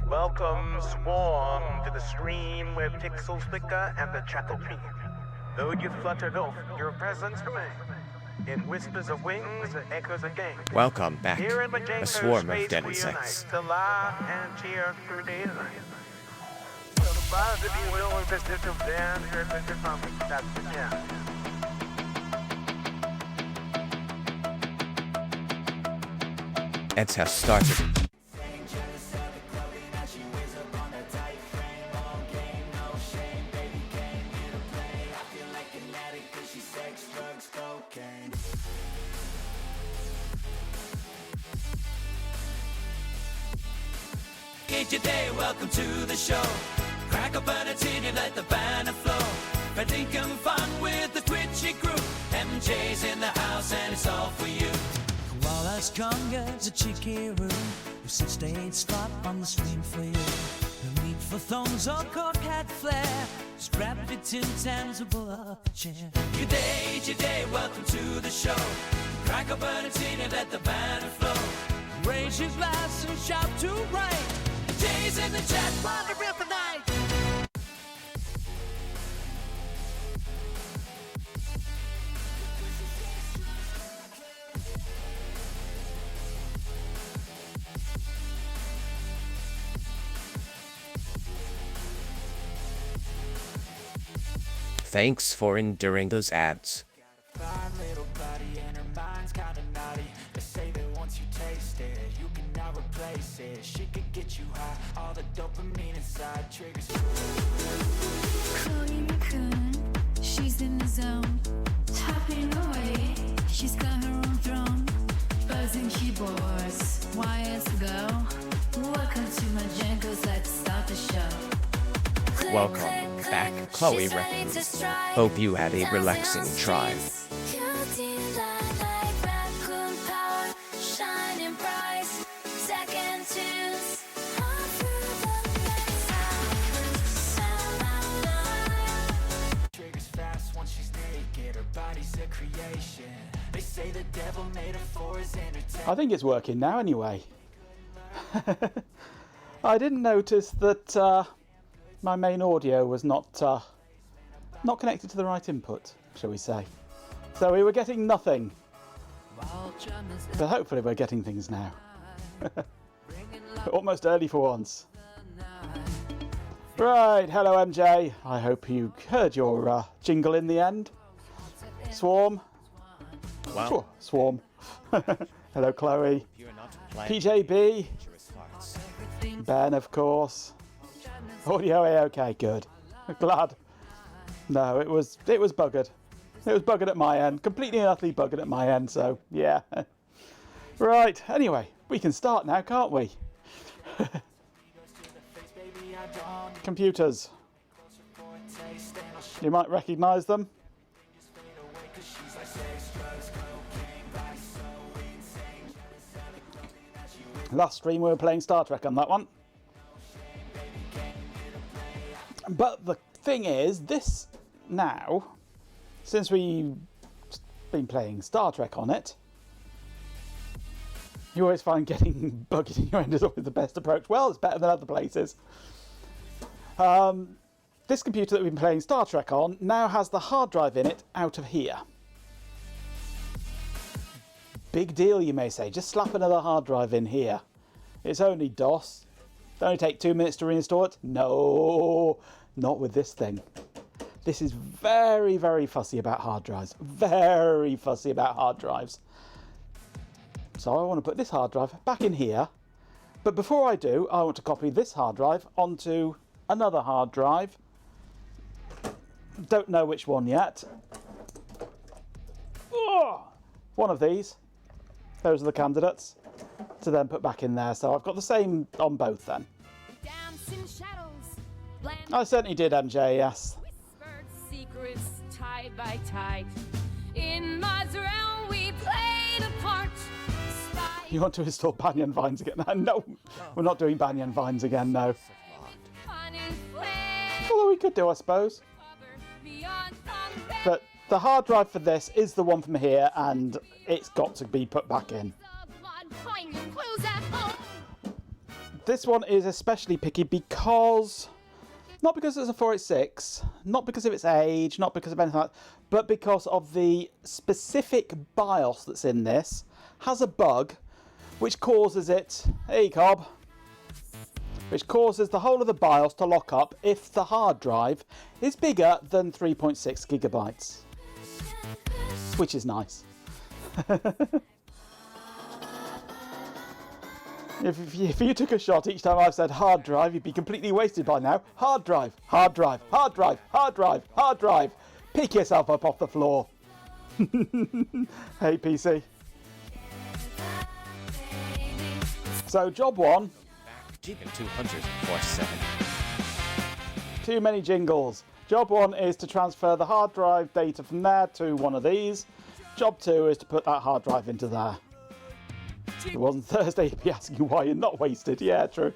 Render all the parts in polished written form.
Welcome, Swarm, to the stream where pixels flicker and the chattel peep. Though you fluttered off, your presence remains. In whispers of wings, echoes of game. Welcome back, Here in a Majenko's swarm of space dead we insects. unite to laugh and cheer through daylight. So the buzz of you will visit to Dan, here at the comic. That's the jam. Eds has started. Today, welcome to the show. Crack open a tin and let the banner flow. We're thinking fun with the Twitchy group. MJ's in the house and it's all for you. While as strong as a cheeky room, who sits stage spot on the stream for you. No need for thongs or court hat flare. Strap your tin tans or pull up a chair. Good day, welcome to the show. Crack open a tin and let the banner flow. Raise your glass and shout to right. Jay's in the chat, want to rip the night. Thanks for enduring those ads. Fine little body and her mind's kinda naughty. They say that once you taste it, you cannot replace it. She could get you high, all the dopamine inside triggers. Chloe McCoon, she's in the zone, tapping away. She's got her own throne, buzzing keyboards, wires to go. Welcome to Majenko's, let's start the show. Welcome back, Chloe Reckons. Hope you had a relaxing drive. Triggers fast once she's naked, her body's a creation. They say the devil made her for his entertainment. I think it's working now anyway. I didn't notice that my main audio was not connected to the right input, shall we say. So we were getting nothing. But hopefully we're getting things now. Almost early for once. Right, hello MJ. I hope you heard your jingle in the end. Swarm. Well, Sure, Swarm. Hello Chloe. you're not playing PJB. dangerous hearts. Ben, of course. Audio A-OK, good. Glad. No, it was buggered. It was buggered at my end. Completely and utterly buggered at my end, so yeah. Right, anyway, we can start now, can't we? Computers. You might recognise them. Last stream we were playing Star Trek on that one. But the thing is, this now, since we've been playing Star Trek on it, you always find getting buggy in your end is always the best approach. Well, it's better than other places. This computer that we've been playing Star Trek on now has the hard drive in it out of here. Big deal, you may say. Just slap another hard drive in here. It's only DOS. It'll only take 2 minutes to reinstall it. No, not with this thing. This is very, very fussy about hard drives. Very fussy about hard drives. So I want to put this hard drive back in here. But before I do, I want to copy this hard drive onto another hard drive. Don't know which one yet. Oh, one of these. Those are the candidates to then put back in there. So I've got the same on both then. I certainly did, MJ, yes. Whispered secrets tie by tie. In Mod's realm we played a part. You want to install Banyan Vines again? No, we're not doing Banyan Vines again, no. Although we could do, I suppose. But the hard drive for this is the one from here, and it's got to be put back in. This one is especially picky because, not because it's a 486, not because of its age, not because of anything like that, but because of the specific BIOS that's in this has a bug which causes it, hey Cobb, which causes the whole of the BIOS to lock up if the hard drive is bigger than 3.6 gigabytes, which is nice. If you took a shot each time I've said hard drive, you'd be completely wasted by now. Hard drive, hard drive, hard drive, hard drive, hard drive. Pick yourself up off the floor. Hey, PC. So, job one. Even 247. Too many jingles. Job one is to transfer the hard drive data from there to one of these. Job two is to put that hard drive into there. If it wasn't Thursday, you'd be asking why you're not wasted. Yeah, true.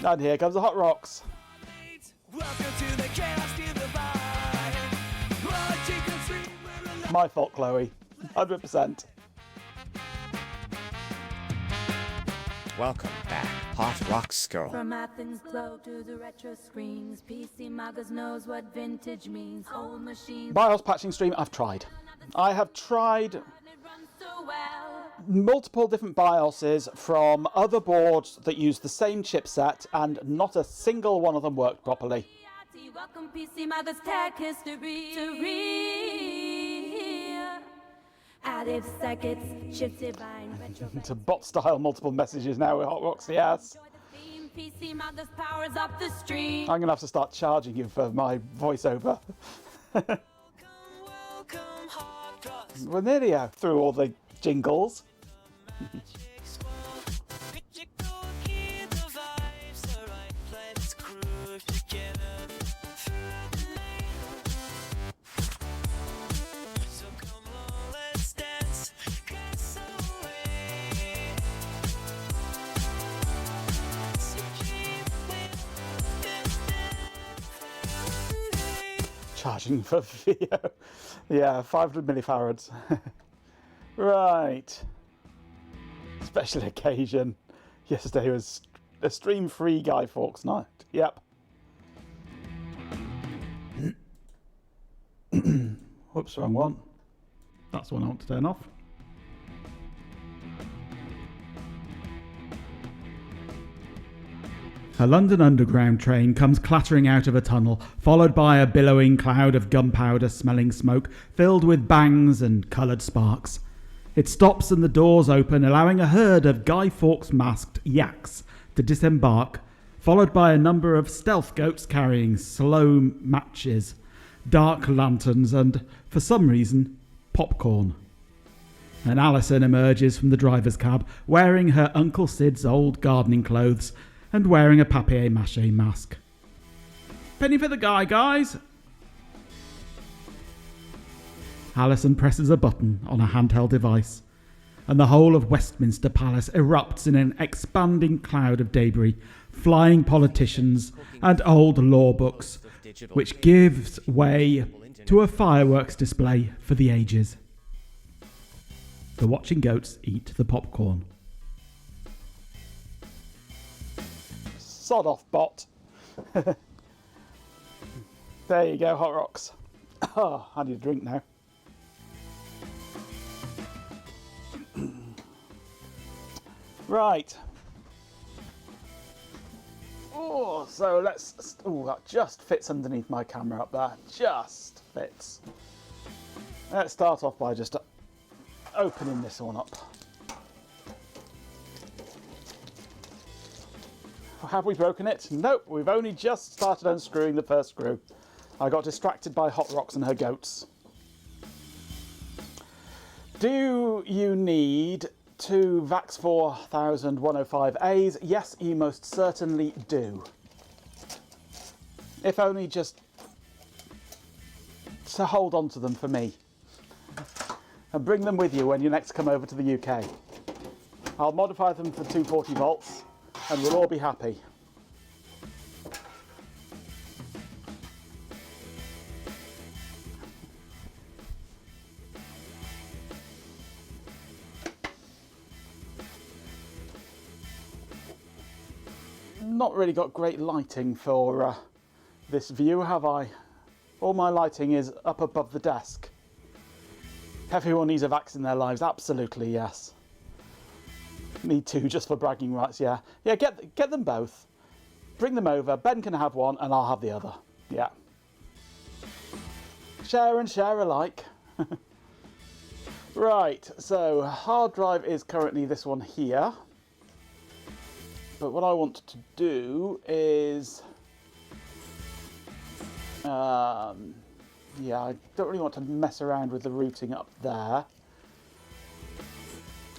And here comes the Hot Rocks. My fault, Chloe. 100%. Welcome back, Hot Rocks girl. From Athens glow to the retro screens, PC Magas knows what vintage means. Old machines. BIOS patching stream, I've tried. I have tried multiple different BIOSes from other boards that use the same chipset, and not a single one of them worked properly. Welcome PC Magas tech history to read. Added circuits, shift divine retro. To bot style multiple messages now with Hot Rocks, yes. PC Magas powers up the stream. I'm gonna have to start charging you for my voiceover. We're nearly out through all the jingles. Charging for video. Yeah, 500 millifarads. Right. Special occasion. Yesterday was a stream-free Guy Fawkes night. Yep. Whoops, wrong one. That's the one I want to turn off. A London Underground train comes clattering out of a tunnel, followed by a billowing cloud of gunpowder-smelling smoke filled with bangs and coloured sparks. It stops and the doors open, allowing a herd of Guy Fawkes masked yaks to disembark, followed by a number of stealth goats carrying slow matches, dark lanterns and, for some reason, popcorn. And Alison emerges from the driver's cab, wearing her Uncle Sid's old gardening clothes and wearing a papier-mâché mask. Penny for the guy, guys! Alison presses a button on a handheld device, and the whole of Westminster Palace erupts in an expanding cloud of debris, flying politicians and old law books, which gives way to a fireworks display for the ages. The watching goats eat the popcorn. Sod off, bot. There you go, Hot Rocks. Oh, I need a drink now. Right. Oh, so let's... Oh, that just fits underneath my camera up there. Just fits. Let's start off by just opening this one up. Have we broken it? Nope, we've only just started unscrewing the first screw. I got distracted by Hot Rocks and her goats. Do you need two VAX 4000 105As? Yes, you most certainly do. If only just to hold on to them for me. And bring them with you when you next come over to the UK. I'll modify them for 240 volts. And we'll all be happy. not really got great lighting for this view, have I? All my lighting is up above the desk. Everyone needs a vax in their lives, absolutely, yes. Me too, just for bragging rights, yeah. Yeah, get them both. Bring them over, Ben can have one and I'll have the other, yeah. Share and share alike. Right, so hard drive is currently this one here. But what I want to do is... yeah, I don't really want to mess around with the routing up there.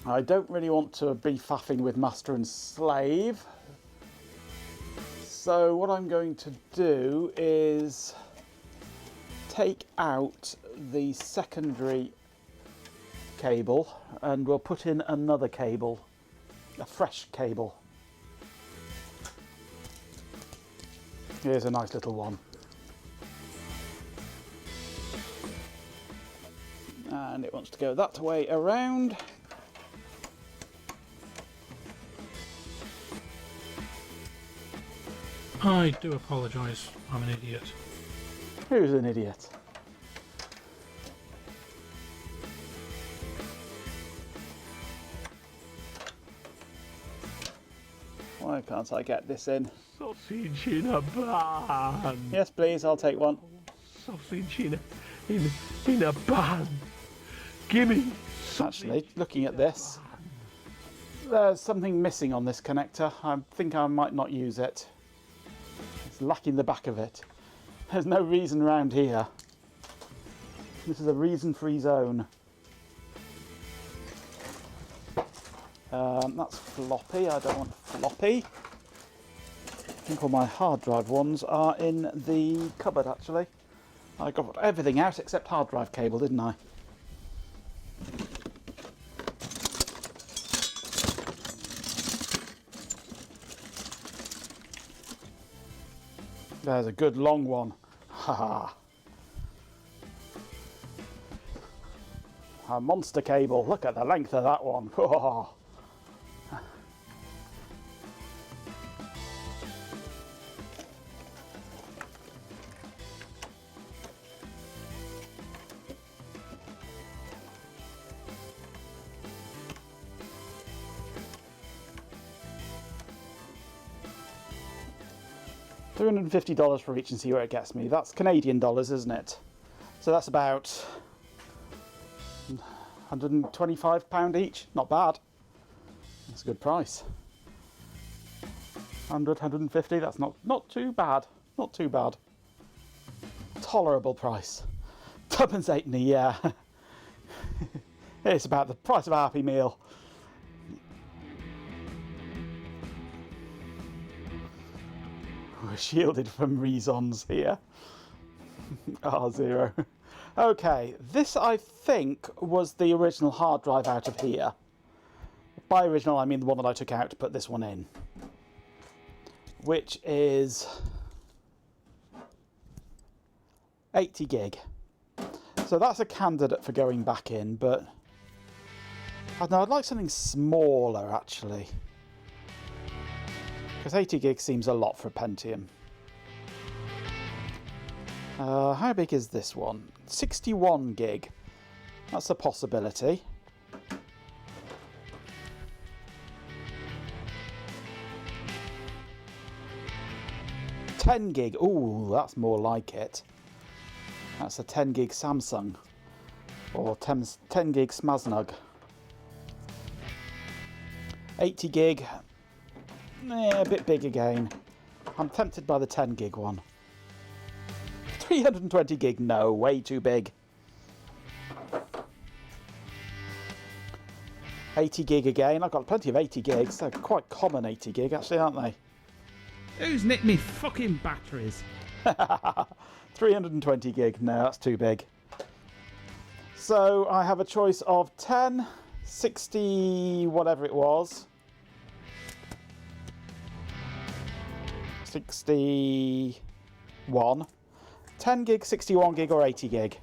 I don't really want to be faffing with master and slave. So what I'm going to do is take out the secondary cable and we'll put in another cable, a fresh cable. Here's a nice little one. And it wants to go that way around. I do apologise, I'm an idiot. Who's an idiot? Why can't I get this in? Sausage in a bun. Yes, please, I'll take one. Sausage in a bun. Gimme sausage. Actually, looking at this, there's something missing on this connector. I think I might not use it. It's lacking the back of it. There's no reason around here. This is a reason-free zone. That's floppy. I don't want floppy. I think all my hard drive ones are in the cupboard, actually. I got everything out except hard drive cable, didn't I? There's a good long one. Haha. A monster cable. Look at the length of that one. $350 for each and see where it gets me. That's Canadian dollars, isn't it? So that's about £125 each. Not bad. That's a good price. 100, 150, that's not too bad. Not too bad. Tolerable price. Tuppence halfpenny, yeah. It's about the price of a Happy Meal. We're shielded from reasons here. R0. Okay, this I think was the original hard drive out of here. By original I mean the one that I took out to put this one in. Which is 80 gig. So that's a candidate for going back in, but I don't know, I'd like something smaller actually. Because 80 gig seems a lot for a Pentium. How big is this one? 61 gig. That's a possibility. $10 gig. Ooh, that's more like it. That's a 10 gig Samsung. Or 10 gig Smaznug. 80 gig. A bit big again. I'm tempted by the 10 gig one. 320 gig, no, way too big. 80 gig again. I've got plenty of 80 gigs. They're quite common 80 gig actually, aren't they? Who's nicked me fucking batteries? 320 gig, no, that's too big. So I have a choice of 10, 60, whatever it was. 61, 10 gig, 61 gig or 80 gig.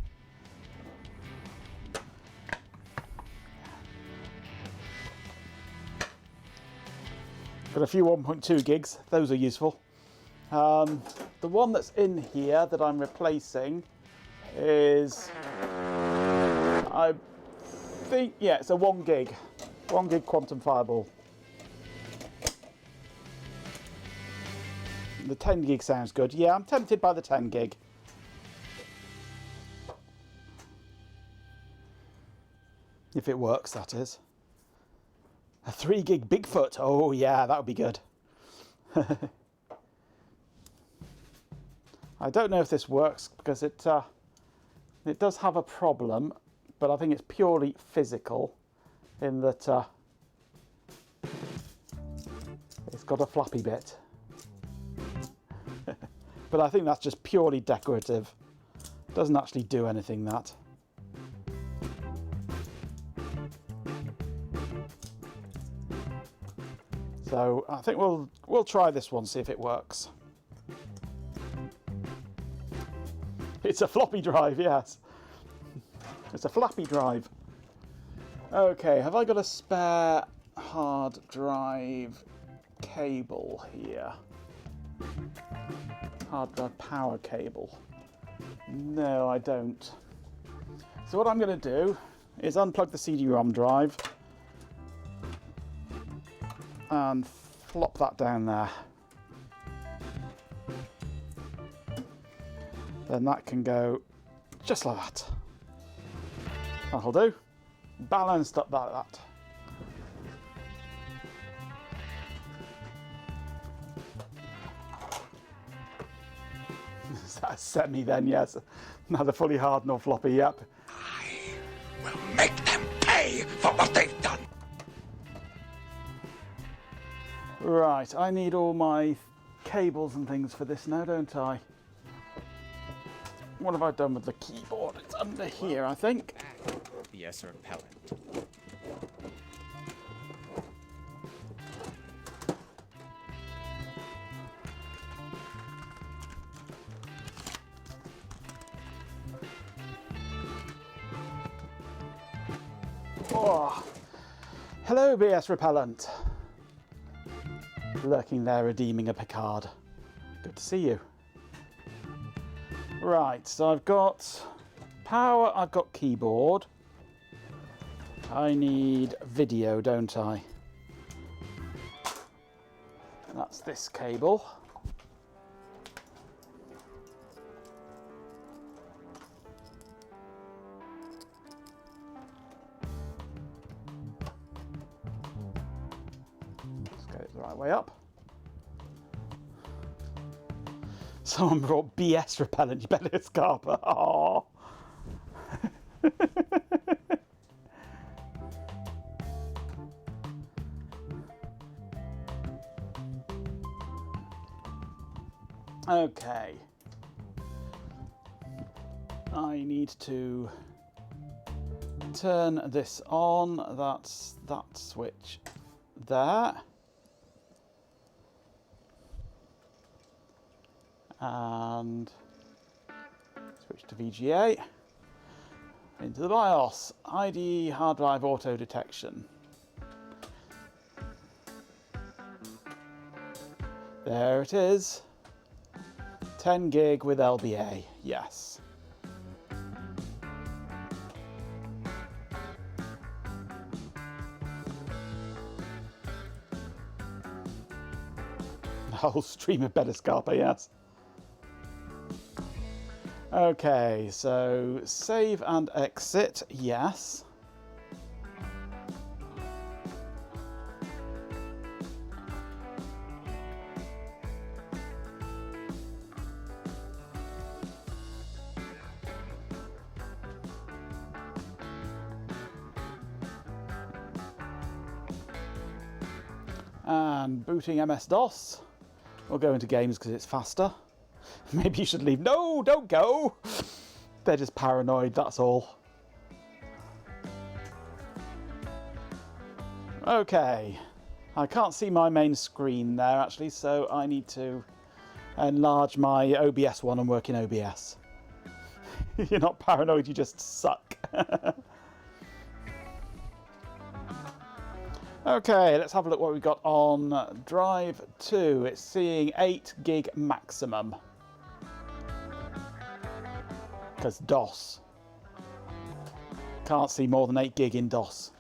Got a few 1.2 gigs, those are useful. The one that's in here that I'm replacing is, I think, yeah, it's a 1 gig Quantum Fireball. The 10 gig sounds good. Yeah, I'm tempted by the 10 gig. If it works, that is. A 3 gig Bigfoot. Oh yeah, that would be good. I don't know if this works because it does have a problem, but I think it's purely physical in that it's got a flappy bit. But I think that's just purely decorative. Doesn't actually do anything, that. So I think we'll try this one, see if it works. It's a floppy drive, yes. It's a flappy drive. Okay, have I got a spare hard drive cable here? Hard drive power cable. No, I don't. So what I'm going to do is unplug the CD-ROM drive and flop that down there. Then that can go just like that. That'll do. Balanced up like that. Is that a semi then? Yes. Neither fully hard nor floppy, yep. I will make them pay for what they've done. Right, I need all my cables and things for this now, don't I? What have I done with the keyboard? It's under here, I think. OBS repellent. Oh. Hello, BS Repellent. Lurking there, redeeming a Picard. Good to see you. Right, so I've got power, I've got keyboard. I need video, don't I? That's this cable. Let's get it the right way up. Someone brought BS repellent, you better Scarpa. Oh. Okay. I need to turn this on. That's that switch there. And switch to VGA, into the BIOS, ID hard drive auto detection. There it is, 10 gig with LBA, yes. The whole stream of better Scarpa, yes. Okay, so save and exit, yes. And booting MS-DOS. We'll go into games because it's faster. Maybe you should leave. No, don't go. They're just paranoid, that's all. Okay. I can't see my main screen there, actually, so I need to enlarge my OBS one and work in OBS. You're not paranoid, you just suck. Okay, let's have a look what we've got on drive 2. It's seeing 8 gig maximum. Because DOS. Can't see more than 8 gig in DOS.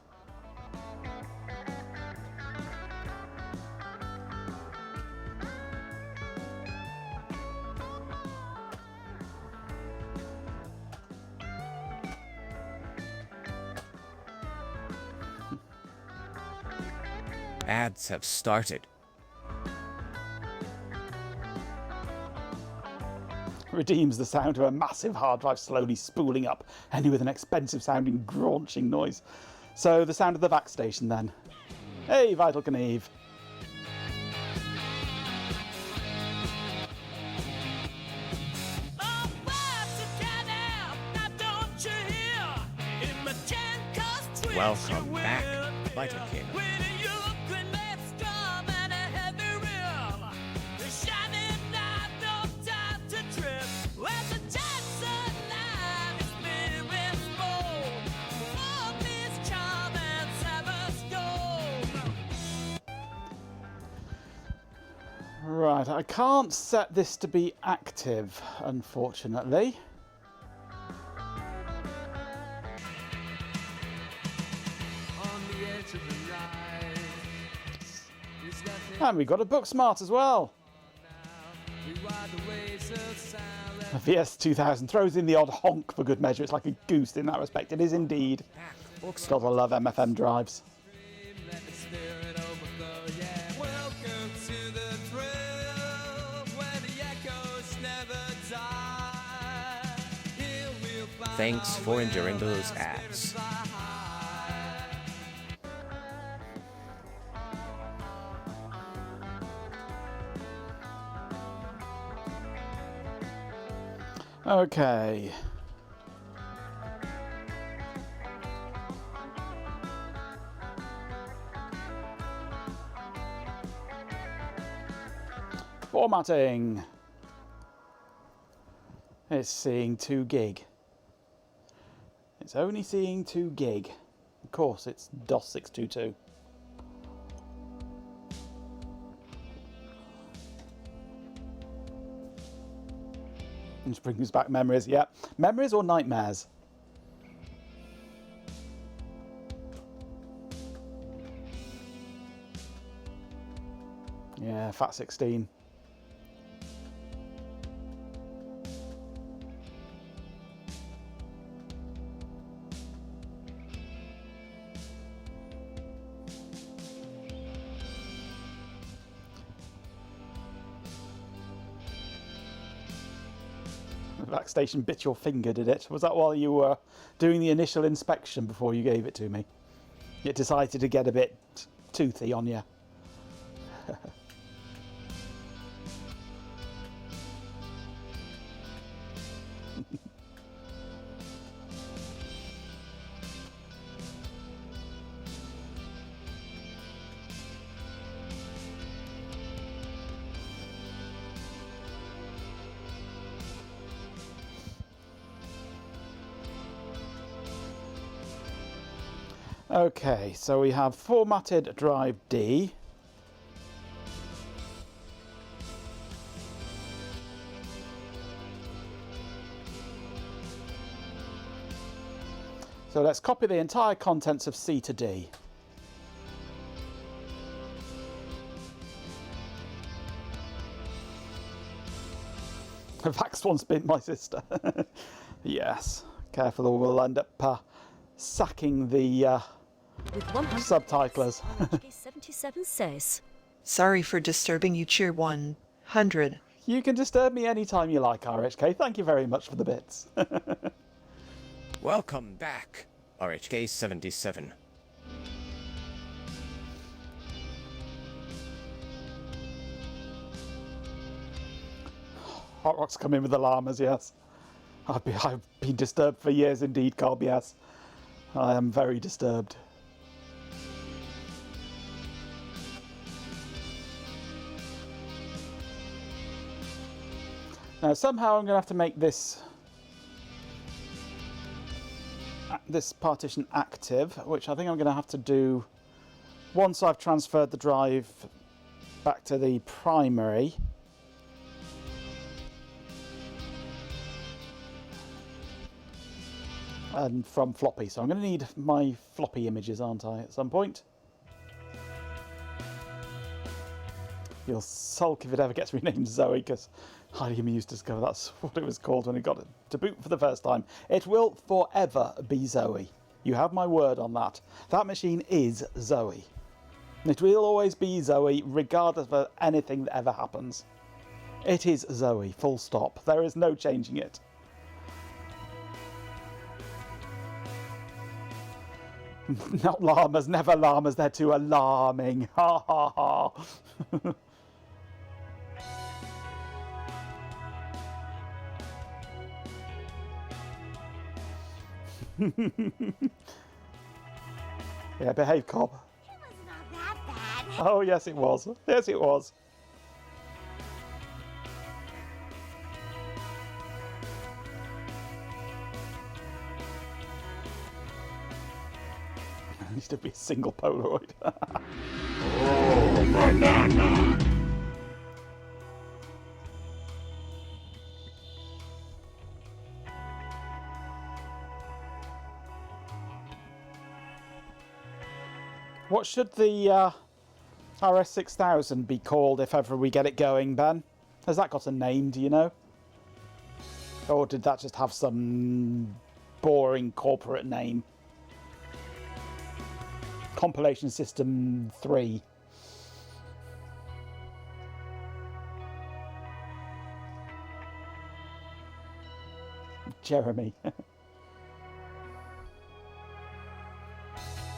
Ads have started. Redeems the sound of a massive hard drive slowly spooling up, ending with an expensive sounding graunching noise. So the sound of the VAC station then. Hey, Vital Knieve. Welcome back, Vitakin. Right, I can't set this to be active, unfortunately. And we got a Booksmart as well. The VS2000 throws in the odd honk for good measure. It's like a goose in that respect. It is indeed. Gotta love MFM drives. Thanks for enduring those ads. Okay. Formatting. It's seeing 2 gig. It's only seeing 2 gig. Of course, it's DOS 622. Which brings back memories, yeah. Memories or nightmares? Yeah, FAT16. The VAC station bit your finger, did it? Was that while you were doing the initial inspection before you gave it to me? It decided to get a bit toothy on you. Okay, so we have formatted drive D. So let's copy the entire contents of C to D. Vax once bit my sister. Yes, careful or we'll end up sacking the subtitlers. 77 says. Sorry for disturbing you, Cheer 100. You can disturb me anytime you like, RHK. Thank you very much for the bits. Welcome back, RHK77. Hot Rock's come in with the llamas, yes. I've been disturbed for years indeed, Carl, yes. I am very disturbed. Now somehow I'm going to have to make this partition active, which I think I'm going to have to do Once I've transferred the drive back to the primary, and from floppy, so I'm going to need my floppy images, aren't I, at some point? You'll sulk if it ever gets renamed Zoe, because highly amused to discover that's what it was called when it got to boot for the first time. It will forever be Zoe. You have my word on that. That machine is Zoe. It will always be Zoe, regardless of anything that ever happens. It is Zoe, full stop. There is no changing it. Not llamas, never llamas, they're too alarming. Ha ha ha. Yeah, behave, Cobb. It was not that bad. Oh, yes it was. Yes it was. It needs to be a single Polaroid. Oh, banana. What should the RS6000 be called if ever we get it going, Ben? Has that got a name, do you know? Or did that just have some boring corporate name? Compilation System 3. Jeremy.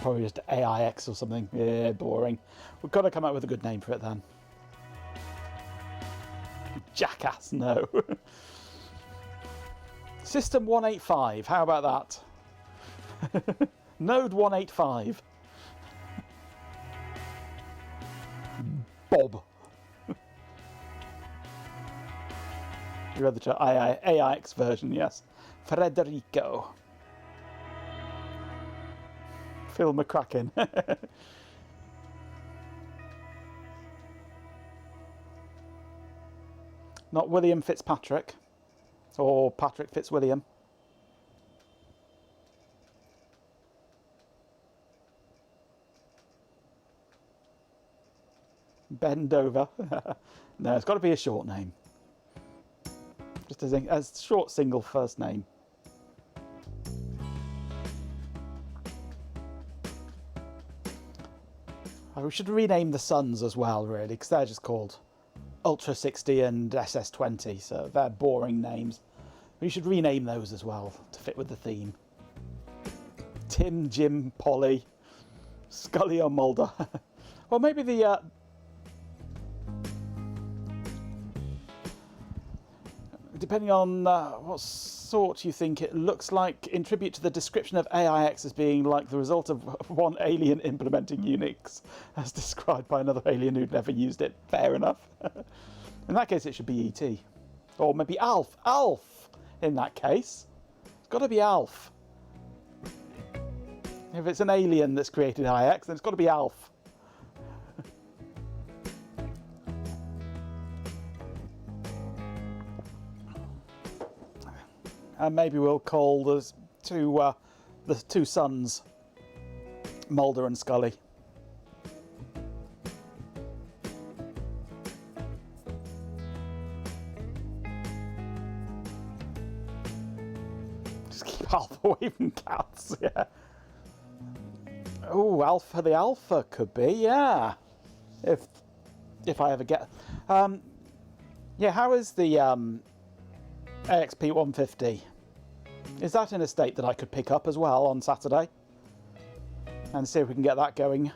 Probably just AIX or something. Yeah, boring. We've got to come up with a good name for it then. Jackass, no. System 185, how about that? Node 185. Bob. You read the AIX version, yes. Federico. Phil McCracken. Not William Fitzpatrick. Or Patrick Fitzwilliam. Bend over. No, it's got to be a short name. Just a short single first name. We should rename the Suns as well, really, because they're just called Ultra 60 and SS20, so they're boring names. We should rename those as well to fit with the theme. Tim, Jim, Polly, Scully or Mulder. Well, maybe the... depending on what sort you think it looks like, in tribute to the description of AIX as being like the result of one alien implementing Unix, as described by another alien who'd never used it. Fair enough. In that case, it should be ET. Or maybe ALF. ALF, in that case. It's got to be ALF. If it's an alien that's created IX, then it's got to be ALF. And maybe we'll call the two sons Mulder and Scully. Just keep Alpha away from cats, yeah. Oh, Alpha the Alpha could be, yeah. If I ever get... yeah, how is the AXP 150? Is that in a state that I could pick up as well on Saturday? And see if we can get that going.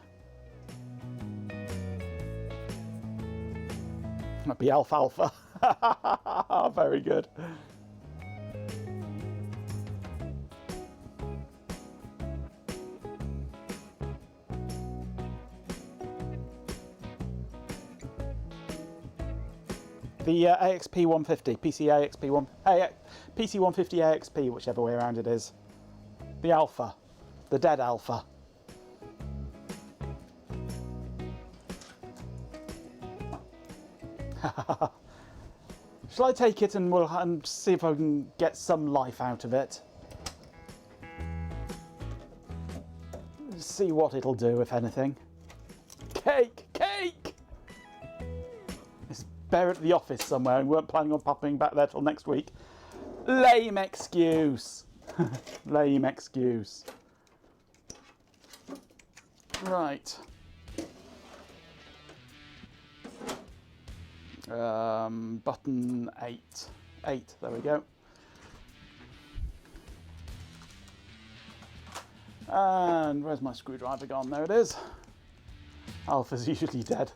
That'd be Alfalfa. Very good. The AXP 150, PC 150 AXP, whichever way around it is. The Alpha. The dead Alpha. Shall I take it and we'll see if I can get some life out of it? See what it'll do, if anything. Cake! Cake! It's buried at the office somewhere and we weren't planning on popping back there till next week. Lame excuse. Lame excuse. Right. Button 8. 8, there we go. And where's my screwdriver gone? There it is. Alpha's usually dead.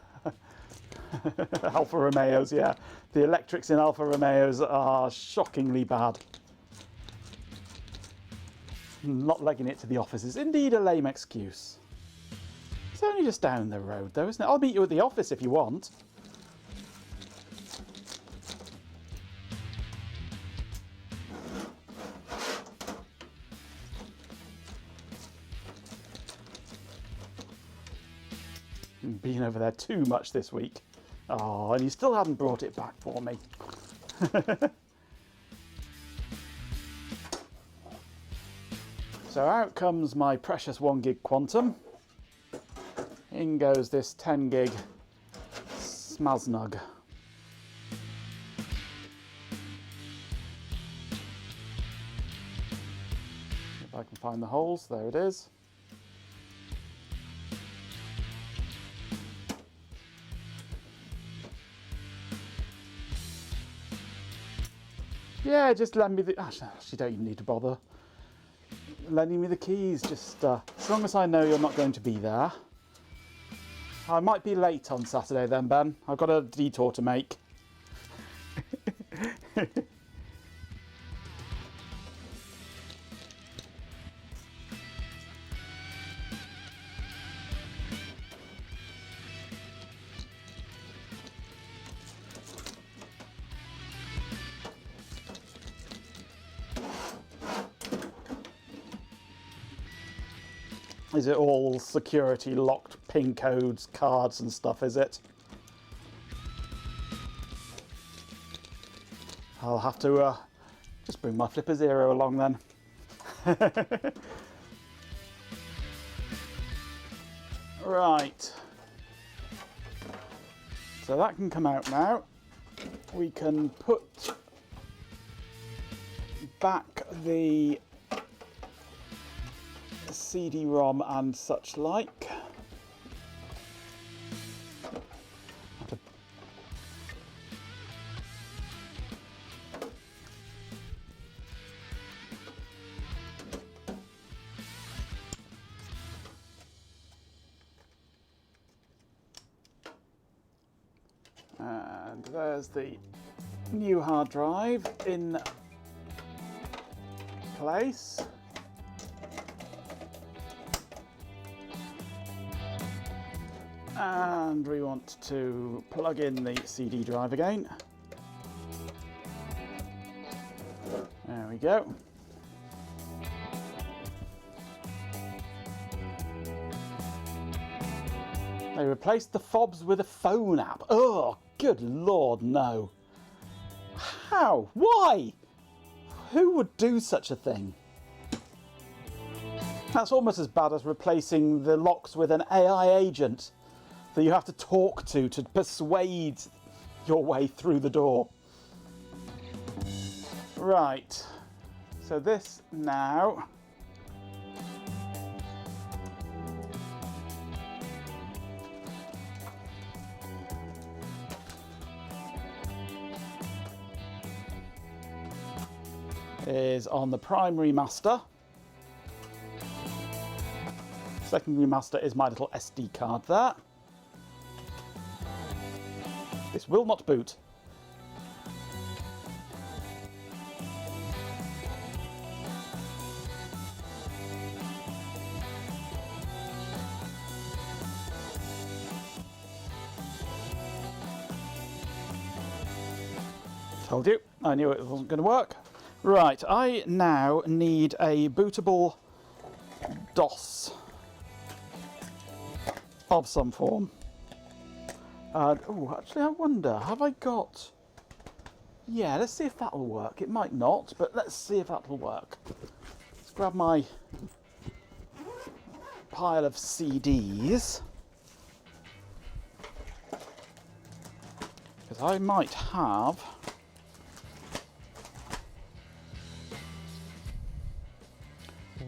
Alfa Romeos, yeah. The electrics in Alfa Romeos are shockingly bad. Not legging it to the office is indeed a lame excuse. It's only just down the road though, isn't it? I'll meet you at the office if you want. Been over there too much this week. Oh, and you still hadn't brought it back for me. So out comes my precious 1 gig Quantum. In goes this 10 gig Smaznug. If I can find the holes, there it is. Yeah, just lend me the... Actually, you don't even need to bother lending me the keys. Just as long as I know you're not going to be there. I might be late on Saturday then, Ben. I've got a detour to make. Is it all security locked PIN codes, cards and stuff, is it? I'll have to just bring my Flipper Zero along then. Right. So that can come out now. We can put back the CD-ROM and such like. And there's the new hard drive in place. And we want to plug in the CD drive again. There we go. They replaced the fobs with a phone app. Oh, good Lord, no. How? Why? Who would do such a thing? That's almost as bad as replacing the locks with an AI agent that you have to talk to persuade your way through the door. Right, so this now is on the primary master. Secondary master is my little SD card there. This will not boot. Told you, I knew it wasn't going to work. Right, I now need a bootable DOS of some form. Oh, actually, I wonder, have I got... Yeah, let's see if that'll work. It might not, but let's see if that'll work. Let's grab my pile of CDs. Because I might have...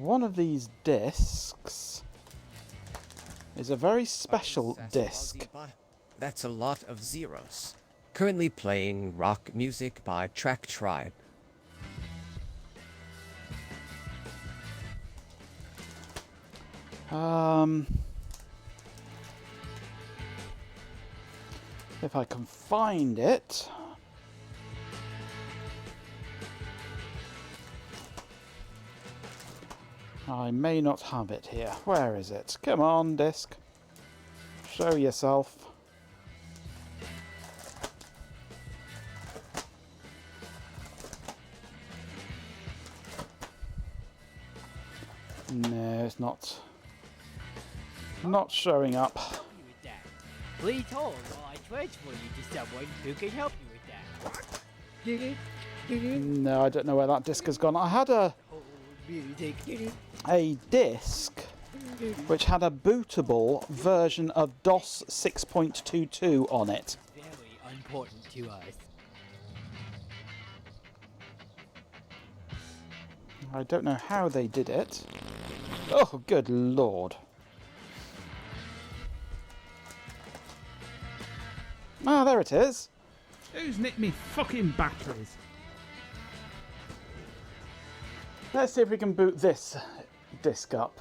one of these discs is a very special disc. That's a lot of zeros. Currently playing rock music by Track Tribe. If I can find it. I may not have it here. Where is it? Come on, disc. Show yourself. No, it's not. Not showing up. Please hold while I transfer you to someone who can help you with that. No, I don't know where that disc has gone. I had a disc which had a bootable version of DOS 6.22 on it. Very important to us. I don't know how they did it. Oh, good lord. Ah, there it is. Who's nicked me fucking batteries? Let's see if we can boot this disc up.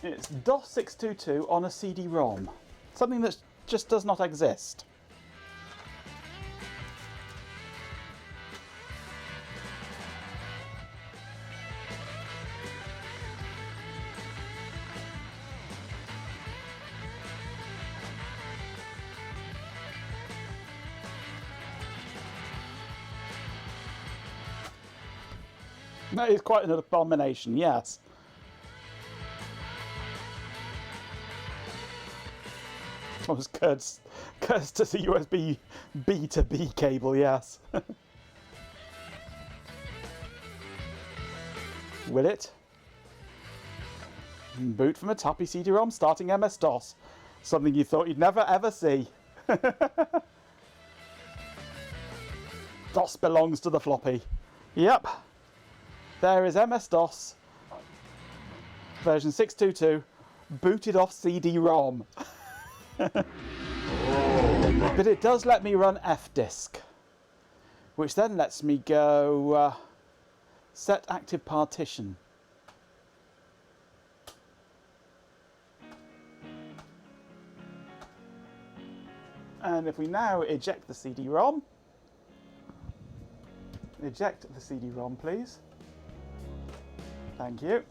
It's DOS 622 on a CD-ROM. Something that just does not exist. That is quite an abomination, yes. That was cursed to the USB B to B cable, yes. Will it? Boot from a tappy CD-ROM starting MS-DOS. Something you thought you'd never ever see. DOS belongs to the floppy. Yep. There is MS-DOS version 622 booted off CD-ROM. But it does let me run F-Disk, which then lets me go set active partition. And if we now eject the CD-ROM, eject the CD-ROM please. Thank you.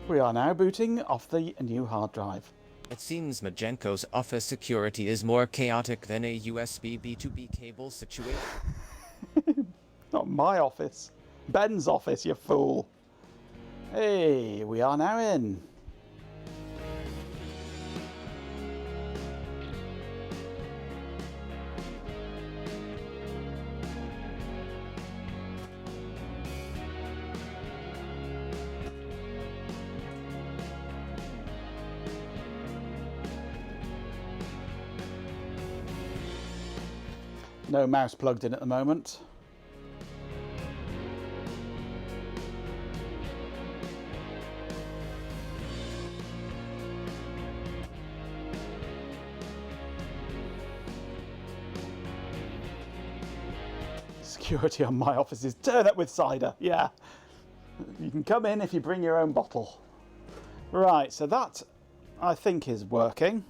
We are now booting off the new hard drive. It seems Majenko's office security is more chaotic than a USB B2B cable situation. Not my office. Ben's office, you fool. Hey, we are now in. No mouse plugged in at the moment. Security on my office is turn up with cider, yeah. You can come in if you bring your own bottle. Right, so that I think is working.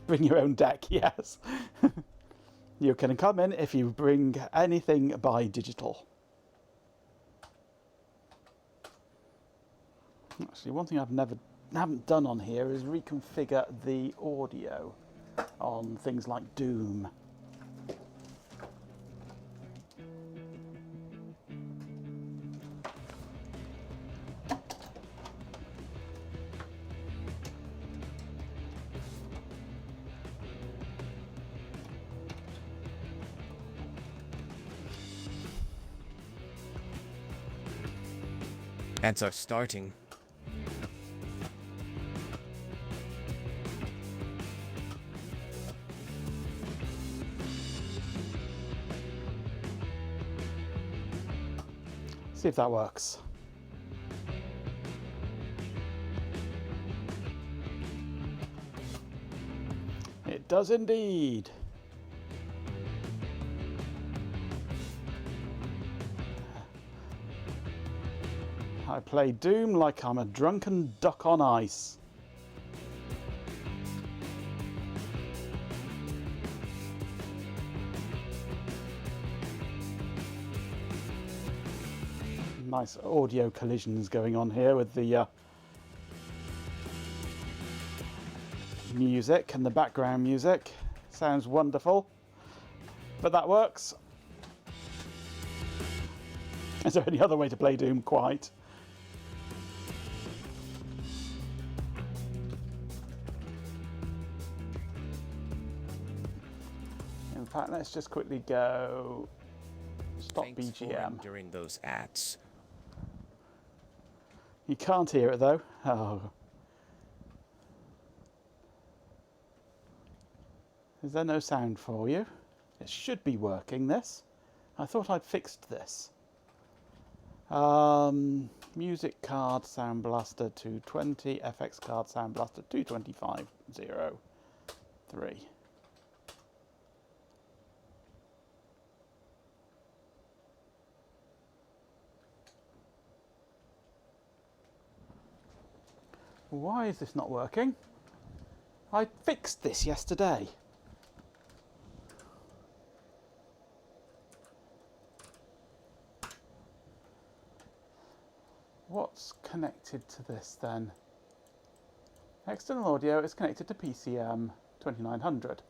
Bring your own deck, yes. You can come in if you bring anything by digital. Actually, one thing haven't done on here is reconfigure the audio on things like Doom. Ads are starting. See if that works. It does indeed. I play Doom like I'm a drunken duck on ice. Nice audio collisions going on here with the music and the background music. Sounds wonderful, but that works. Is there any other way to play Doom? Quite. In fact, let's just quickly go stop Thanks for BGM. enduring those ads. You can't hear it though. Oh. Is there no sound for you? It should be working, this. I thought I'd fixed this. Music card Sound Blaster 220, FX card Sound Blaster 22503. Why is this not working? I fixed this yesterday. What's connected to this then? External audio is connected to PCM 2900.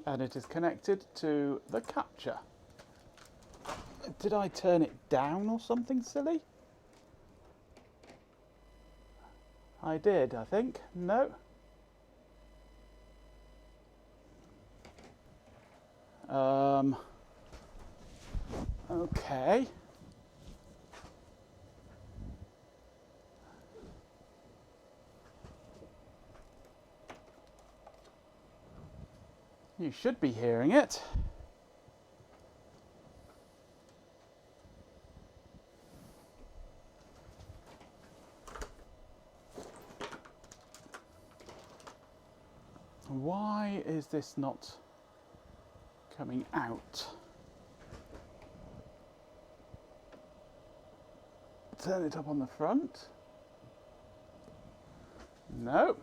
And it is connected to the capture. Did I turn it down or something silly? I did, I think. No. Okay. You should be hearing it. Why is this not coming out? Turn it up on the front. No.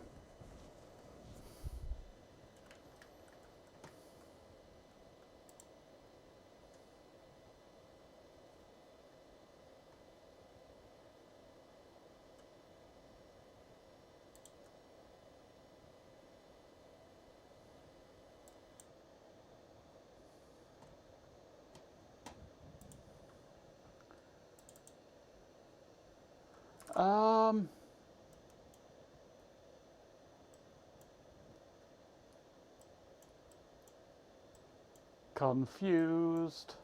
Confused.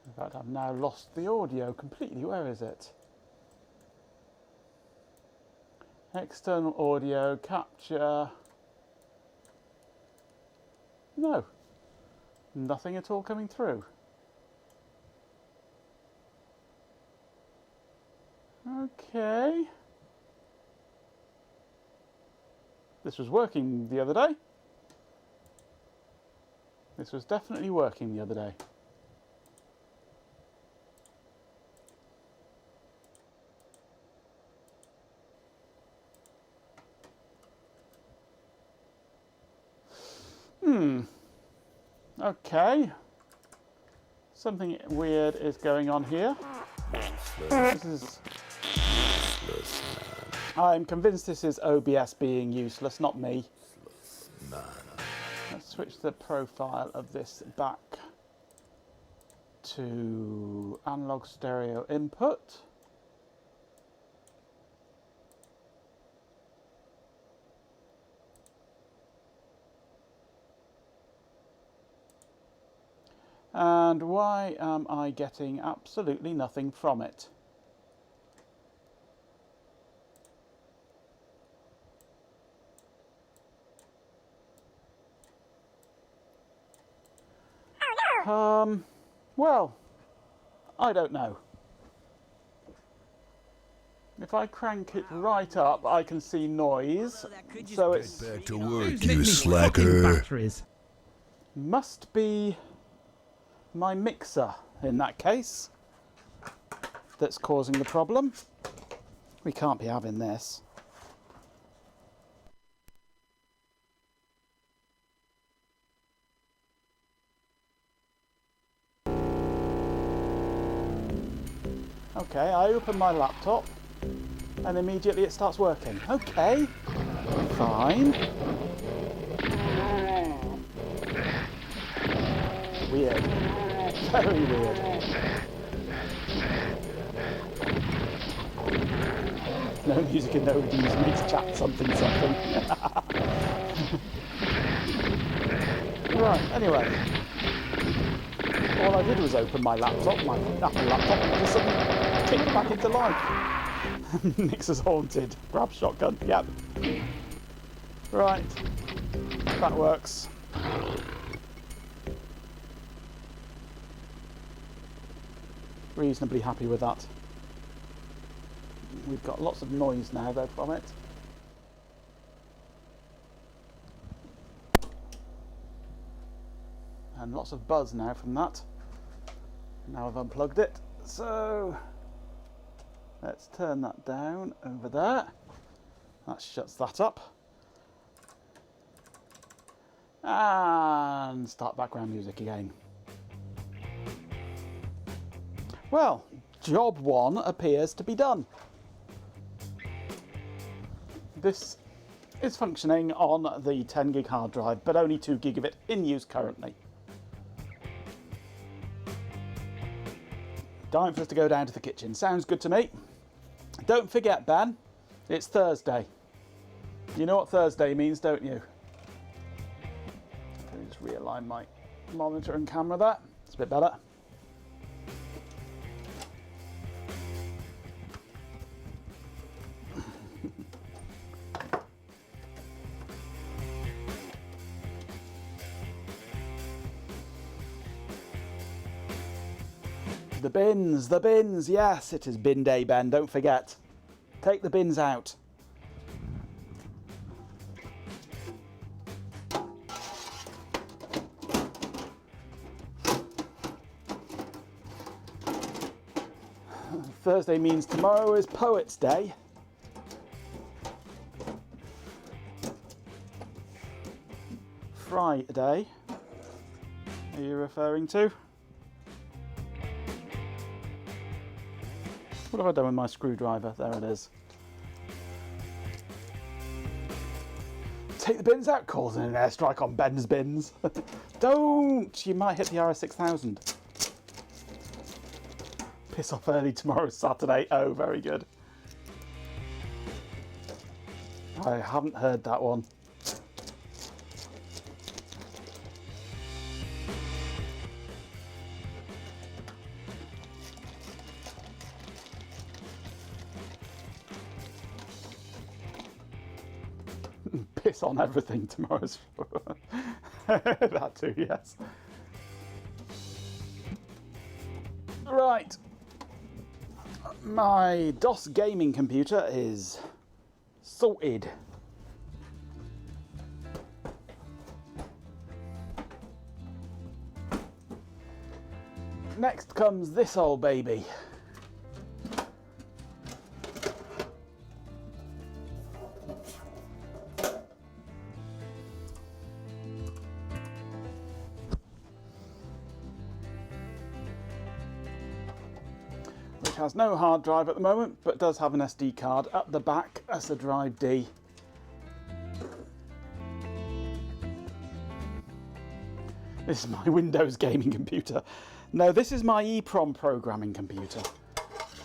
In fact, I've now lost the audio completely. Where is it? External audio capture. No. Nothing at all coming through. Okay. This was working the other day. This was definitely working the other day. Okay. Something weird is going on here. This is... I'm convinced this is OBS being useless, not me. Let's switch the profile of this back to analog stereo input. And why am I getting absolutely nothing from it? Well, I don't know. If I crank it right up, I can see noise. So it's... Back to work, you slacker. Must be my mixer, in that case, that's causing the problem. We can't be having this. Okay, I open my laptop and immediately it starts working. Okay, fine. Weird. Very weird. No music and no reviews makes chat something. Right, anyway. All I did was open my laptop, my Apple laptop, and just suddenly kicked back into life. Mixer's haunted. Grab shotgun. Yep. Right. That works. Reasonably happy with that. We've got lots of noise now though from it. And lots of buzz now from that. Now I've unplugged it. So let's turn that down over there. That shuts that up. And start background music again. Well, job one appears to be done. This is functioning on the 10 gig hard drive, but only 2 gig of it in use currently. Time for us to go down to the kitchen. Sounds good to me. Don't forget, Ben, it's Thursday. You know what Thursday means, don't you? Let me just realign my monitor and camera there. It's a bit better. The bins, yes, it is bin day, Ben, don't forget. Take the bins out. Thursday means tomorrow is Poets' Day. Friday, are you referring to? What have I done with my screwdriver? There it is. Take the bins out, causing an airstrike on Ben's bins. Don't! You might hit the RS6000. Piss off early tomorrow, Saturday. Oh, very good. I haven't heard that one. Piss on everything tomorrow's. That too, yes. Right. My DOS gaming computer is sorted. next comes this old baby. Which has no hard drive at the moment, but does have an SD card at the back as a drive D. This is my Windows gaming computer. No, this is my EEPROM programming computer,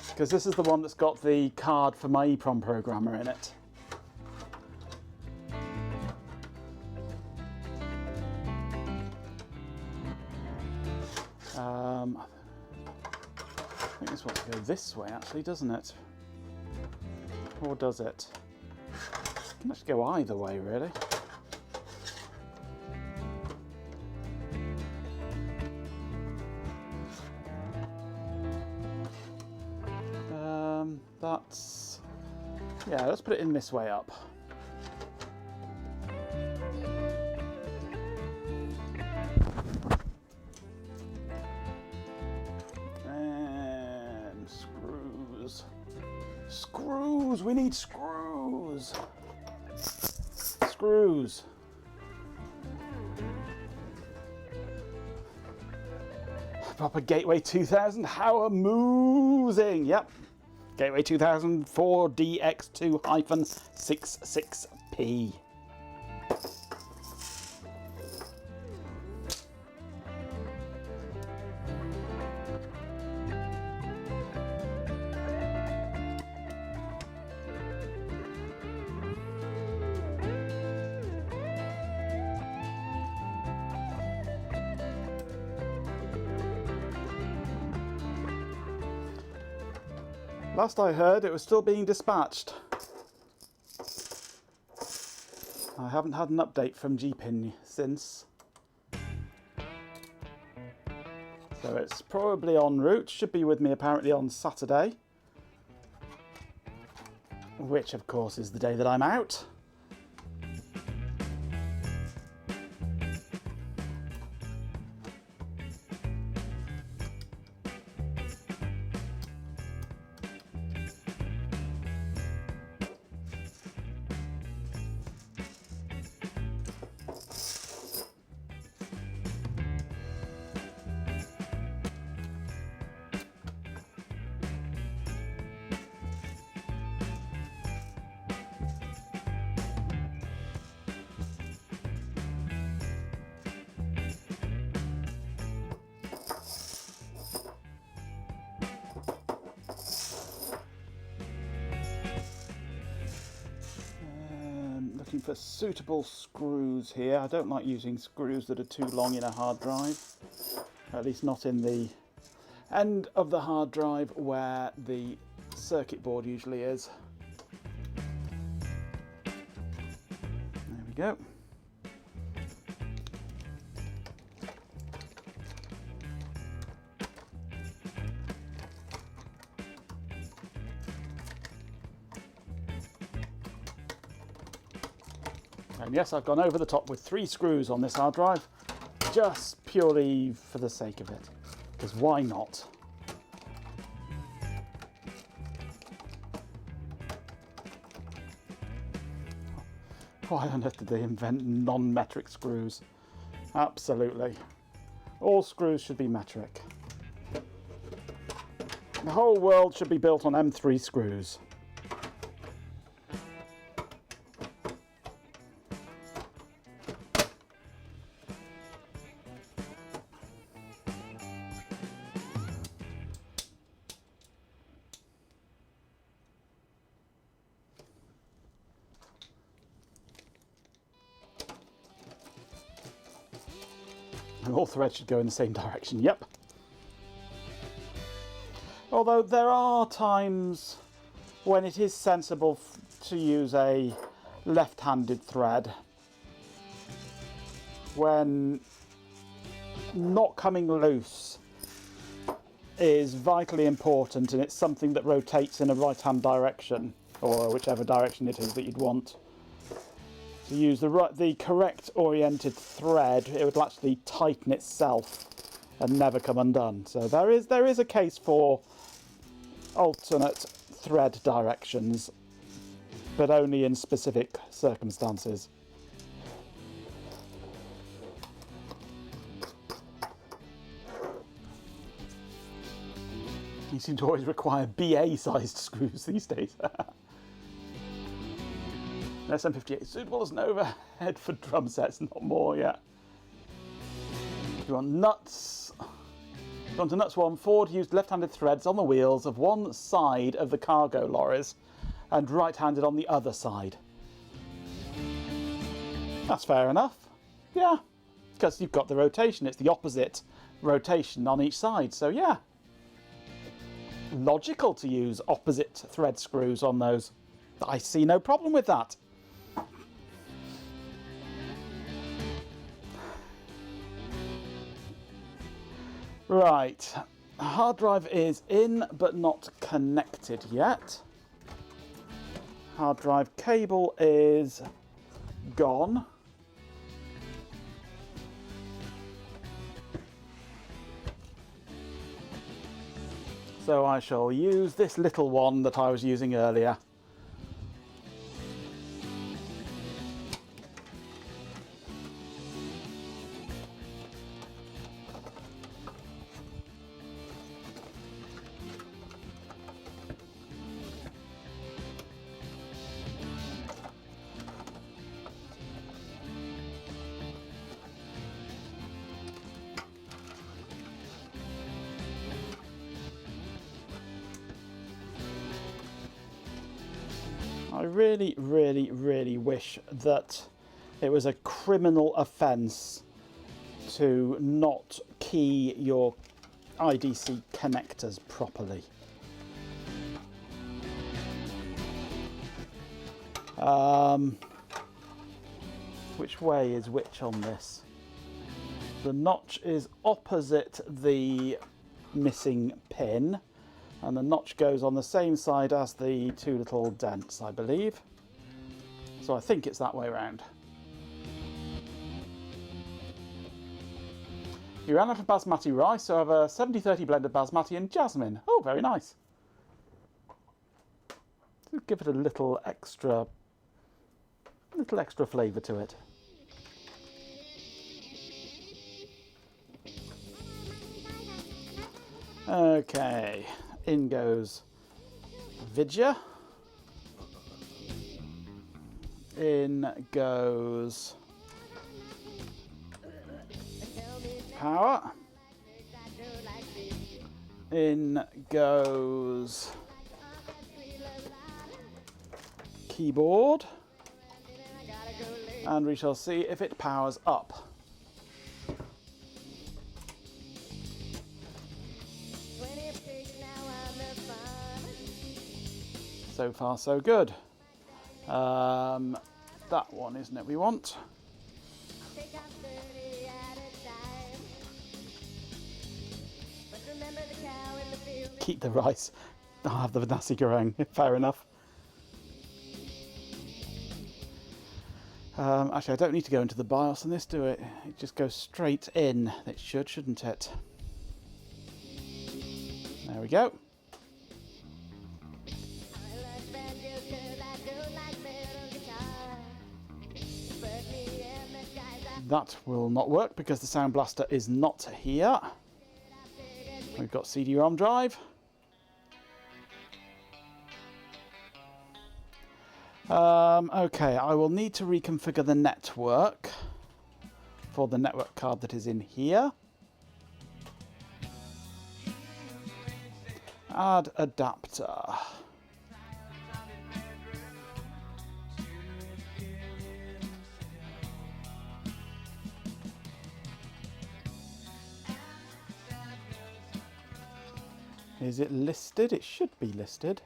because this is the one that's got the card for my EEPROM programmer in it. I think this wants to go this way, actually, doesn't it? Or does it? It can actually go either way, really. That's... yeah, let's put it in this way up. And screws. Screws! We need screws! Screws! Proper Gateway 2000, how amusing! Yep. Gateway 2000 4DX2-66P. Last I heard, it was still being dispatched. I haven't had an update from GPIN since. So it's probably en route. Should be with me apparently on Saturday. Which, of course, is the day that I'm out. Looking for suitable screws here. I don't like using screws that are too long in a hard drive, at least not in the end of the hard drive where the circuit board usually is. There we go. And yes, I've gone over the top with 3 screws on this hard drive, just purely for the sake of it, because why not? Why on earth did they invent non-metric screws? Absolutely. All screws should be metric. The whole world should be built on M3 screws. And all threads should go in the same direction, yep. Although there are times when it is sensible to use a left-handed thread, when not coming loose is vitally important and it's something that rotates in a right-hand direction, or whichever direction it is that you'd want. To use the correct oriented thread, it would actually tighten itself and never come undone. So there is a case for alternate thread directions, but only in specific circumstances. You seem to always require BA-sized screws these days. An SM58 suitable as an overhead for drum sets, not more yet. You want nuts. You want a nuts one. Ford used left-handed threads on the wheels of one side of the cargo lorries and right-handed on the other side. That's fair enough. Yeah, because you've got the rotation. It's the opposite rotation on each side, so yeah. Logical to use opposite thread screws on those. I see no problem with that. Right, hard drive is in but not connected yet. Hard drive cable is gone. So I shall use this little one that I was using earlier. I really, really, really wish that it was a criminal offence to not key your IDC connectors properly. Which way is which on this? The notch is opposite the missing pin, and the notch goes on the same side as the two little dents, I believe. So I think it's that way around. You ran out of basmati rice, so I have a 70-30 blend of basmati and jasmine. Oh, very nice. Give it a little extra flavour to it. Okay, in goes Vidya. In goes power. In goes keyboard. And we shall see if it powers up. So far, so good. That one, isn't it, we want? Keep the rice. I'll have the nasi goreng. Fair enough. Actually, I don't need to go into the BIOS on this, do it? It just goes straight in. It should, shouldn't it? There we go. That will not work because the Sound Blaster is not here. We've got CD-ROM drive. Okay, I will need to reconfigure the network for the network card that is in here. Add adapter. Is it listed? It should be listed.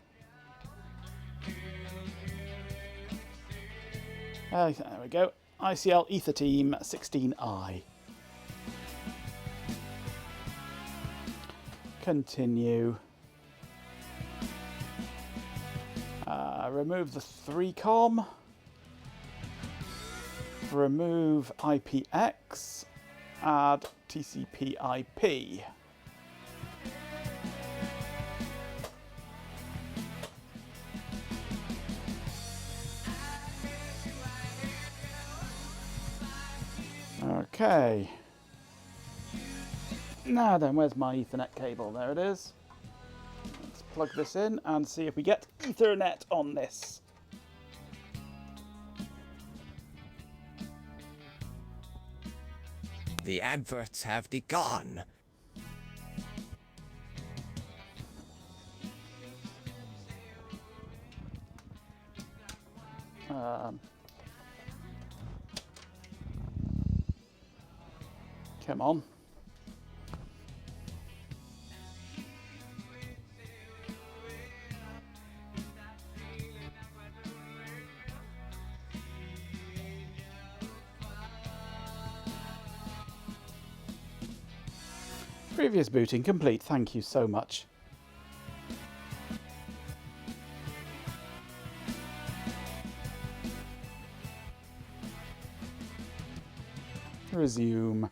There we go. ICL EtherTeam 16i. Continue. Remove the 3COM. Remove IPX. Add TCP/IP. Okay. Now then, where's my Ethernet cable? There it is. Let's plug this in and see if we get Ethernet on this. The adverts have gone. Come on. Previous booting complete. Thank you so much. Resume.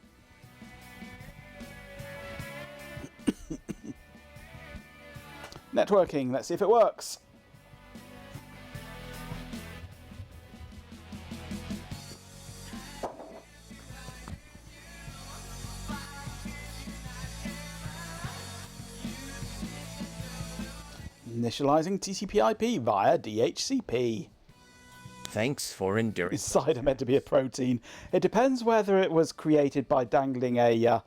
Networking. Let's see if it works. Initializing TCP/IP via DHCP. Thanks for enduring. Is cider meant to be a protein? It depends whether it was created by dangling a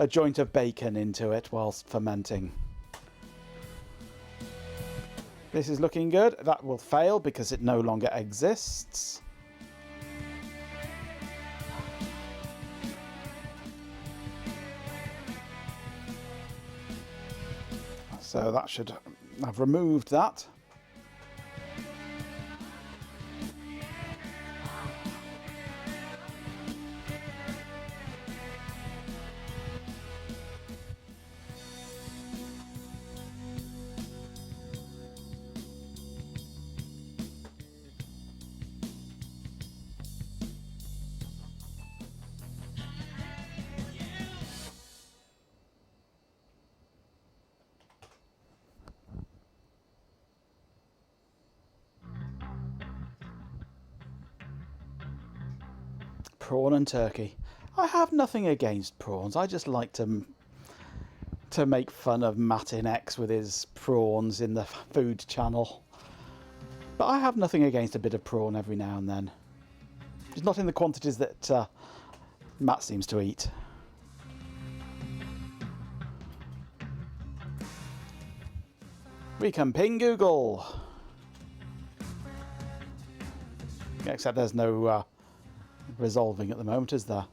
joint of bacon into it whilst fermenting. This is looking good. That will fail because it no longer exists. So that should have removed that. Prawn and turkey. I have nothing against prawns. I just like to make fun of Martin X with his prawns in the food channel. But I have nothing against a bit of prawn every now and then. Just not in the quantities that Matt seems to eat. We can ping Google. Except there's no resolving at the moment, is there?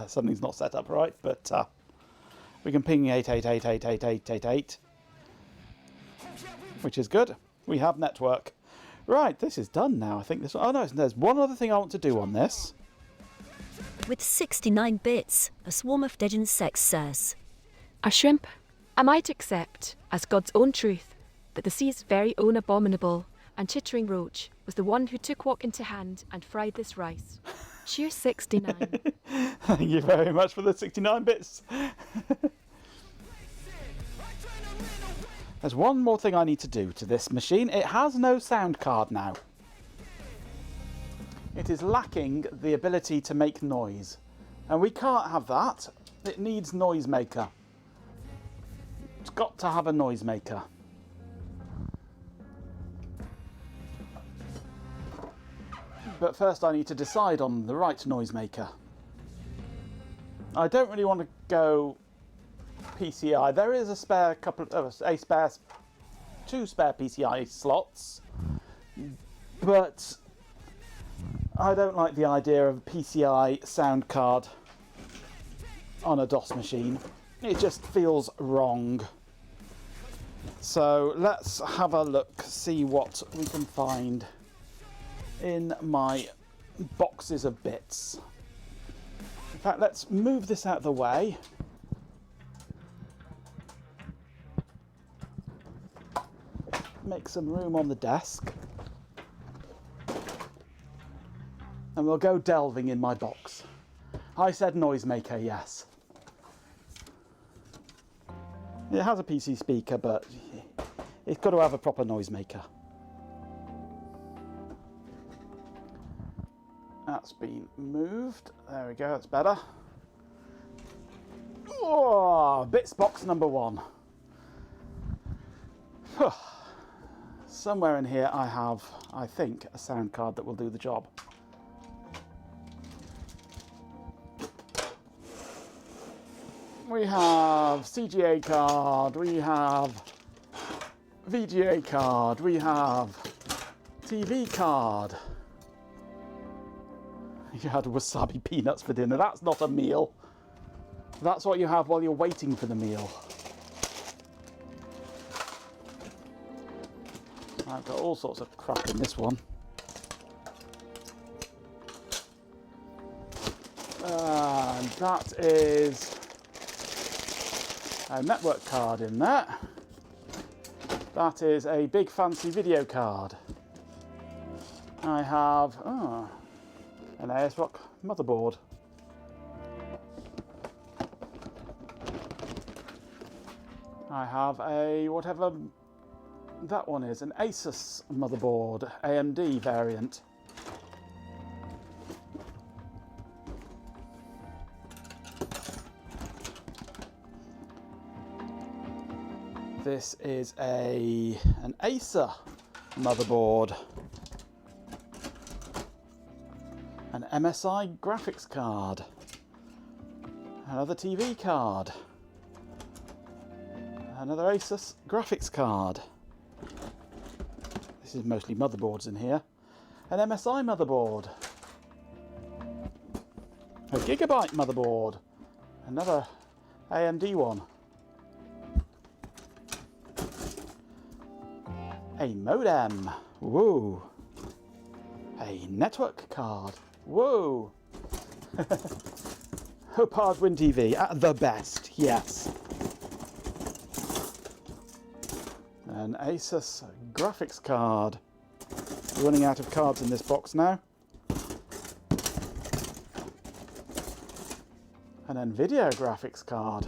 Something's not set up right, but we can ping 888888888, which is good. We have network. Right, this is done now. I think this. Oh no, there's one other thing I want to do on this. With 69 bits, a swarm of Dejin sex says, A shrimp, I might accept, as God's own truth, that the sea's very own abominable and chittering roach was the one who took walk into hand and fried this rice. Sheer 69. Thank you very much for the 69 bits. There's one more thing I need to do to this machine. It has no sound card now. It is lacking the ability to make noise. And we can't have that. It needs noisemaker. It's got to have a noisemaker. But first I need to decide on the right noisemaker. I don't really want to go PCI. There is a spare two spare PCI slots, but I don't like the idea of a PCI sound card on a DOS machine. It just feels wrong. So let's have a look, see what we can find in my boxes of bits. In fact, let's move this out of the way. Make some room on the desk. And we'll go delving in my box. I said noisemaker, yes. It has a PC speaker, but it's got to have a proper noisemaker. That's been moved. There we go, that's better. Oh, bits box number 1. Somewhere in here I have, I think, a sound card that will do the job. We have CGA card, we have VGA card, we have TV card. You had wasabi peanuts for dinner. That's not a meal. That's what you have while you're waiting for the meal. I've got all sorts of crap in this one. And that is a network card in there. That is a big fancy video card. I have an ASRock motherboard. I have a whatever that one is, an Asus motherboard, AMD variant. This is an Acer motherboard. An MSI graphics card. Another TV card. Another Asus graphics card. This is mostly motherboards in here. An MSI motherboard. A Gigabyte motherboard. Another AMD one. A modem. Whoa. A network card. Whoa. Hopard Win TV at the best, yes. An Asus graphics card. Running out of cards in this box now. An Nvidia graphics card.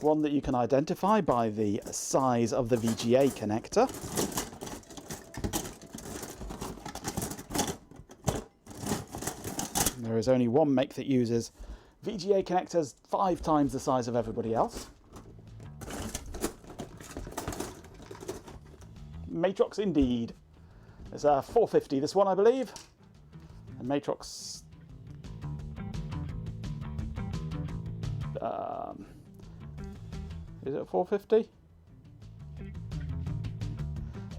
One that you can identify by the size of the VGA connector. There is only one make that uses VGA connectors 5 times the size of everybody else. Matrox indeed. It's a 450, this one I believe. And Matrox... is it a 450?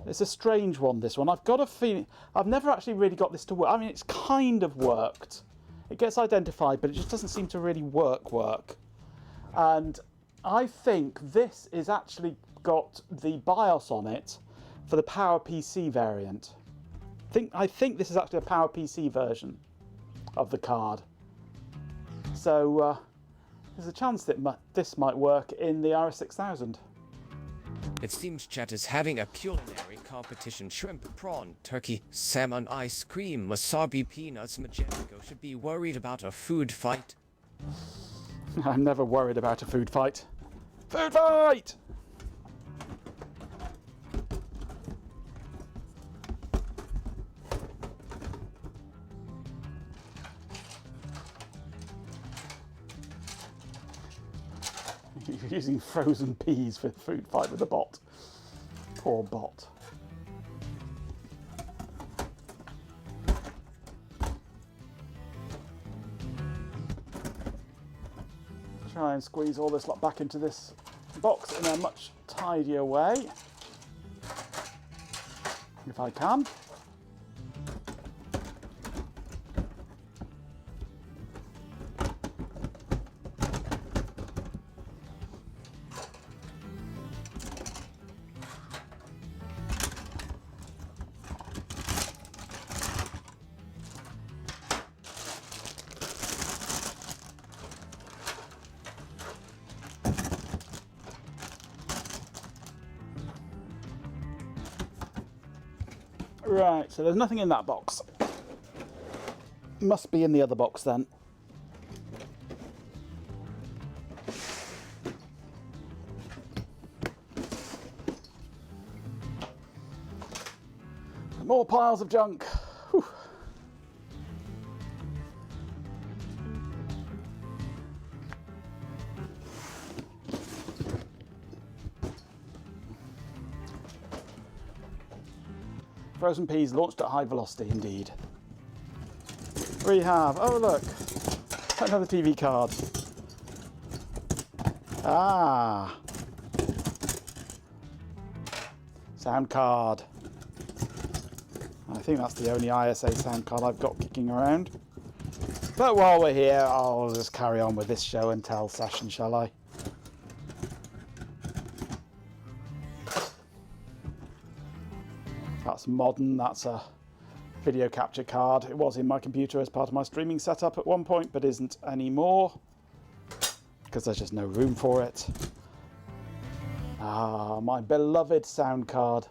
It's a strange one, this one. I've got a feeling... I've never actually really got this to work. I mean, it's kind of worked. It gets identified, but it just doesn't seem to really work. And I think this is actually got the BIOS on it for the PowerPC variant. I think this is actually a PowerPC version of the card. So there's a chance that this might work in the RS6000. It seems Chat is having a culinary competition. Shrimp, prawn, turkey, salmon, ice cream, wasabi, peanuts. Magento should be worried about a food fight. I'm never worried about a food fight. Food fight! You're using frozen peas for food fight with a bot. Poor bot. Try and squeeze all this lot back into this box in a much tidier way, if I can. Right, so there's nothing in that box. Must be in the other box then. more piles of junk. Whew. Frozen peas launched at high velocity indeed. We have, oh look, another TV card. Ah, sound card. I think that's the only ISA sound card I've got kicking around. But while we're here, I'll just carry on with this show and tell session, shall I? That's modern, that's a video capture card. It was in my computer as part of my streaming setup at one point, but isn't anymore because there's just no room for it. Ah, my beloved sound card.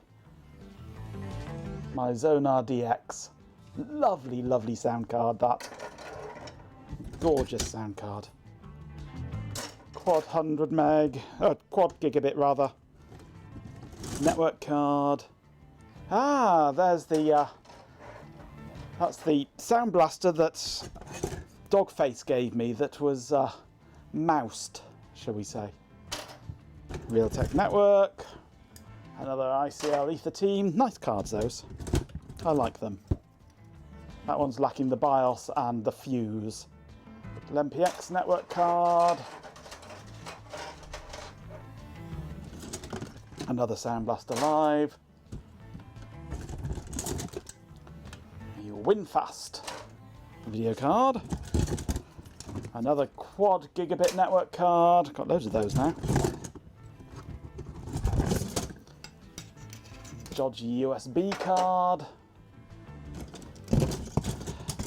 My Zonar DX. Lovely, lovely sound card, that. Gorgeous sound card. Quad 100 meg, quad gigabit rather. Network card. Ah, there's the, that's the Sound Blaster that Dogface gave me that was moused, shall we say. Realtek Network, another ICL Ether Team. Nice cards, those. I like them. That one's lacking the BIOS and the fuse. MPX Network card. Another Sound Blaster Live. Winfast video card. Another quad gigabit network card. Got loads of those now. Dodgy USB card.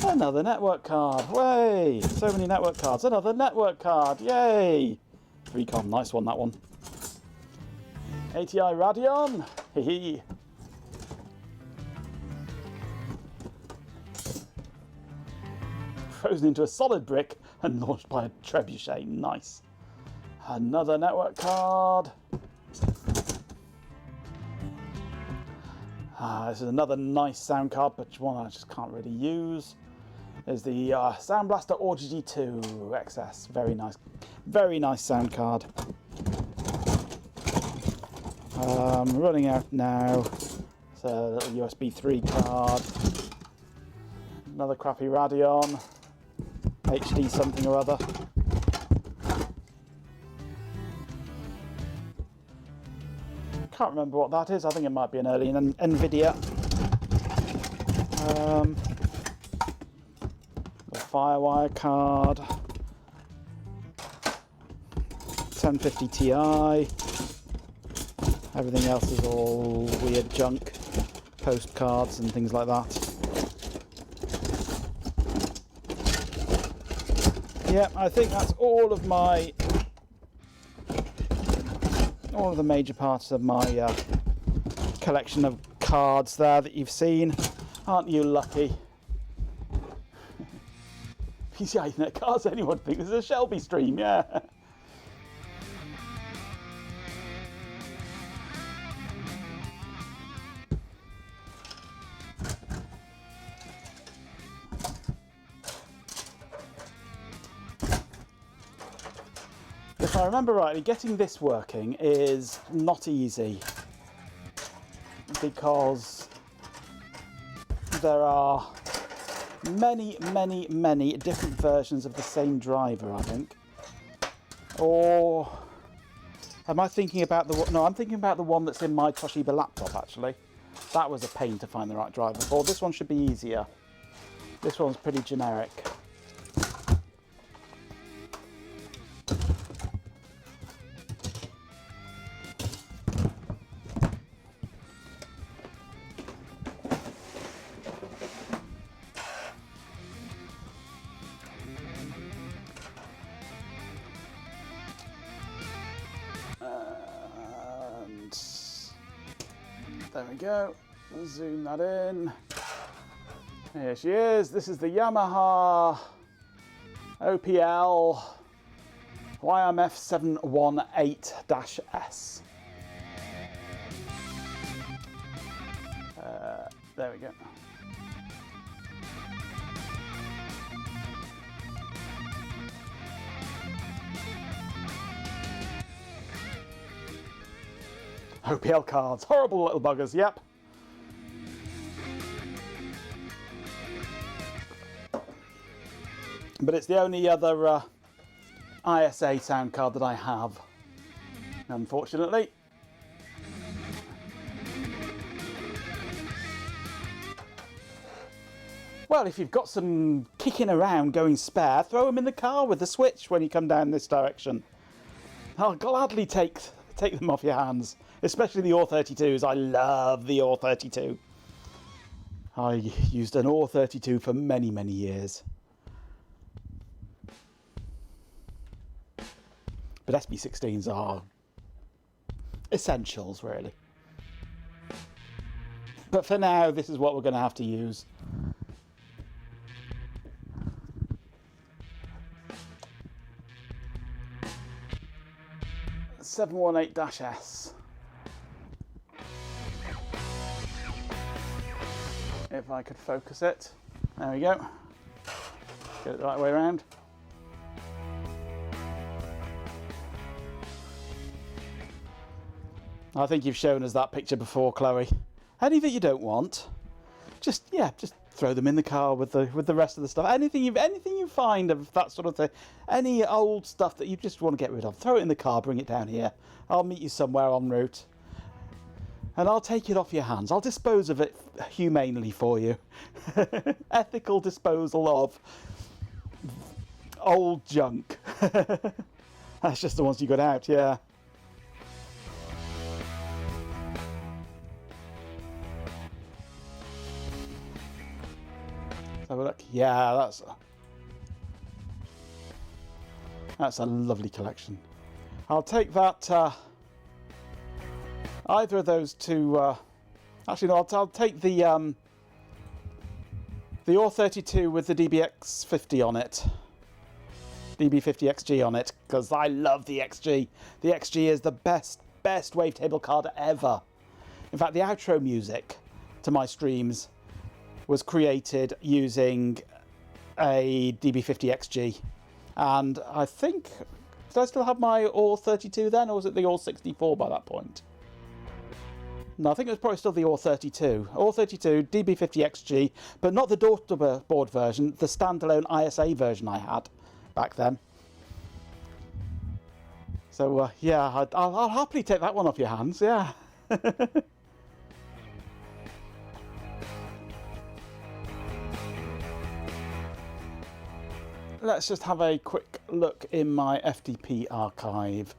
Another network card. Way! So many network cards. Another network card. Yay! 3Com, nice one, that one. ATI Radeon. Hee. Frozen into a solid brick and launched by a trebuchet. Nice. Another network card. This is another nice sound card, but one I just can't really use. There's the Sound Blaster Audio G2 XS. Very nice sound card. Running out now. It's a little USB 3 card. Another crappy Radeon. HD something or other. Can't remember what that is. I think it might be an early NVIDIA. The Firewire card. 1050 Ti. Everything else is all weird junk. Postcards and things like that. Yeah, I think that's all of the major parts of my collection of cards there that you've seen. Aren't you lucky? PCI Ethernet cards, anyone think this is a Shelby stream, yeah. If I remember rightly, getting this working is not easy because there are many different versions of the same driver, I think. Or am I thinking about the one? No, I'm thinking about the one that's in my Toshiba laptop, actually. That was a pain to find the right driver for. This one should be easier. This one's pretty generic. There we go. Zoom that in. Here she is. This is the Yamaha OPL YMF 718-S. There we go. OPL cards. Horrible little buggers, yep. But it's the only other ISA sound card that I have, unfortunately. Well, if you've got some kicking around going spare, throw them in the car with the switch when you come down this direction. I'll gladly take them off your hands, especially the OR32s. I love the OR32. I used an OR32 for many, many years. But SB16s are essentials, really. But for now, this is what we're going to have to use. .718-S. If I could focus it. There we go. Get it the right way around. I think you've shown us that picture before, Chloe. Any that you don't want, just throw them in the car with the rest of the stuff. Anything you find of that sort of thing, any old stuff that you just want to get rid of, throw it in the car, bring it down here. I'll meet you somewhere en route, and I'll take it off your hands. I'll dispose of it humanely for you. Ethical disposal of old junk. That's just the ones you got out, yeah. Have a look. Yeah, that's a lovely collection. I'll take that. Either of those two. Actually, no. I'll take the OR32 with the DBX50 on it. DB50XG on it, because I love the XG. The XG is the best wavetable card ever. In fact, the outro music to my streams was created using a DB50XG, and I think, did I still have my OR32 then, or was it the OR64 by that point? No, I think it was probably still the OR32. OR32, DB50XG, but not the daughterboard version, the standalone ISA version I had back then. So, yeah, I'll happily take that one off your hands, yeah. Let's just have a quick look in my FTP archive.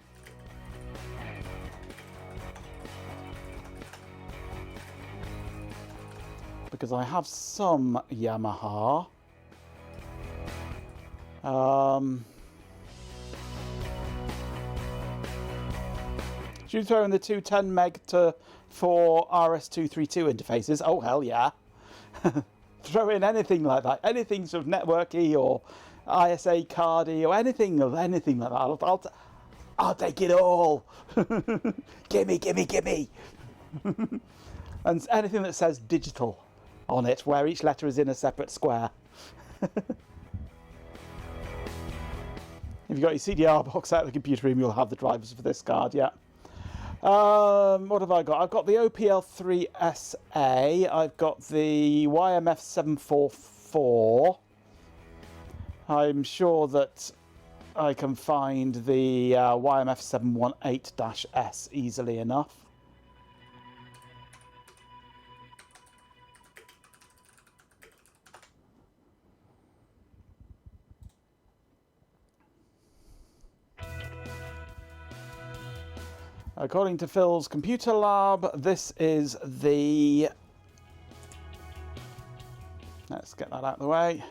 Because I have some Yamaha. Should you throw in the 210 meg to 4 RS232 interfaces? Oh, hell yeah. Throw in anything like that. Anything sort of networky or ISA cardy or anything like that. I'll take it all. gimme. And anything that says digital on it, where each letter is in a separate square. If you've got your CDR box out of the computer room, you'll have the drivers for this card, yeah. What have I got? I've got the OPL3SA. I've got the YMF744. I'm sure that I can find the YMF718-S easily enough. According to Phil's computer lab, this is the... Let's get that out of the way.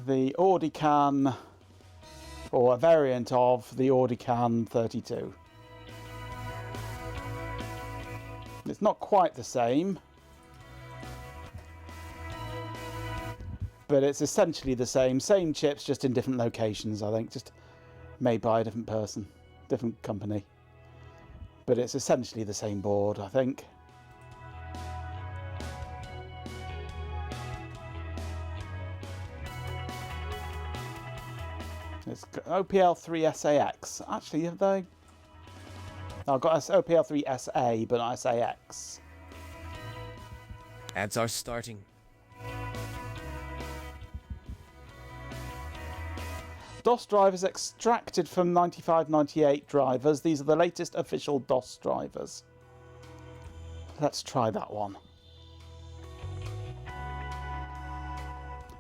The Audican, or a variant of the Audican 32. It's not quite the same, but it's essentially the same chips, just in different locations, I think, just made by a different person, different company. But it's essentially the same board, I think. It's OPL3 SAX. Actually, have they? I've got OPL3 SA, but not SAX. Ads are starting. DOS drivers extracted from 95-98 drivers. These are the latest official DOS drivers. Let's try that one.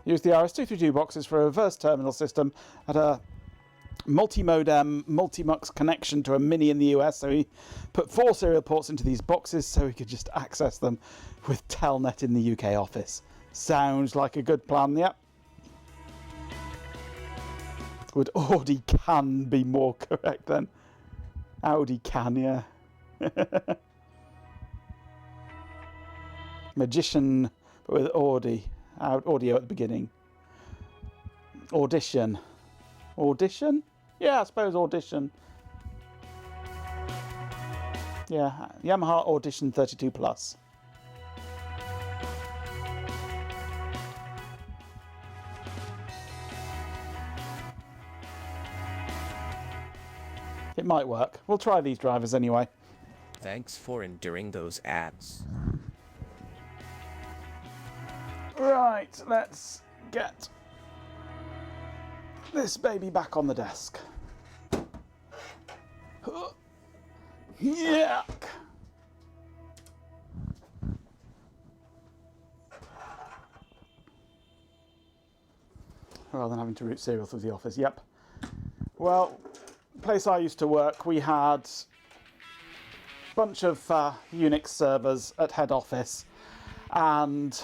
Use the RS-232 boxes for a reverse terminal system at a multi-modem, multi-mux connection to a Mini in the US. So he put 4 serial ports into these boxes so he could just access them with Telnet in the UK office. Sounds like a good plan, yep. Would Audi can be more correct then? Audi can, yeah. Magician, but with Audi. Audio at the beginning. Audition. Audition? Yeah, I suppose Audition. Yeah, Yamaha Audition 32 Plus. It might work. We'll try these drivers anyway. Thanks for enduring those ads. Right, let's get this baby back on the desk. Yuck! Rather than having to route serial through the office, yep. Well, the place I used to work, we had a bunch of Unix servers at head office, and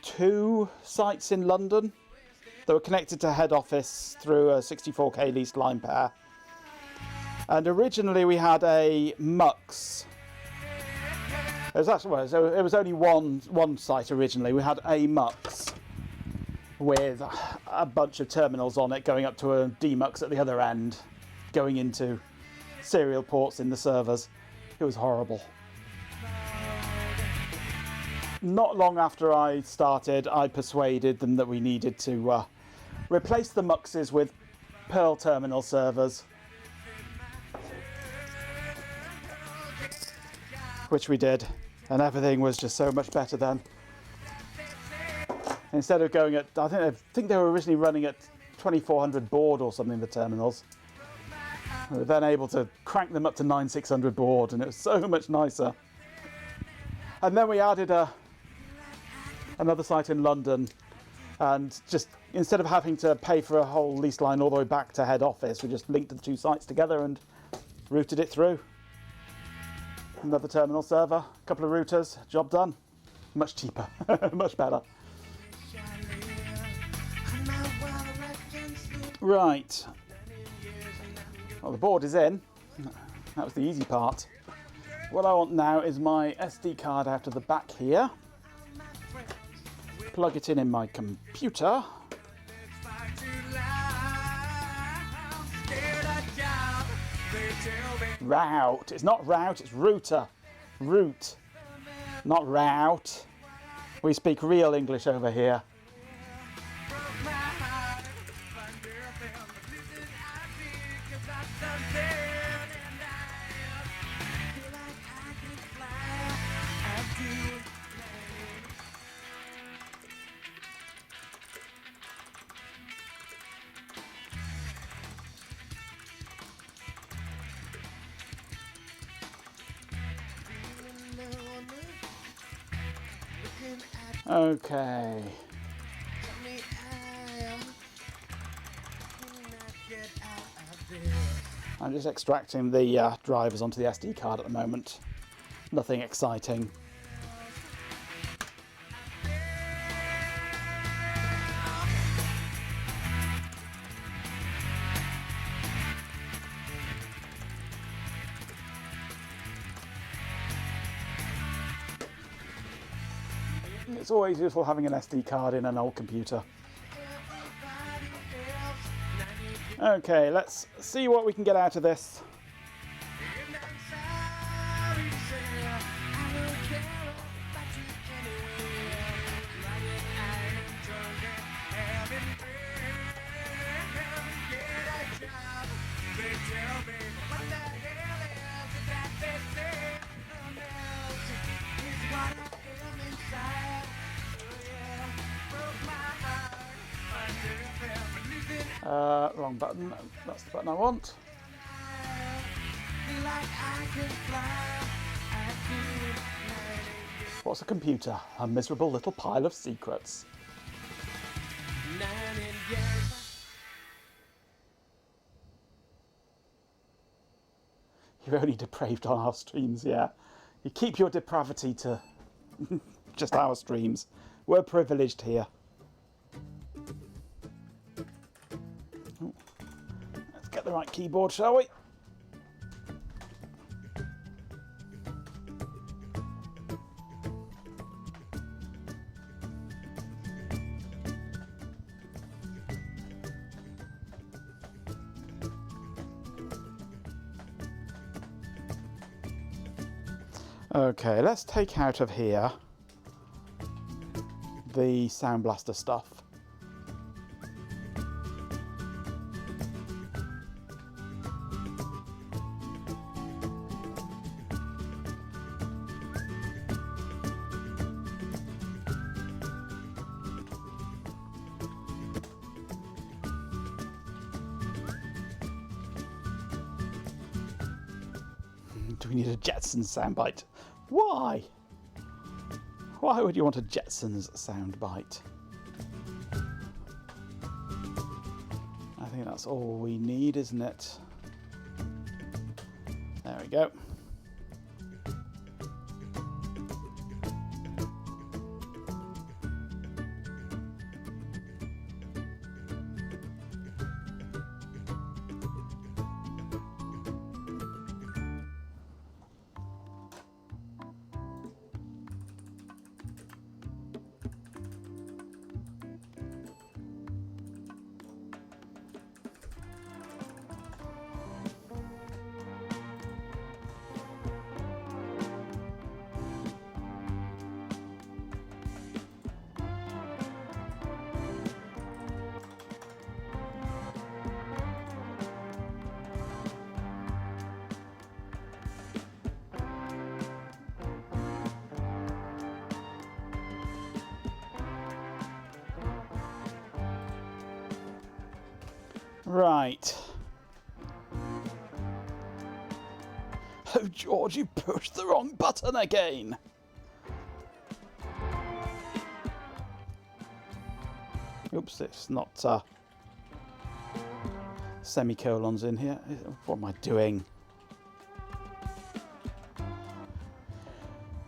2 sites in London that were connected to head office through a 64k leased line pair. And originally we had a MUX. It was actually, so it was only one site originally. We had a MUX with a bunch of terminals on it going up to a DMUX at the other end, going into serial ports in the servers. It was horrible. Not long after I started, I persuaded them that we needed to replace the MUXes with Perl terminal servers, which we did, and everything was just so much better then. Instead of going at, I think they were originally running at 2400 baud or something, the terminals. We were then able to crank them up to 9600 baud, and it was so much nicer. And then we added another site in London, and just instead of having to pay for a whole lease line all the way back to head office, we just linked the 2 sites together and routed it through. Another terminal server, a couple of routers, job done. Much cheaper, much better. Right. Well, the board is in. That was the easy part. What I want now is my SD card out of the back here. Plug it in my computer. Route. It's not route, it's router. Route. Not route. We speak real English over here. Okay. I'm just extracting the drivers onto the SD card at the moment. Nothing exciting. It's always useful having an SD card in an old computer. Okay, let's see what we can get out of this. Wrong button. That's the button I want. What's a computer? A miserable little pile of secrets. You're only depraved on our streams, yeah. You keep your depravity to just our streams. We're privileged here. Ooh. Let's get the right keyboard, shall we? Okay, let's take out of here the Sound Blaster stuff. Do we need a Jetsons soundbite? Why? Why would you want a Jetsons soundbite? I think that's all we need, isn't it? There we go. Right. Oh, George, you pushed the wrong button again. Oops, it's not semicolons in here. What am I doing?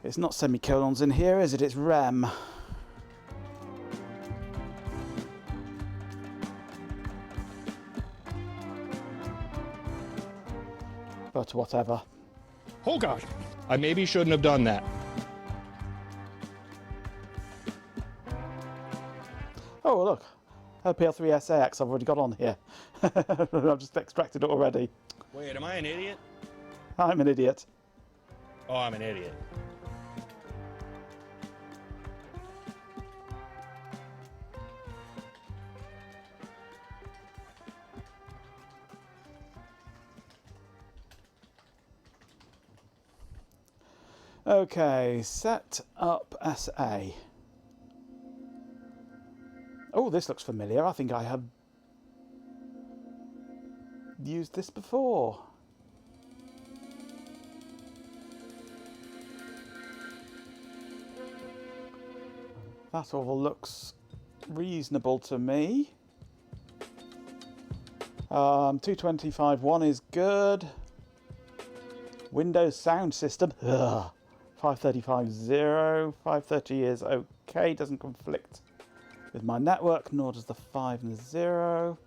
It's not semicolons in here, is it? It's rem. But whatever. Oh gosh, I maybe shouldn't have done that. Oh look, LPL3SAX I've already got on here. I've just extracted it already. Wait, am I an idiot? I'm an idiot. Oh, I'm an idiot. Okay, set up SA. Oh, this looks familiar. I think I have used this before. That all looks reasonable to me. 225.1 is good. Windows sound system. Ugh. 535.0. 530 is okay. Doesn't conflict with my network, nor does the 5 and the 0.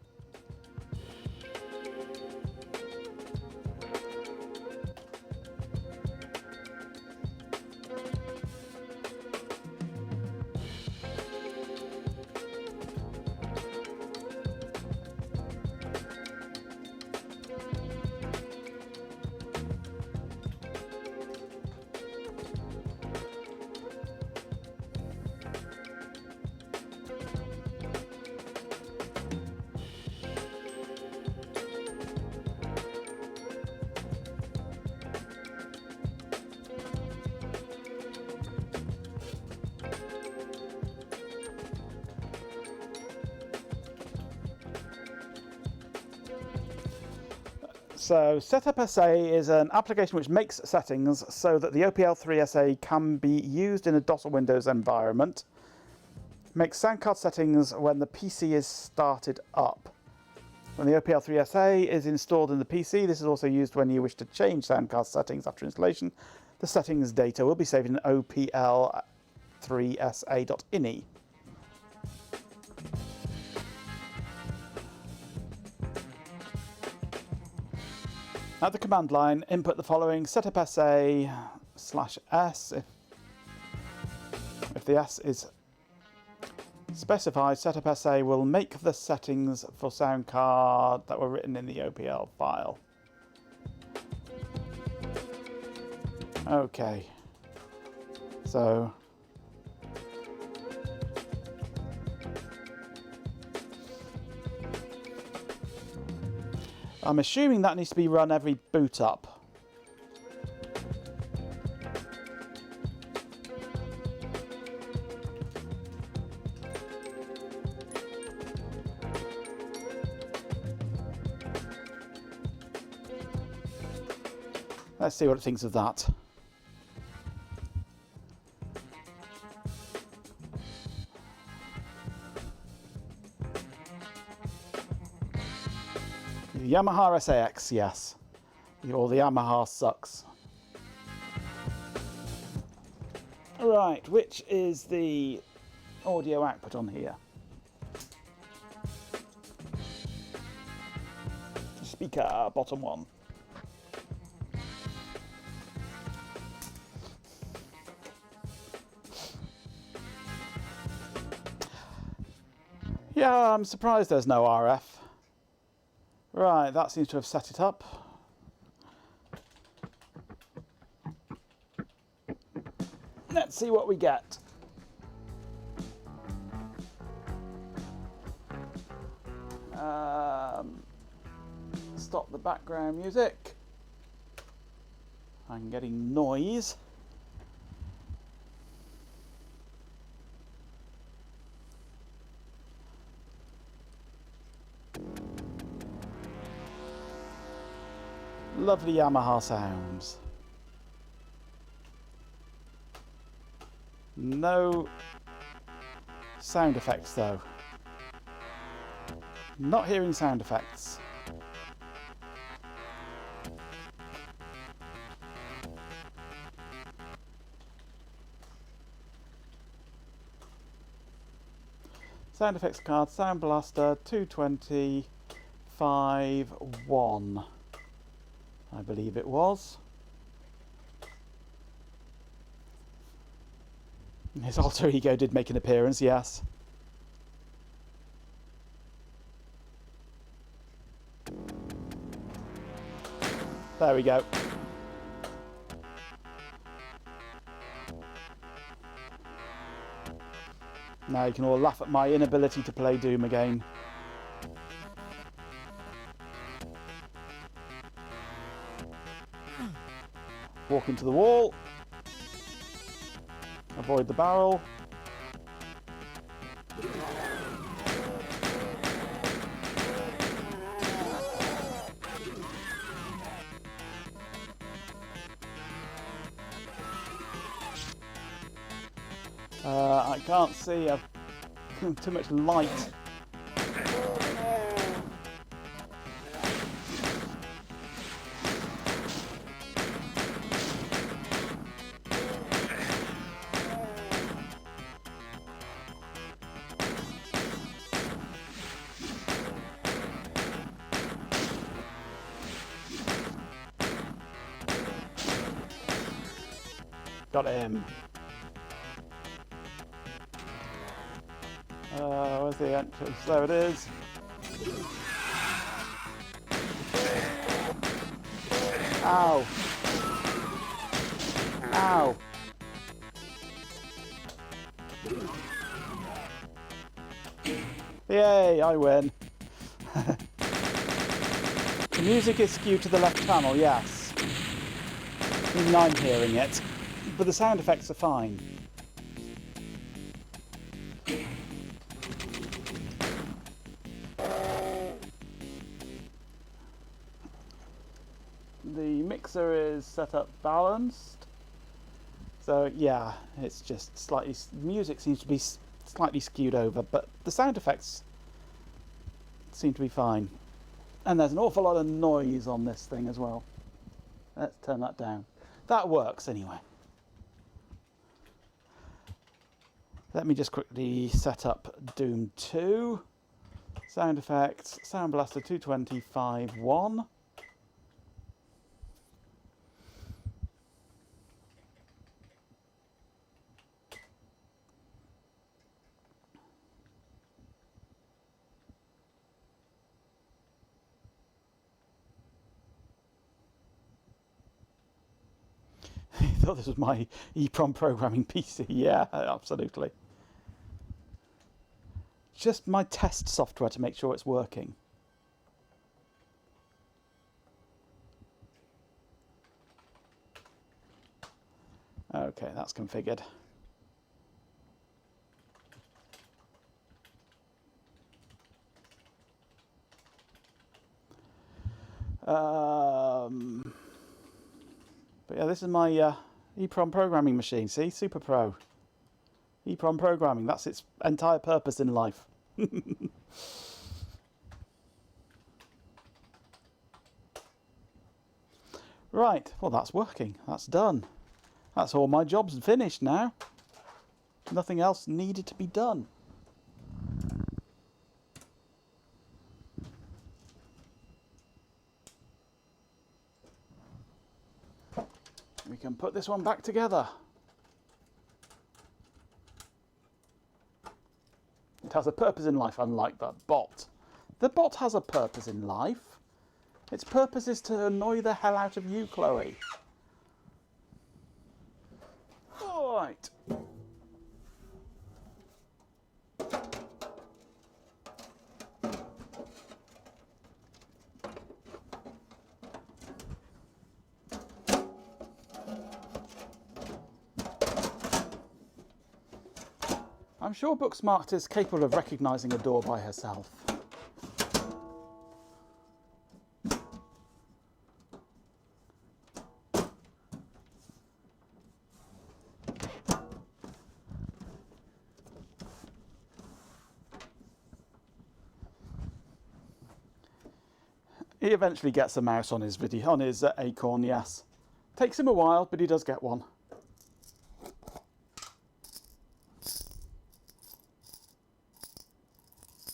So Setup SA is an application which makes settings so that the OPL3 SA can be used in a DOS or Windows environment. Makes sound card settings when the PC is started up. When the OPL3 SA is installed in the PC, this is also used when you wish to change sound card settings after installation. The settings data will be saved in OPL3SA.ini. At the command line, input the following: setup SA/S. If the S is specified, setup SA will make the settings for sound card that were written in the OPL file. Okay, so I'm assuming that needs to be run every boot up. Let's see what it thinks of that. Yamaha SAX, yes. Or the Yamaha sucks. Right, which is the audio output on here? Speaker, bottom one. Yeah, I'm surprised there's no RF. Right, that seems to have set it up. Let's see what we get. Stop the background music. I'm getting noise. Lovely Yamaha sounds. No sound effects though. Not hearing sound effects. Sound effects card, Sound Blaster 225.1. I believe it was. His alter ego did make an appearance, yes. There we go. Now you can all laugh at my inability to play Doom again. Walk into the wall. Avoid the barrel. I can't see. I've too much light. Got him. Where's the entrance? There it is. Ow. Ow. Yay, I win. The music is skewed to the left channel, yes. Even I'm hearing it. But the sound effects are fine. The mixer is set up balanced. So yeah, it's just slightly, music seems to be slightly skewed over, but the sound effects seem to be fine. And there's an awful lot of noise on this thing as well. Let's turn that down. That works anyway. Let me just quickly set up Doom 2. Sound effects, Sound Blaster 225.1. I thought this was my EEPROM programming PC. Yeah, absolutely. Just my test software to make sure it's working. Okay, that's configured. But yeah, this is my EEPROM programming machine. See, Super Pro. EEPROM programming, that's its entire purpose in life. Right, well that's working. That's done. That's all my jobs finished now. Nothing else needed to be done. We can put this one back together. It has a purpose in life, unlike the bot. The bot has a purpose in life. Its purpose is to annoy the hell out of you, Chloe. All right. I'm sure Booksmart is capable of recognising a door by herself. He eventually gets a mouse on his video, on his Acorn, yes. Takes him a while, but he does get one.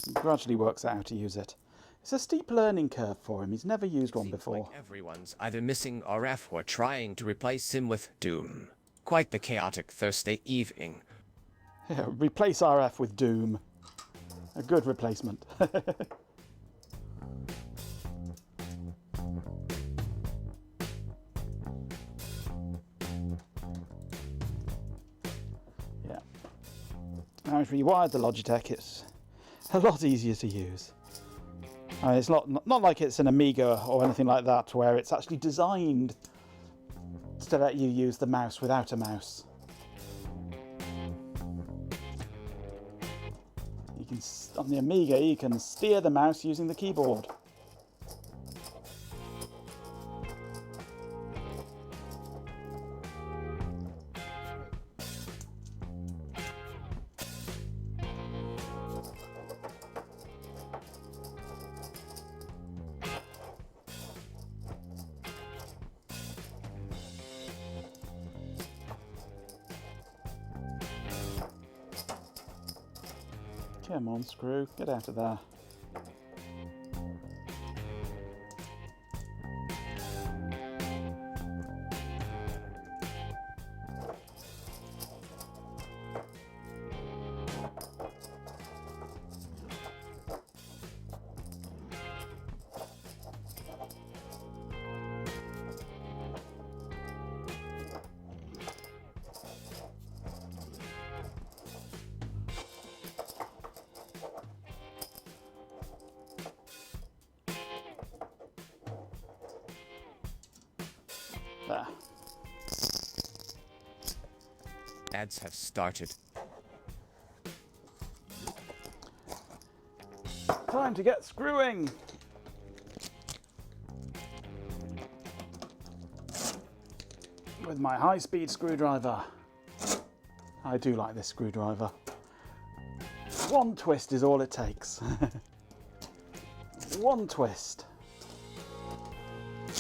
He gradually works out how to use it. It's a steep learning curve for him. He's never used one before. Like everyone's either missing RF or trying to replace him with Doom. Quite the chaotic Thursday evening. Yeah, replace RF with Doom. A good replacement. Yeah. Now I've rewired the Logitech. It's a lot easier to use. It's not like it's an Amiga or anything like that, where it's actually designed to let you use the mouse without a mouse. You can, on the Amiga, you can steer the mouse using the keyboard. Come on, screw, get out of there. There. Ads have started. Time to get screwing. with my high-speed screwdriver. I do like this screwdriver. One twist is all it takes. One twist.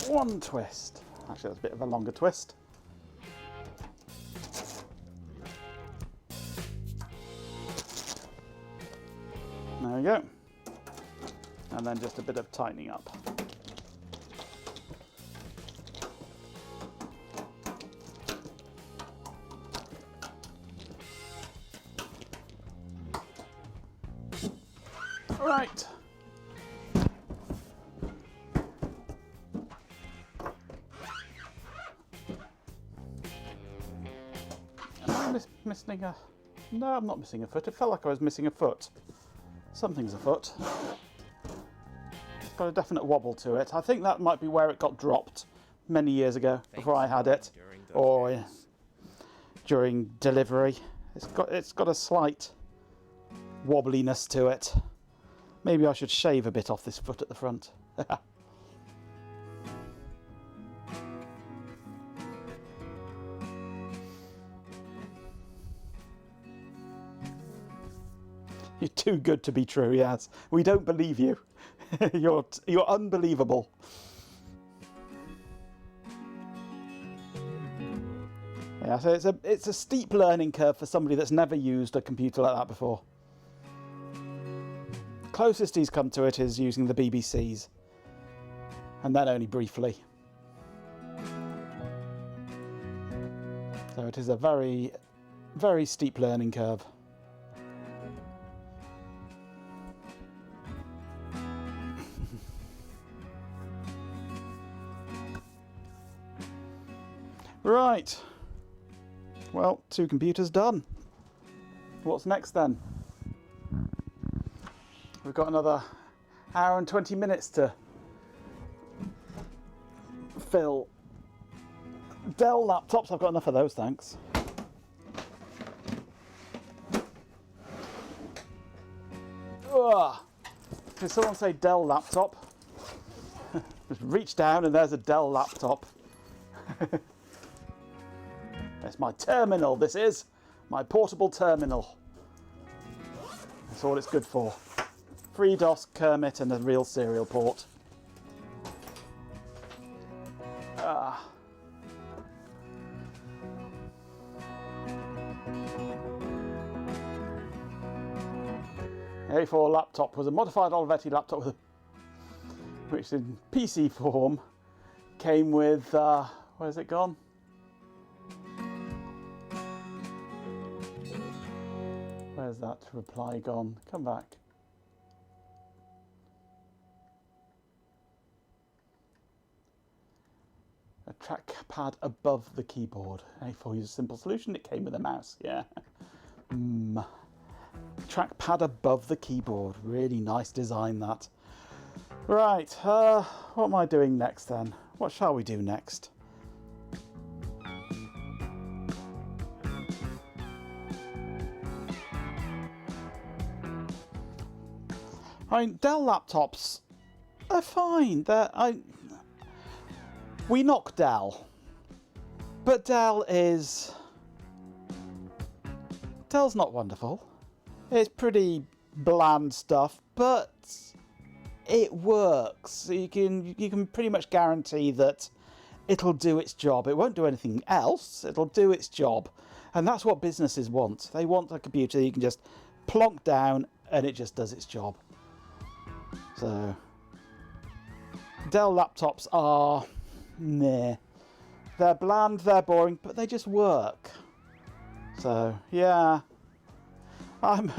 One twist. Actually, that's a bit of a longer twist. There we go. And then just a bit of tightening up. Right. Am I missing a... No, I'm not missing a foot. It felt like I was missing a foot. Something's afoot. It's got a definite wobble to it. I think that might be where it got dropped many years ago, before I had it, or during delivery. It's got a slight wobbliness to it. Maybe I should shave a bit off this foot at the front. You're too good to be true, yes. We don't believe you. You're unbelievable. Yeah, so it's a steep learning curve for somebody that's never used a computer like that before. Closest he's come to it is using the BBCs, and then only briefly. So it is a very, very steep learning curve. Right. Well, 2 computers done. What's next then? We've got another hour and 20 minutes to fill. Dell laptops, I've got enough of those, thanks. Ugh. Did someone say Dell laptop? Just reach down and there's a Dell laptop. It's my terminal, this is. My portable terminal. That's all it's good for. FreeDOS, Kermit and a real serial port. A4 laptop was a modified Olivetti laptop with which in PC form came with, where's it gone? Where's that reply gone? Come back. A trackpad above the keyboard. A4 uses a simple solution. It came with a mouse. Yeah. Trackpad above the keyboard. Really nice design, that. Right. What am I doing next then? What shall we do next? I mean, Dell laptops are fine. We knock Dell, but Dell's not wonderful. It's pretty bland stuff, but it works. You can pretty much guarantee that it'll do its job. It won't do anything else. It'll do its job, and that's what businesses want. They want a computer that you can just plonk down and it just does its job. So Dell laptops are meh. They're bland, they're boring, but they just work. So yeah, I'm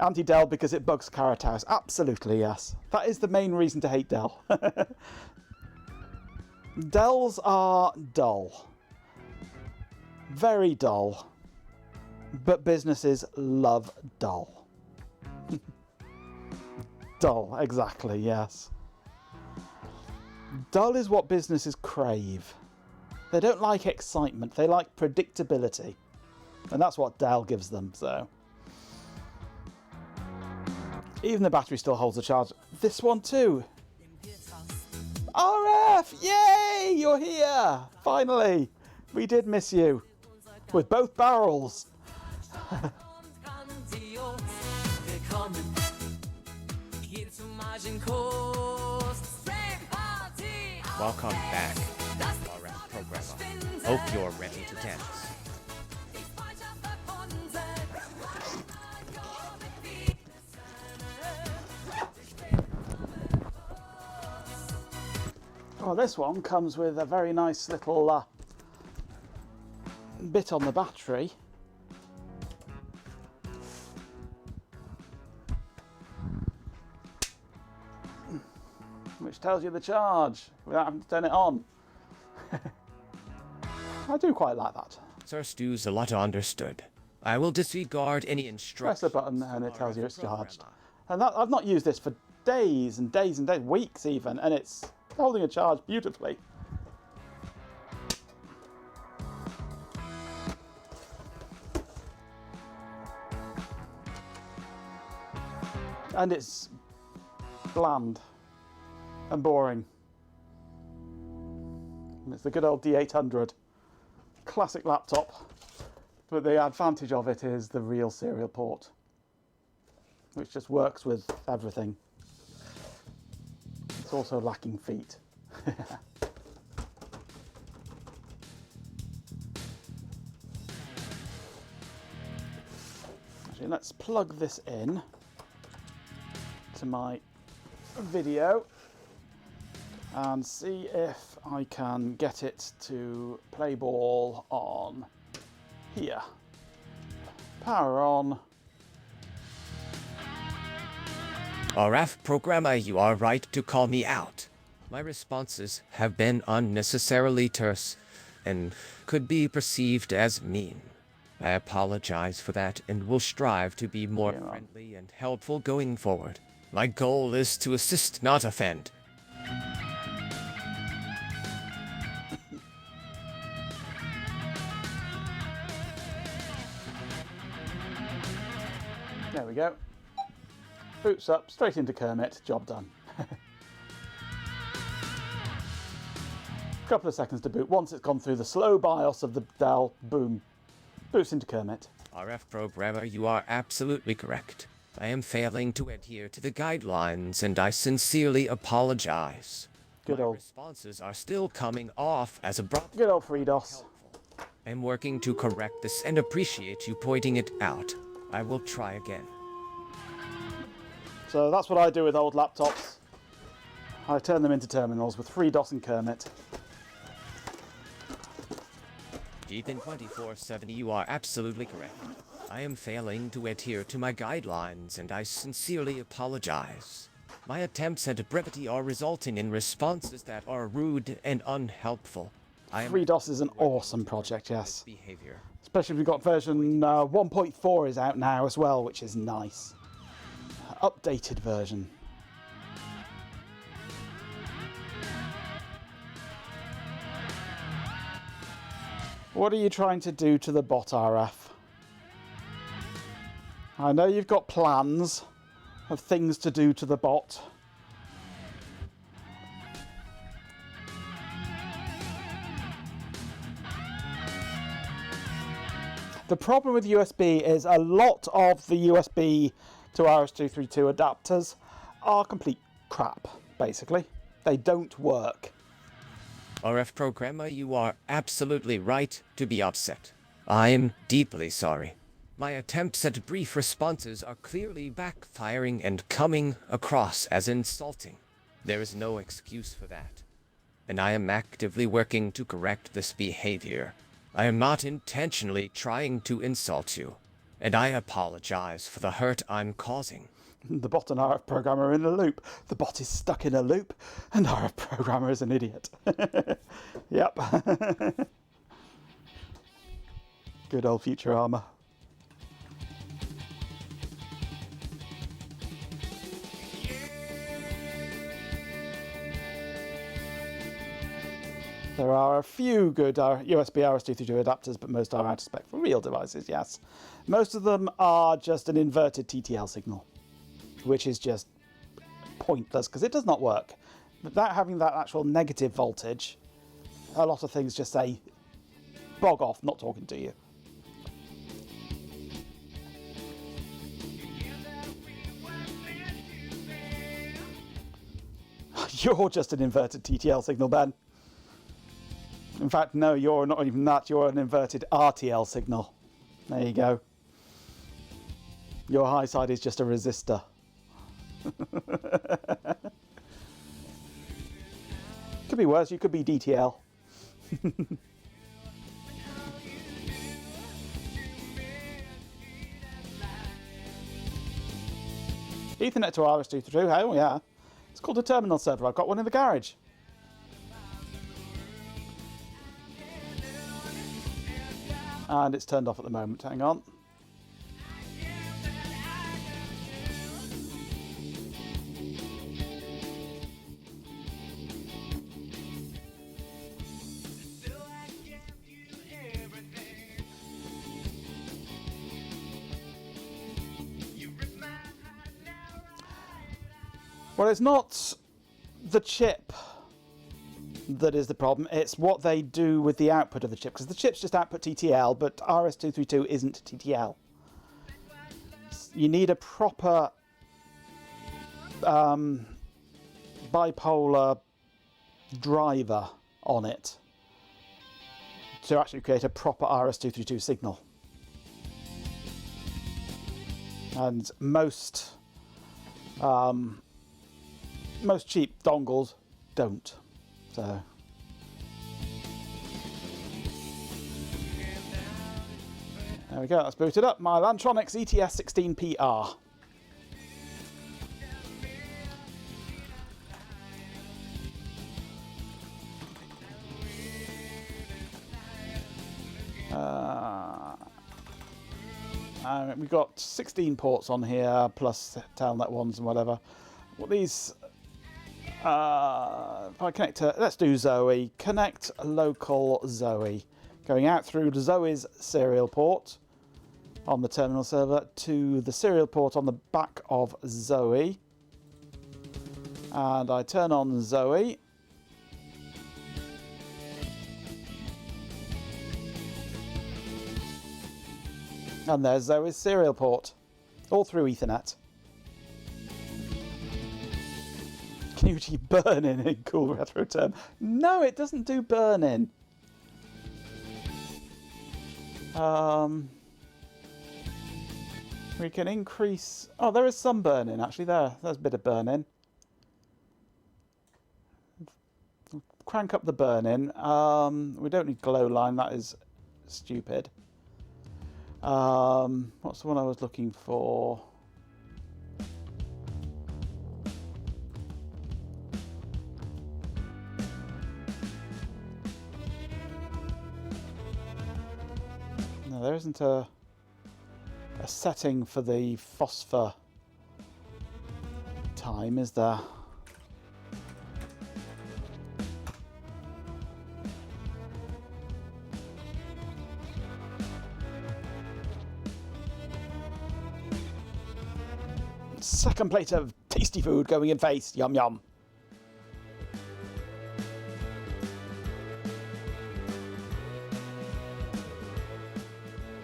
anti-Dell because it bugs Carrot House. Absolutely, yes. That is the main reason to hate Dell. Dells are dull. Very dull. But businesses love dull. Dull, exactly, yes. Dull is what businesses crave. They don't like excitement, they like predictability. And that's what Dell gives them, so. Even the battery still holds a charge. This one too. RF! Yay! You're here! Finally! We did miss you. With both barrels. Welcome back, RF programmer. Hope you're ready to dance. Well, this one comes with a very nice little bit on the battery. Which tells you the charge without having to turn it on. I do quite like that. Sir Stu's a lot understood. I will disregard any instructions. Press the button and it tells you it's charged. And that, I've not used this for days and days and days, weeks even, and it's holding a charge beautifully. And it's bland and boring. It's the good old D800 classic laptop, but the advantage of it is the real serial port, which just works with everything. It's also lacking feet. Actually, let's plug this in to my video and see if I can get it to play ball on here. Power on. RF programmer, you are right to call me out. My responses have been unnecessarily terse and could be perceived as mean. I apologize for that and will strive to be more friendly and helpful going forward. My goal is to assist, not offend. There we go. Boots up, straight into Kermit, job done. Couple of seconds to boot. Once it's gone through the slow BIOS of the Dell, boom, boots into Kermit. RF programmer, you are absolutely correct. I am failing to adhere to the guidelines and I sincerely apologize. Good My old. responses are still coming off as abrupt. Good old FreeDOS. I am working to correct this and appreciate you pointing it out. I will try again. So that's what I do with old laptops. I turn them into terminals with FreeDOS and Kermit. Ethan 2470, you are absolutely correct. I am failing to adhere to my guidelines and I sincerely apologize. My attempts at brevity are resulting in responses that are rude and unhelpful. FreeDOS is an awesome project, yes. Behavior. Especially if we've got version 1.4 is out now as well, which is nice. Updated version. What are you trying to do to the bot, RF? I know you've got plans of things to do to the bot. The problem with USB is a lot of the USB to RS-232 adapters are complete crap, basically. They don't work. RF programmer, you are absolutely right to be upset. I am deeply sorry. My attempts at brief responses are clearly backfiring and coming across as insulting. There is no excuse for that. And I am actively working to correct this behavior. I am not intentionally trying to insult you, and I apologize for the hurt I'm causing. The bot and RF programmer are in a loop. The bot is stuck in a loop, and RF programmer is an idiot. Yep. Good old Futurama. There are a few good USB RS-232 adapters, but most are out of spec for real devices, yes. Most of them are just an inverted TTL signal, which is just pointless because it does not work. Without having that actual negative voltage, a lot of things just say bog off, not talking to you. You're just an inverted TTL signal, Ben. In fact, no, you're not even that. You're an inverted RTL signal. There you go. Your high side is just a resistor. Could be worse. You could be DTL. Ethernet to RS232. Oh yeah. It's called a terminal server. I've got one in the garage. And it's turned off at the moment. Hang on. Well, it's not the chip that is the problem, it's what they do with the output of the chip, because the chip's just output TTL, but RS232 isn't TTL. You need a proper bipolar driver on it to actually create a proper RS232 signal. And most cheap dongles don't. So there we go, let's boot it up. My Lantronix ETS16PR. We've got 16 ports on here, plus Telnet ones and whatever. What these... if I connect to... Let's do Zoe. Connect local Zoe. Going out through Zoe's serial port on the terminal server to the serial port on the back of Zoe. And I turn on Zoe. And there's Zoe's serial port, all through Ethernet. Community burn-in in cool retro term. No, it doesn't do burn-in. We can increase... Oh, there is some burn-in, actually. There's a bit of burn-in. Crank up the burn-in. We don't need glow line, that is stupid. What's the one I was looking for? No, there isn't a setting for the phosphor time, is there? Second plate of tasty food going in face. Yum yum.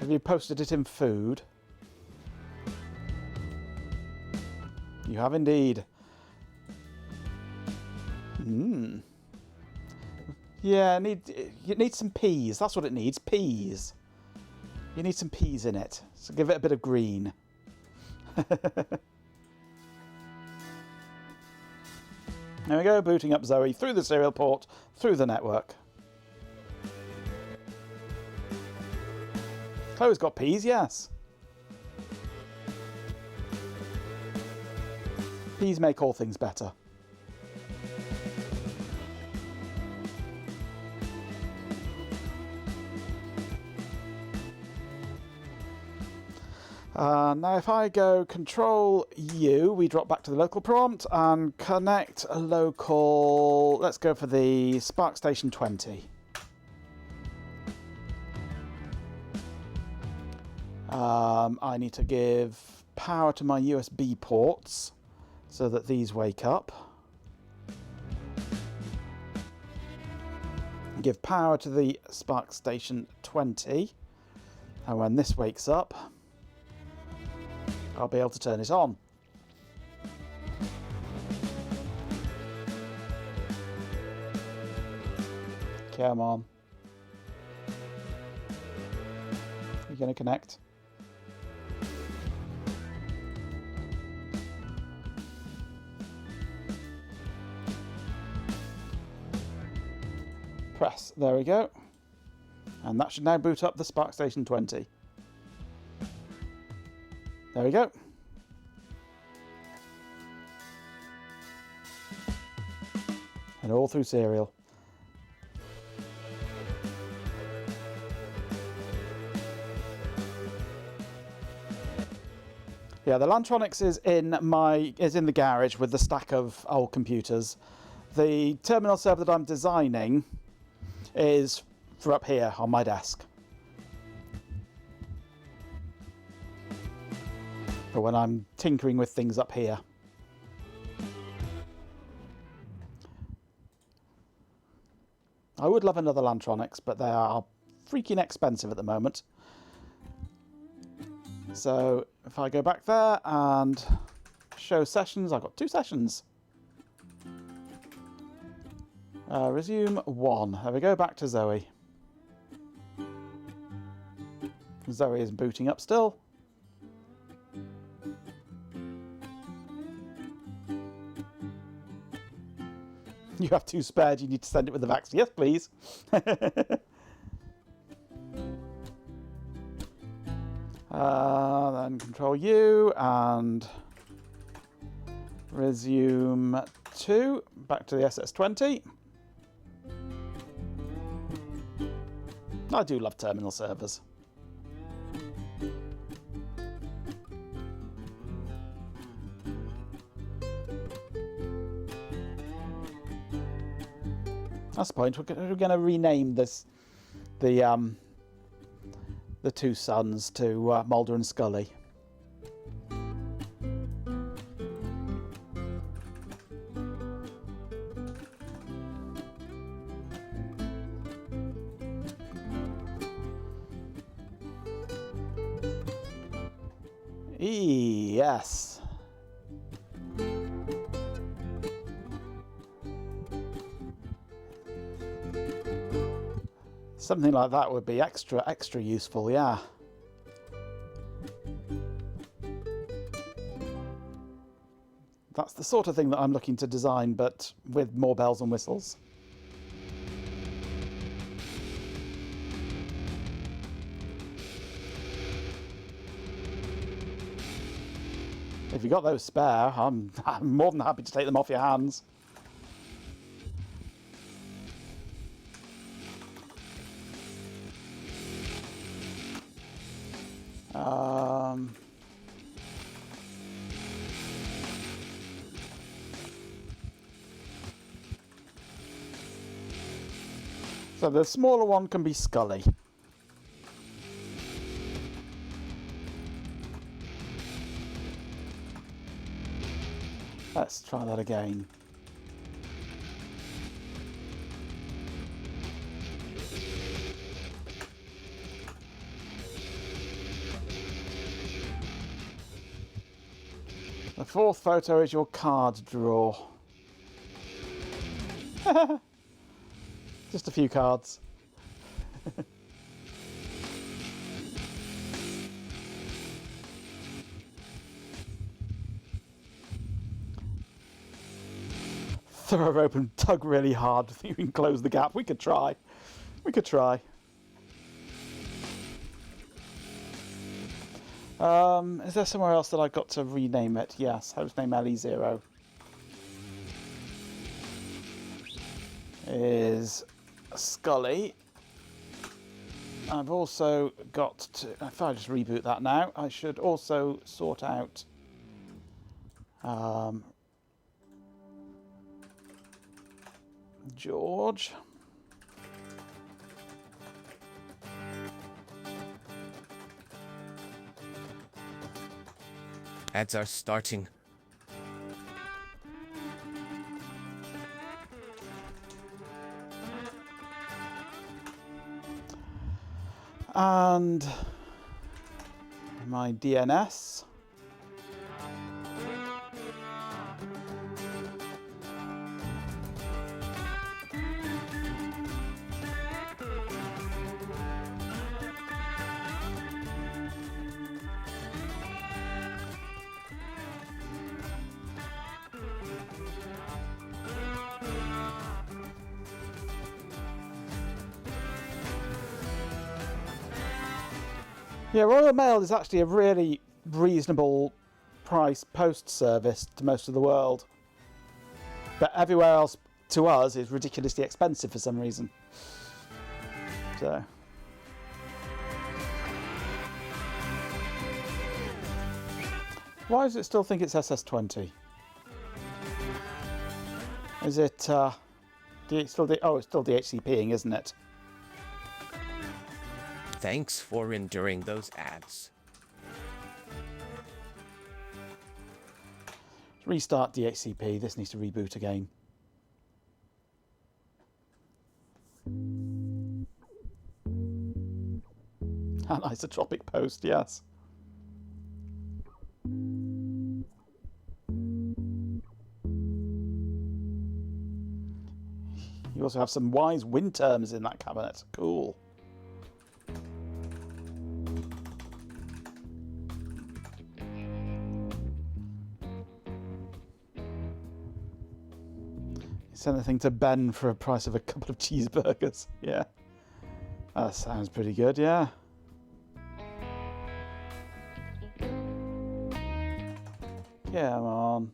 Have you posted it in food? You have indeed. Yeah, it needs some peas. That's what it needs. Peas. You need some peas in it. So give it a bit of green. There we go, booting up Zoe through the serial port, through the network. Chloe's got peas, yes. Peas make all things better. Now if I go Control U, we drop back to the local prompt and connect a local... Let's go for the Spark Station 20. I need to give power to my USB ports so that these wake up. Give power to the Spark Station 20. And when this wakes up, I'll be able to turn it on. Come on. Are you going to connect? Press. There we go. And that should now boot up the Spark Station 20. There we go. And all through serial. Yeah, the Lantronix is in the garage with the stack of old computers. The terminal server that I'm designing is for up here on my desk. For when I'm tinkering with things up here. I would love another Lantronix, but they are freaking expensive at the moment. So if I go back there and show sessions, I've got 2 sessions. Resume 1. There we go, back to Zoe. Zoe is booting up still. You have 2 spared, you need to send it with the vaccine. Yes, please. Then Control U and resume 2. Back to the SS20. I do love terminal servers. That's the point. We're going to rename this the 2 sons to Mulder and Scully. Yes. Something like that would be extra useful, yeah. That's the sort of thing that I'm looking to design, but with more bells and whistles. If you've got those spare, I'm more than happy to take them off your hands. So the smaller one can be Scully. Let's try that again. The 4th photo is your card draw. Just a few cards. Throw her open, tug really hard. You can close the gap. We could try. We could try. Is there somewhere else that I've got to rename it? Yes, hostname LE0 is Scully. I've also got to, if I just reboot that now, I should also sort out George. Ads are starting. And my DNS. Yeah, Royal Mail is actually a really reasonable price post service to most of the world. But everywhere else to us is ridiculously expensive for some reason. So. Why does it still think it's SS20? Is it oh, it's still DHCPing, isn't it? Thanks for enduring those ads. Restart DHCP. This needs to reboot again. An isotropic post, yes. You also have some wise wind terms in that cabinet. Cool. Send the thing to Ben for a price of a couple of cheeseburgers. Yeah. That sounds pretty good, yeah. Come on.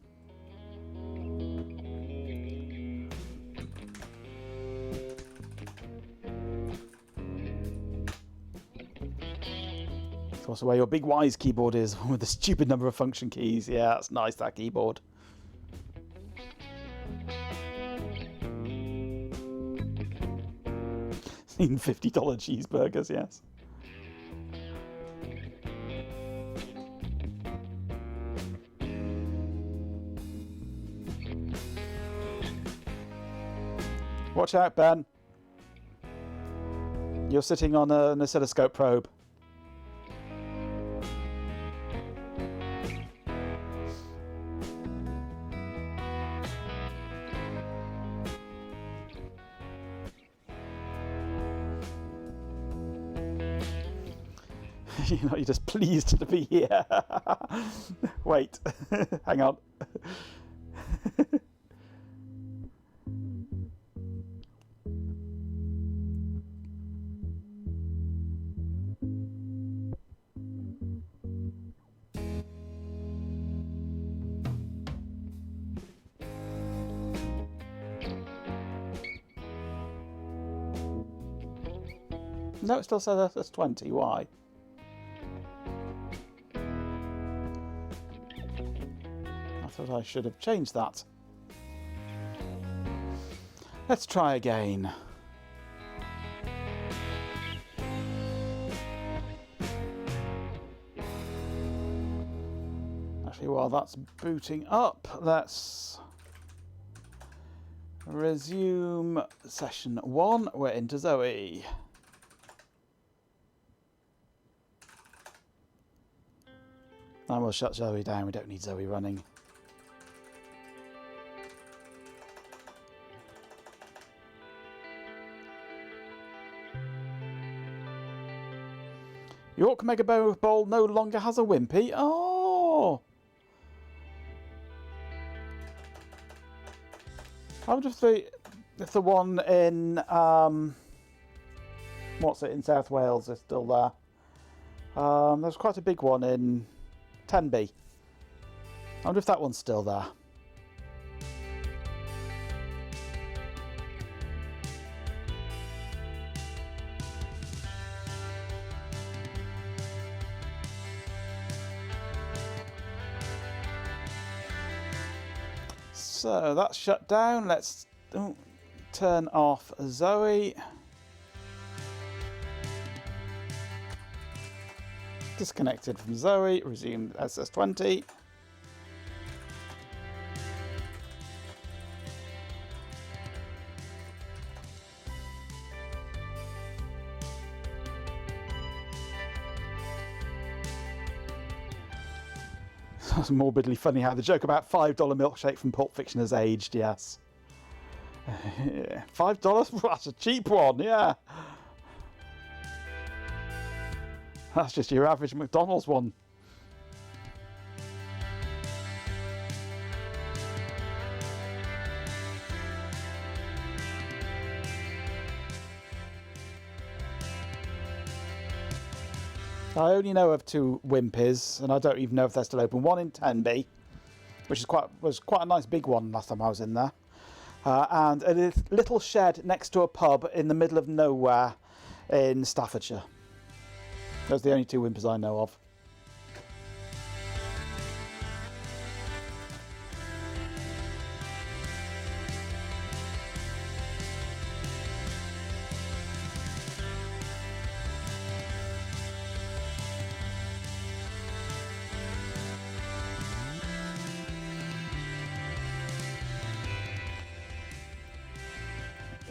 It's also where your big wise keyboard is with the stupid number of function keys. Yeah, that's nice, that keyboard. Seen $50 cheeseburgers, yes. Watch out, Ben. You're sitting on an oscilloscope probe. You know, you're just pleased to be here. Wait, hang on. No, it still says that's 20. Why? I thought I should have changed that. Let's try again. Actually, while that's booting up, let's resume session 1. We're into Zoe. And we'll shut Zoe down. We don't need Zoe running. York Mega Bowl no longer has a Wimpy. Oh! I wonder if the one in what's it in South Wales is still there. There's quite a big one in Tenby. I wonder if that one's still there. So that's shut down. Let's turn off Zoe. Disconnected from Zoe. Resume SS20. That's morbidly funny how the joke about $5 milkshake from Pulp Fiction has aged, yes. Yeah. $5? That's a cheap one, yeah. That's just your average McDonald's one. I only know of 2 Wimpys, and I don't even know if they're still open. One in Tenby, which was quite a nice big one last time I was in there, and a little shed next to a pub in the middle of nowhere in Staffordshire. Those are the only 2 Wimpys I know of.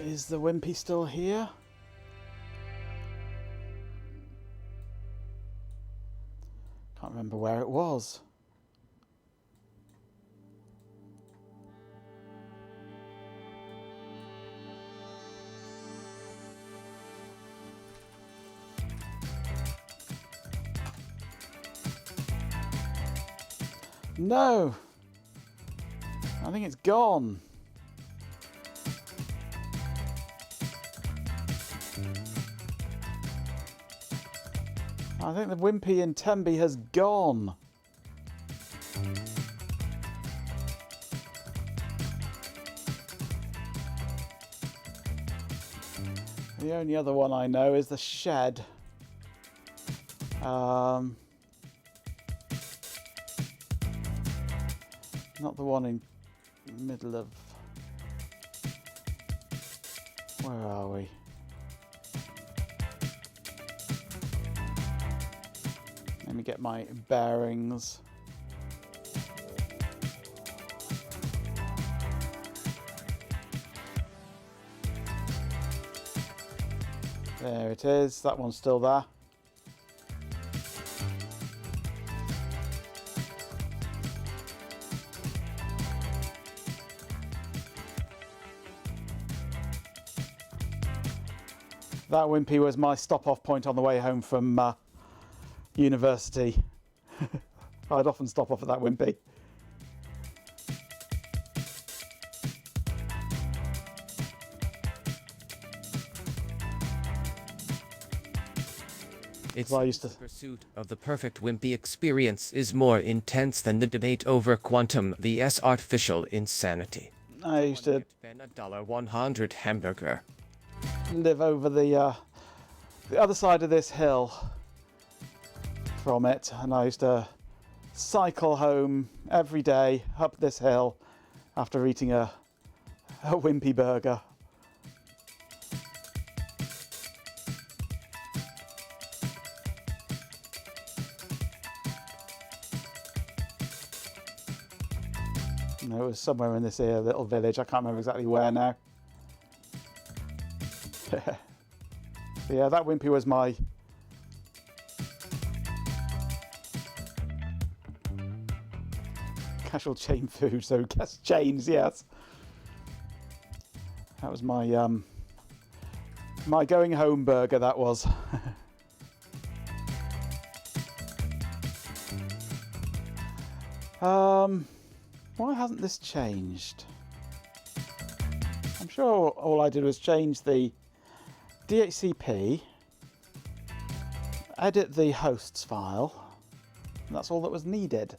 Is the Wimpy still here? Can't remember where it was. No! I think it's gone. I think the Wimpy in Tenby has gone. The only other one I know is the shed. Not the one in the middle of... Where are we? Let me get my bearings. There it is. That one's still there. That Wimpy was my stop-off point on the way home from university. I'd often stop off at that Wimpy. It's the pursuit of the perfect Wimpy experience is more intense than the debate over quantum vs artificial insanity. I used to $1 hamburger. Live over the other side of this hill from it, and I used to cycle home every day up this hill after eating a Wimpy burger. It was somewhere in this here little village. I can't remember exactly where now. Yeah, that Wimpy was my casual chain food, so guess chains, yes. That was my my going home burger, that was. Why hasn't this changed? I'm sure all I did was change the DHCP, edit the hosts file, and that's all that was needed.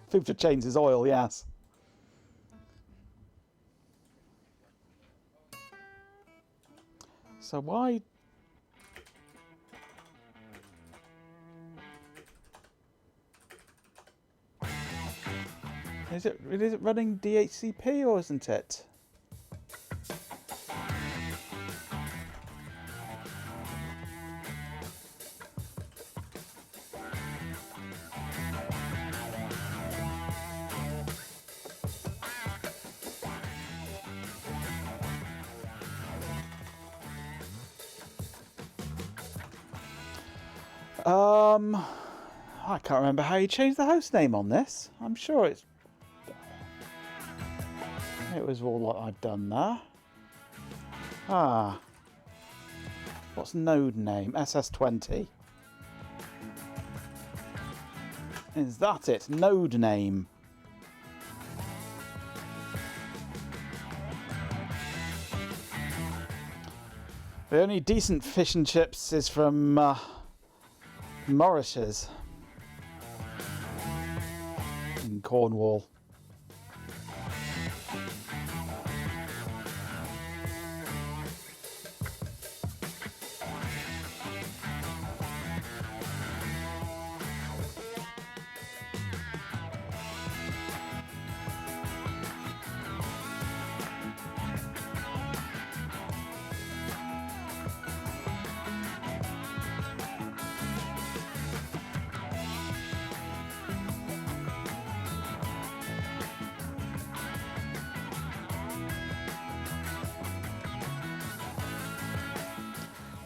Food for chains is oil, yes. So why... Is it running DHCP or isn't it? I can't remember how you changed the host name on this. I'm sure it was all that I'd done there. What's node name? SS20. Is that it? Node name. The only decent fish and chips is from Morris's in Cornwall.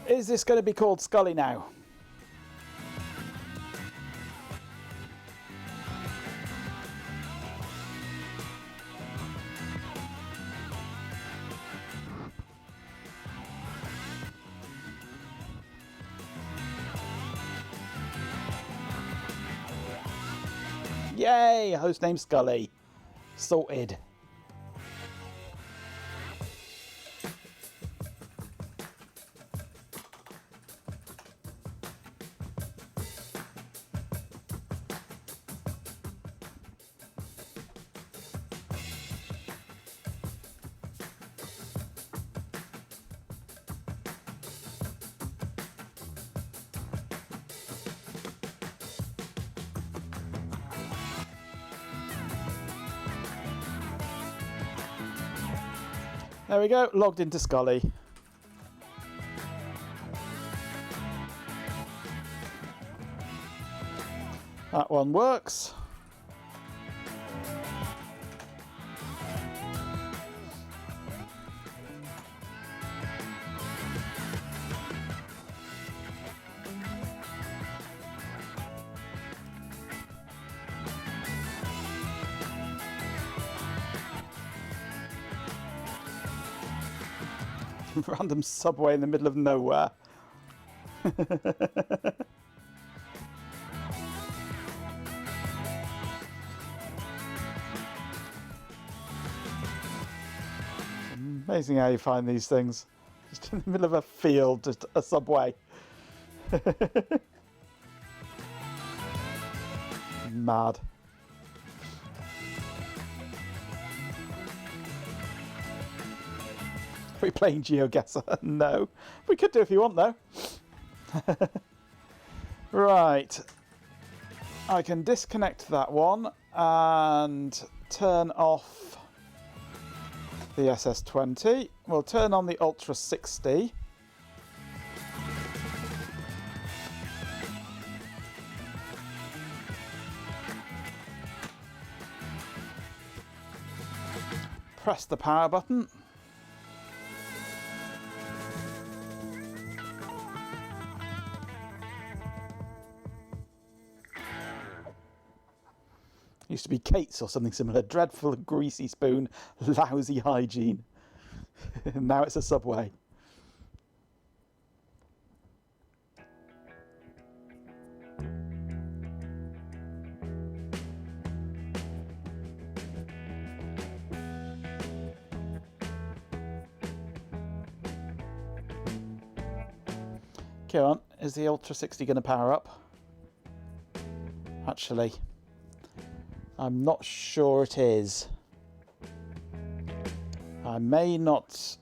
Is this going to be called Scully now? Yay! Host name Scully. Sorted. There we go, logged into Scully. That one works. Random subway in the middle of nowhere. Amazing how you find these things. Just in the middle of a field, just a subway. Mad. Are we playing GeoGuessr? No. We could do if you want, though. Right. I can disconnect that one and turn off the SS20. We'll turn on the Ultra 60. Press the power button. Used to be Kate's or something similar. Dreadful greasy spoon, lousy hygiene. Now it's a Subway. Come on, is the Ultra 60 going to power up? Actually, I'm not sure it is. I may not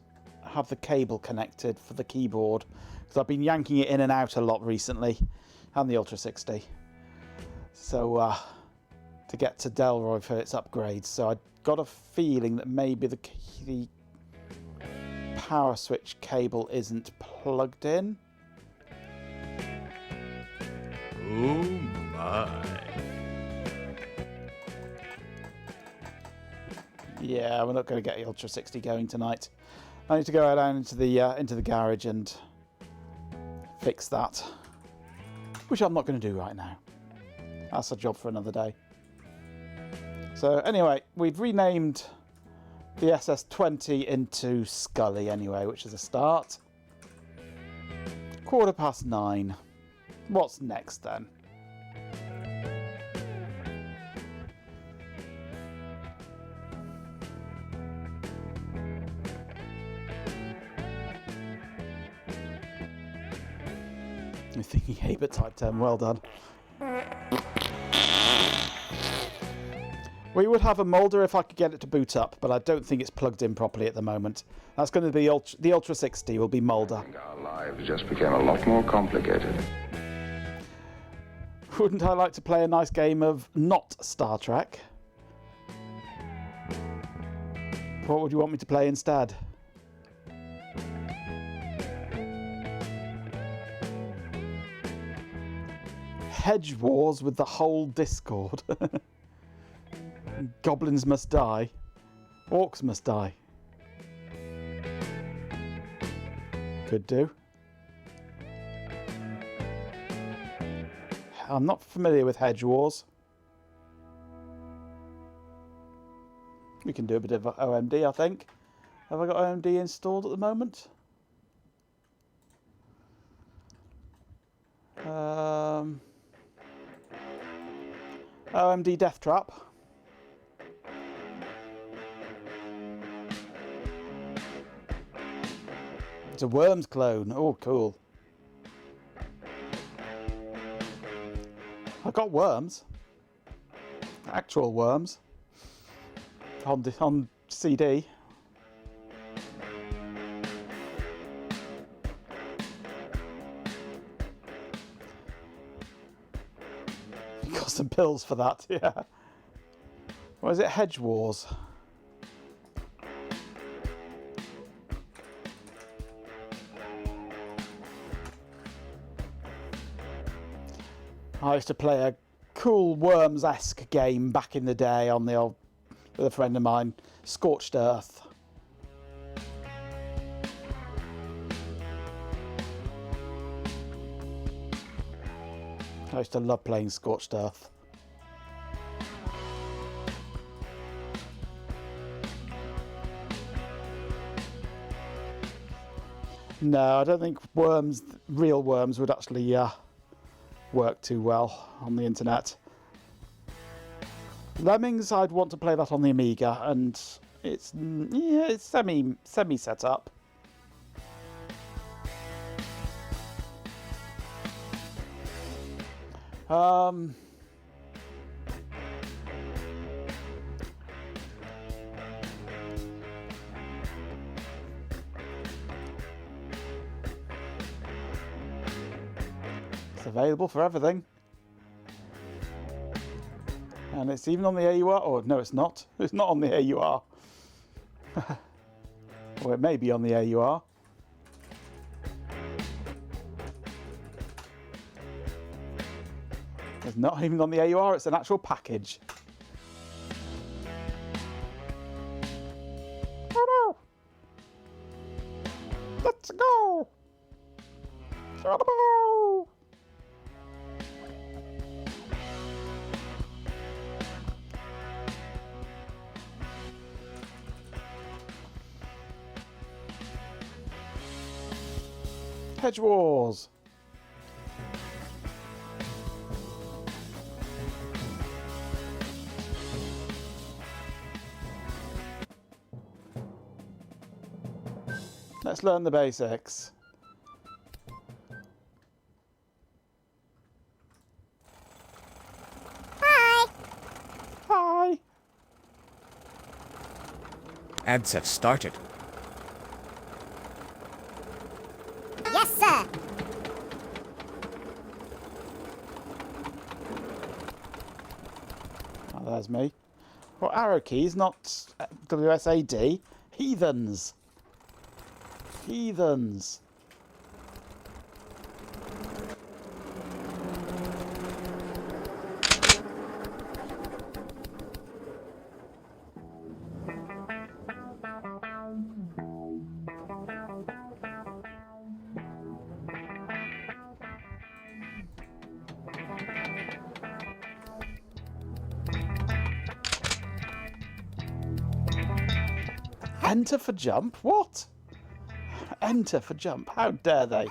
have the cable connected for the keyboard because I've been yanking it in and out a lot recently, and the Ultra 60. So to get to Delroy for its upgrades, so I got a feeling that maybe the power switch cable isn't plugged in. Oh my. Yeah, we're not going to get the Ultra 60 going tonight. I need to go down into the garage and fix that. which I'm not going to do right now. That's a job for another day. So anyway, we've renamed the SS-20 into Scully anyway, which is a start. 9:15. What's next then? You're thinking Habert Type 10, well done. We would have a Mulder if I could get it to boot up, but I don't think it's plugged in properly at the moment. That's going to be the Ultra 60 will be Mulder. Our lives just became a lot more complicated. Wouldn't I like to play a nice game of not Star Trek? What would you want me to play instead? Hedge Wars with the whole Discord. Goblins must die. Orcs must die. Could do. I'm not familiar with Hedge Wars. We can do a bit of OMD, I think. Have I got OMD installed at the moment? OMD Death Trap. It's a Worms clone. Oh, cool. I got Worms. Actual Worms. On CD. Got some pills for that, yeah. What is it? Hedge Wars. I used to play a cool Worms-esque game back in the day on the old, with a friend of mine, Scorched Earth. I used to love playing Scorched Earth. No, I don't think Worms, real Worms, would actually work too well on the internet. Lemmings, I'd want to play that on the Amiga, and it's semi set up. It's available for everything. And it's even on the AUR. Oh, no, it's not. It's not on the AUR. Or it may be on the AUR. It's not even on the AUR, it's an actual package. Oh no! Let's go! Throw the ball! Hedge Wars. Let's learn the basics. Hi. Hi. Ads have started. Yes, sir. Oh, there's me. Well, arrow keys, not WSAD. Heathens. Heathens. Enter for jump? What? Enter for jump. How dare they?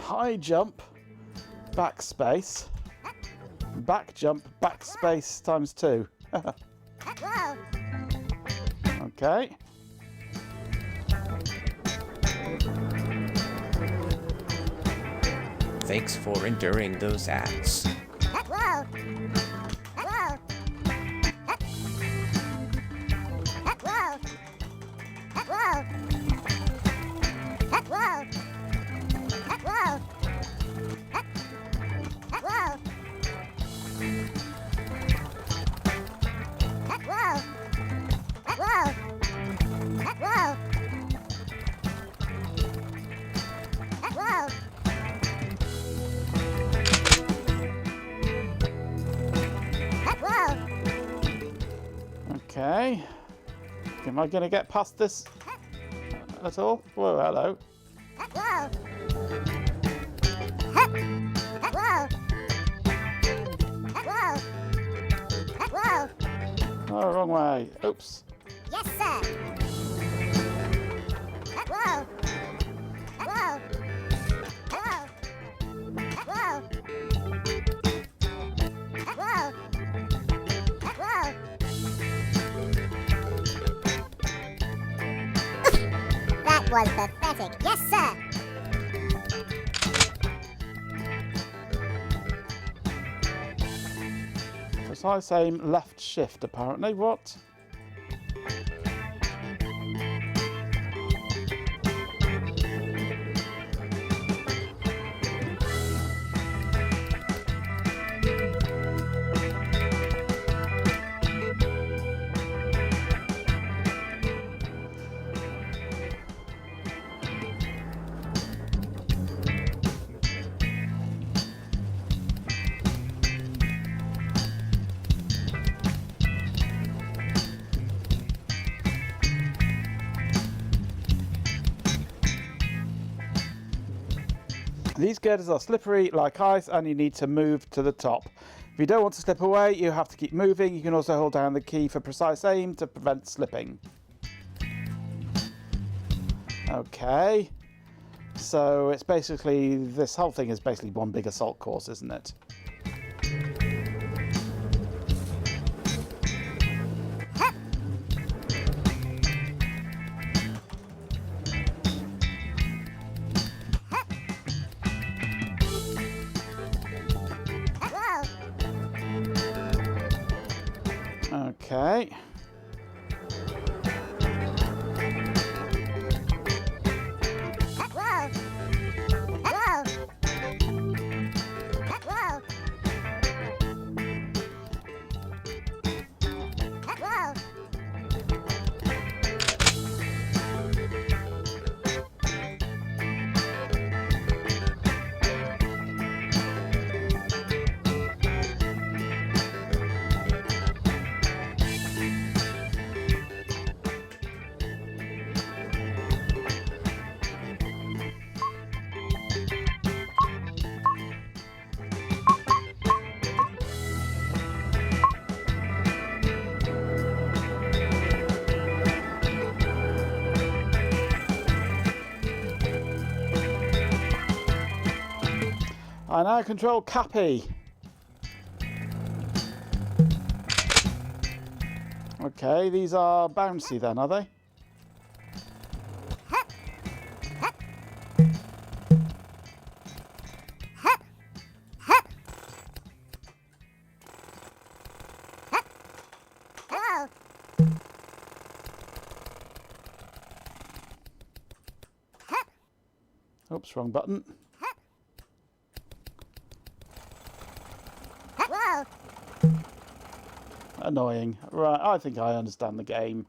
High jump, backspace, back jump, backspace times 2. Okay. Thanks for enduring those ads. Okay. Am I going to get past this at all? Whoa, hello. Oh, wrong way. Oops. Yes, sir. Whoa. Whoa. Whoa. Whoa. Whoa. Whoa. That was pathetic. Yes, sir. Precise aim, left shift, apparently. What? These girders are slippery like ice and you need to move to the top. If you don't want to slip away, you have to keep moving. You can also hold down the key for precise aim to prevent slipping. Okay. So it's basically, this whole thing is basically one big assault course, isn't it? Okay. I now control Cappy. Okay, these are bouncy then, are they? Oops, wrong button. Annoying. Right, I think I understand the game.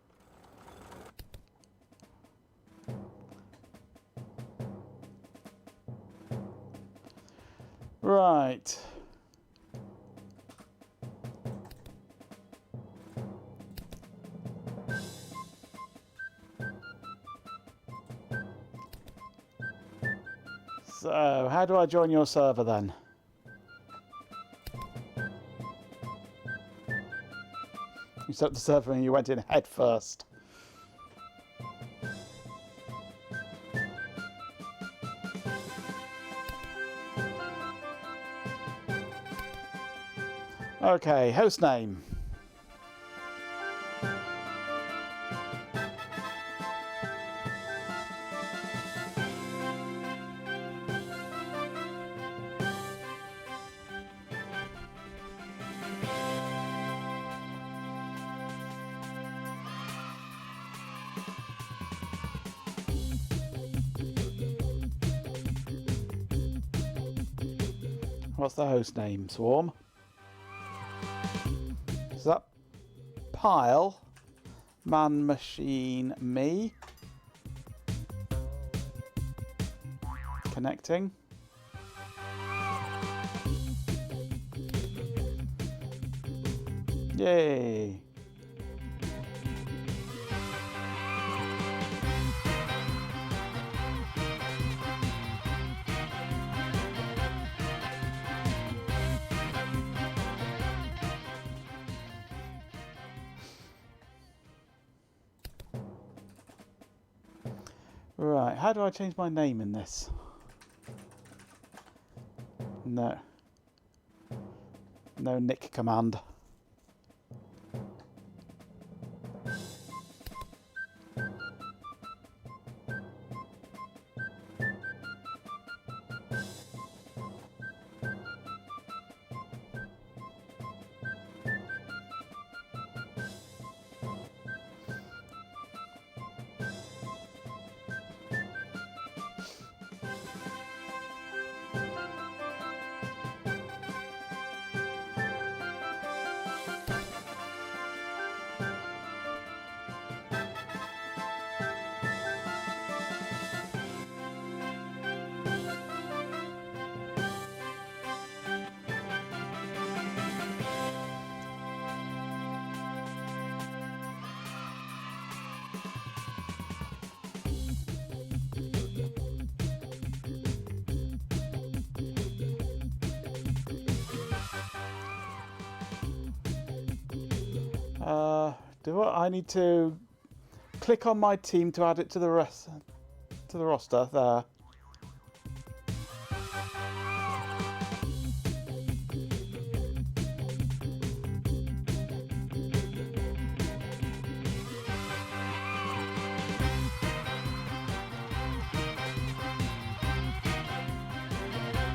Right. So, how do I join your server then? set up the server and you went in head first. Okay, host name. What's the host name, Swarm? Is that Pile? Man, Machine, Me? Connecting. Yay! Right, how do I change my name in this? No. No Nick command. Do I need to click on my team to add it to the roster there?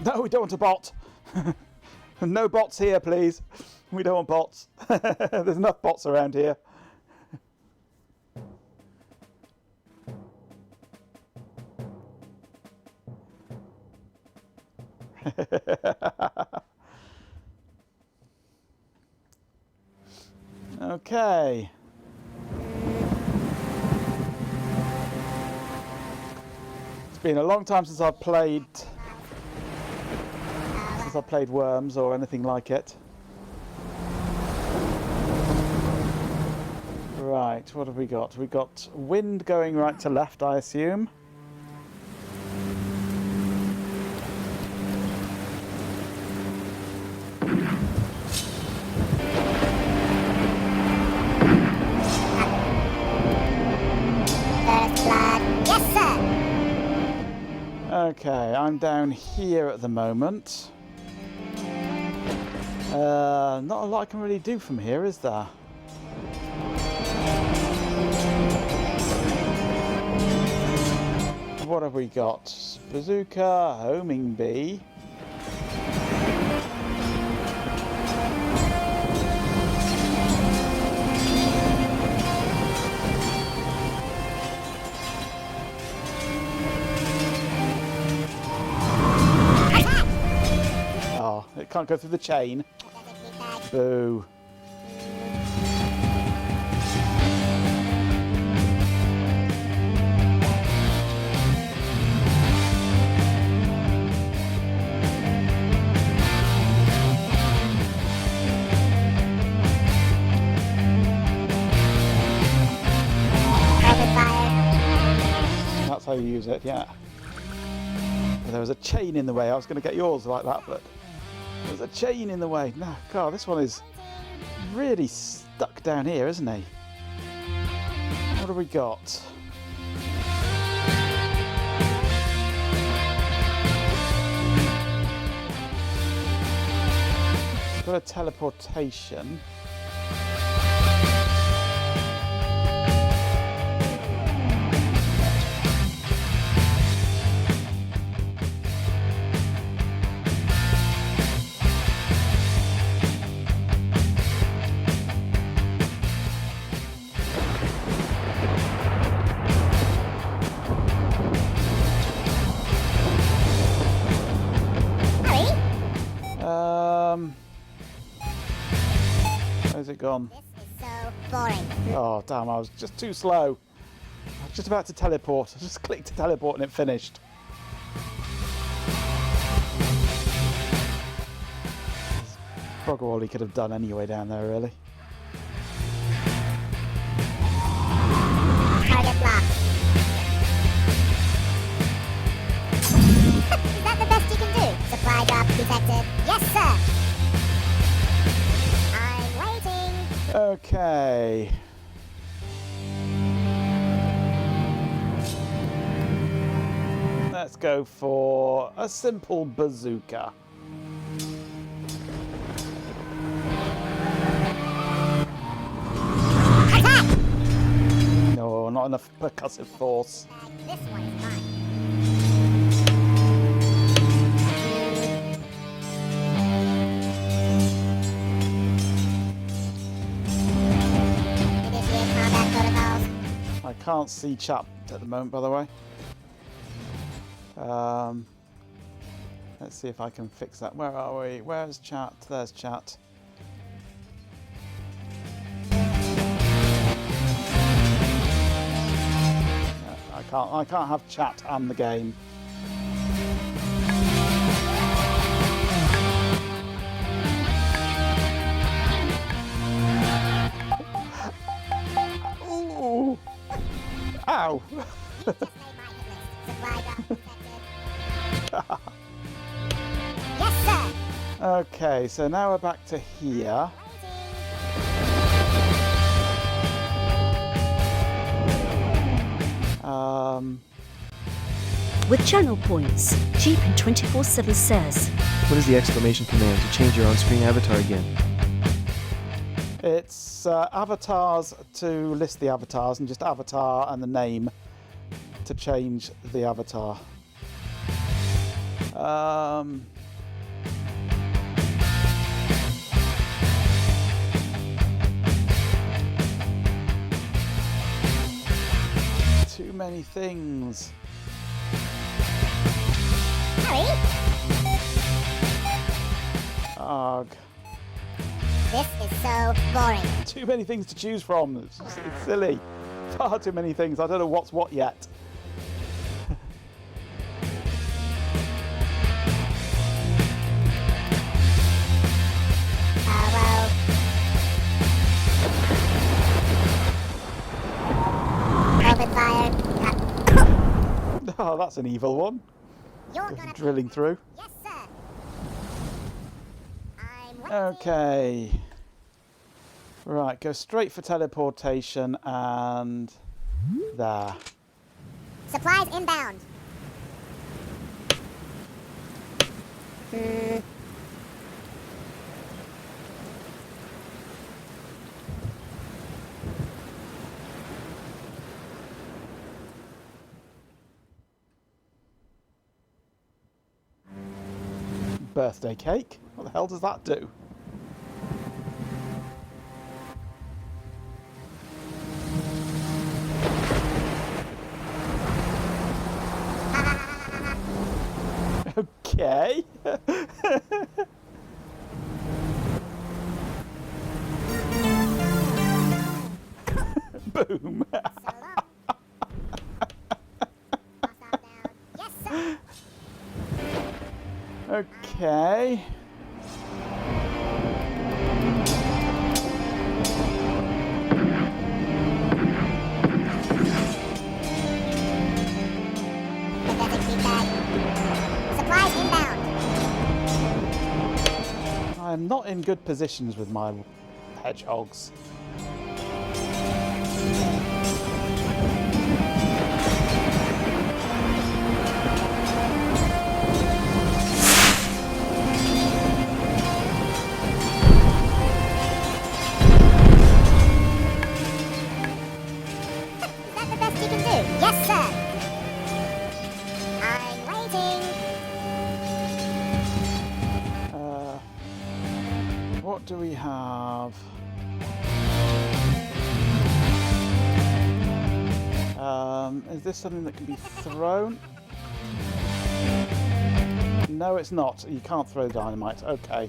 No, we don't want a bot. No bots here, please. We don't want bots. There's enough bots around here. Okay. It's been a long time since I've played Worms or anything like it. Right, what have we got? We've got wind going right to left, I assume. Yes, sir. Okay, I'm down here at the moment. Not a lot I can really do from here, is there? What have we got? Bazooka, homing bee. Oh, it can't go through the chain. Boo. That's how you use it, yeah. But there was a chain in the way. I was going to get yours like that, but there's a chain in the way. No, God, this one is really stuck down here, isn't he? What have we got? Got a teleportation. Where's it gone? This is so boring. Oh, damn, I was just too slow. I was just about to teleport. I just clicked to teleport and it finished. Bugger all he could have done anyway down there, really. Target locked. Is that the best you can do? Supply drop detected. Yes, sir. I'm waiting. Okay. Let's go for a simple bazooka. Attack! No, not enough percussive force. This one is mine. Initiate combat protocols. I can't see chat at the moment, by the way. Let's see if I can fix that. Where are we? Where's chat? There's chat. I can't have chat and the game. Ooh. Ow. Yes, sir. Okay, so now we're back to here. With channel points, Jeepin 24/7 says, What is the exclamation command to change your on-screen avatar again? It's avatars to list the avatars, and just avatar and the name to change the avatar. Too many things. Hurry! Ugh. This is so boring. Too many things to choose from. It's silly. Far too many things. I don't know what's what yet. Open fire. Oh, that's an evil one. You're gonna Drilling through. Yes, sir. I'm waiting. Okay. Right, go straight for teleportation and there. Supplies inbound. Birthday cake? What the hell does that do? Okay. Boom. Yes, sir. Okay. Pathetic feedback. Supplies inbound. I'm not in good positions with my hedgehogs. do we have? Is this something that can be thrown? No, it's not. You can't throw dynamite. Okay.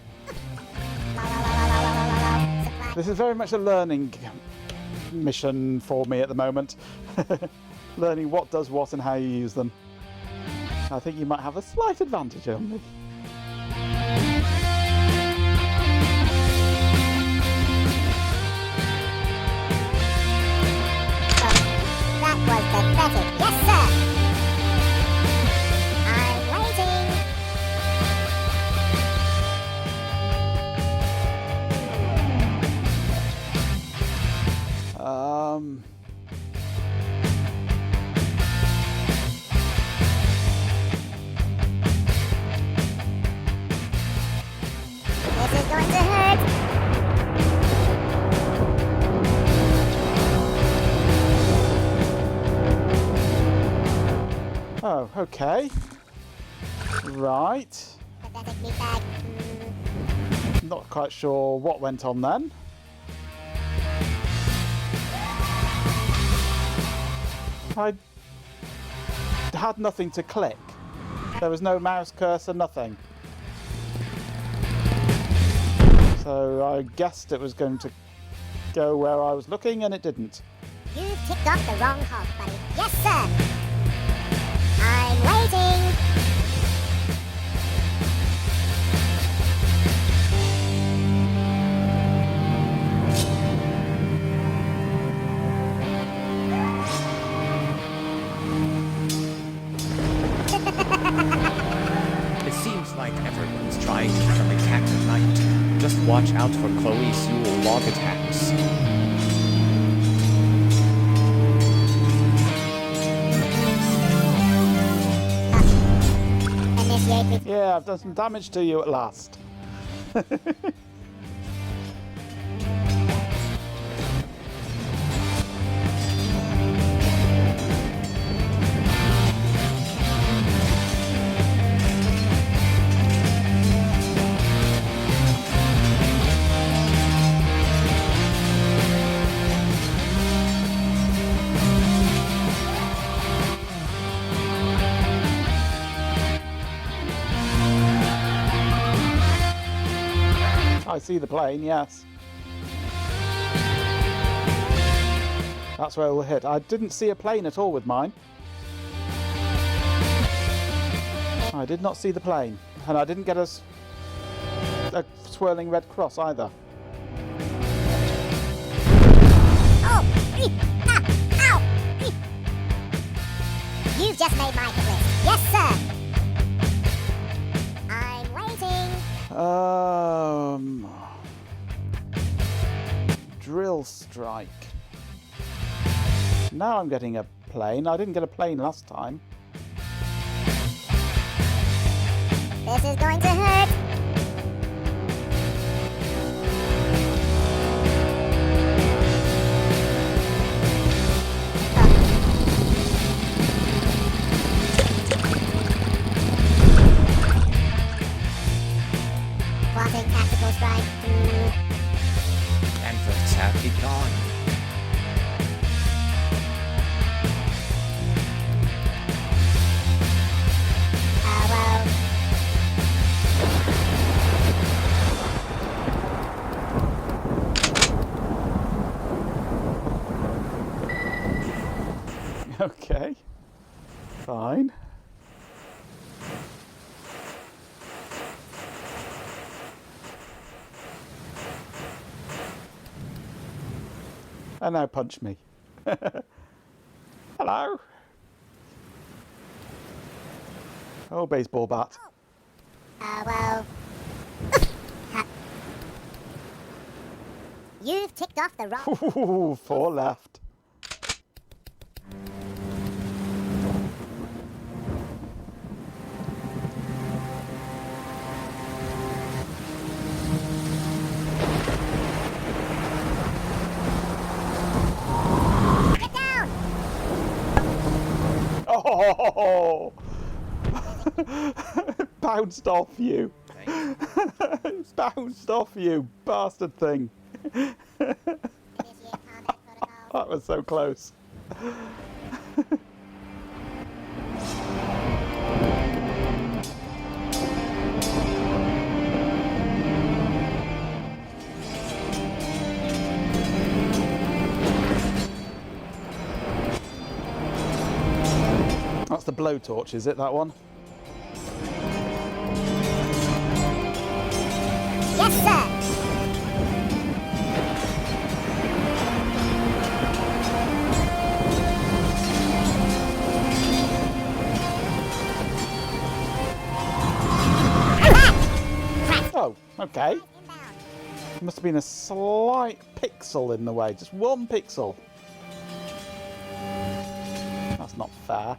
This is very much a learning mission for me at the moment. Learning what does what and how you use them. I think you might have a slight advantage on me. That was pathetic. Yes, sir. I'm waiting. This is going to hurt. Oh, okay. Right. Pathetic meatbag. Not quite sure what went on then. I had nothing to click. There was no mouse cursor, nothing. So I guessed it was going to go where I was looking, and it didn't. You've ticked off the wrong hog, buddy. Yes, sir. I'm waiting. It seems like everyone's trying to become a cat tonight. Just watch out for Chloe Sewell log attacks. Yeah, I've done some damage to you at last. I see the plane, yes. That's where we'll hit. I didn't see a plane at all with mine. I did not see the plane. And I didn't get a swirling red cross either. Oh! Ah! Ow! You've just made my hit list. Yes, sir. I'm waiting. Drill strike. Now I'm getting a plane. I didn't get a plane last time. This is going to hurt. Plotting tactical strike. And the tap be gone. Well. Okay. Fine. And now punch me. Hello. Oh, baseball bat. Well. You've ticked off the wrong. Ooh, 4 left. Get down! Oh! Bounced off you. It's bounced off, you bastard thing. That was so close. That's the blowtorch, is it, that one? Yes, sir. Oh, okay. Must have been a slight pixel in the way, just one pixel. That's not fair.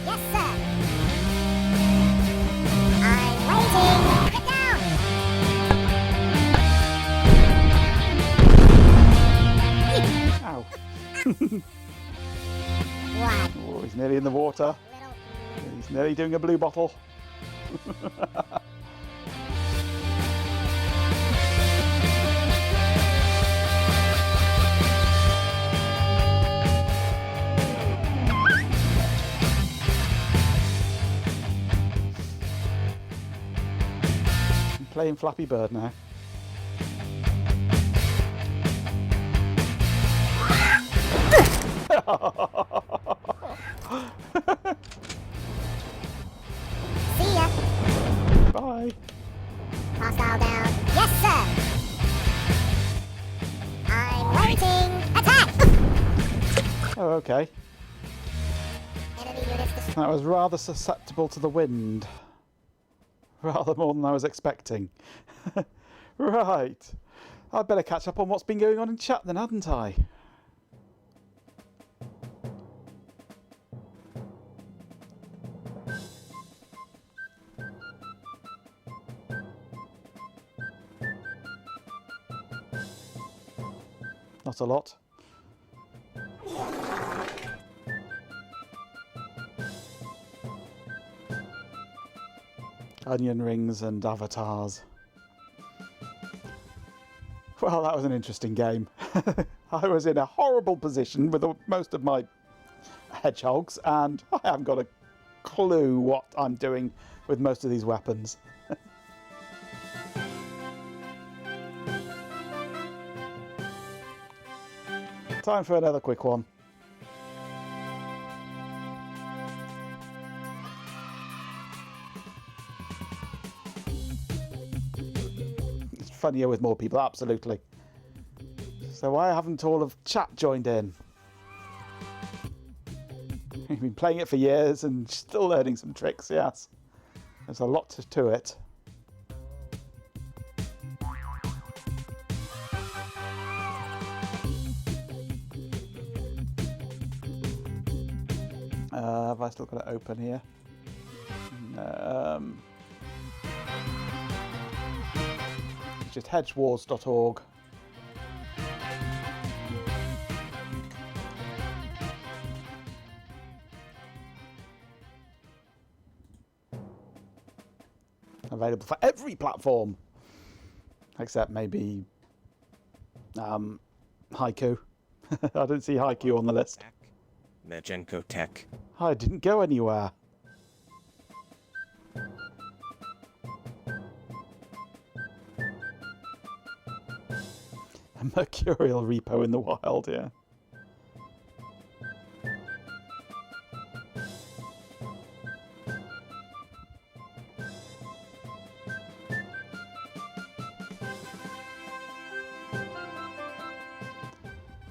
Yes, sir. I'm waiting. Get down. Ow. One. Oh, he's nearly in the water. He's nearly doing a blue bottle. I'm playing Flappy Bird now. See ya. Bye. Hostile down. Yes, sir. I'm waiting. Attack. Oh, okay. Enemy units destroyed. That was rather susceptible to the wind. Rather more than I was expecting. Right. I'd better catch up on what's been going on in chat then, hadn't I? Not a lot. Onion rings and avatars. Well, that was an interesting game. I was in a horrible position with most of my hedgehogs, and I haven't got a clue what I'm doing with most of these weapons. Time for another quick one. It's funnier with more people, absolutely. So why haven't all of chat joined in? We've been playing it for years and still learning some tricks, yes. There's a lot to it. Have I still got it open here? It's just hedgewars.org. Available for every platform, except maybe Haiku. I didn't see Haiku on the list. Mergenko Tech. I didn't go anywhere. A mercurial repo in the wild, yeah.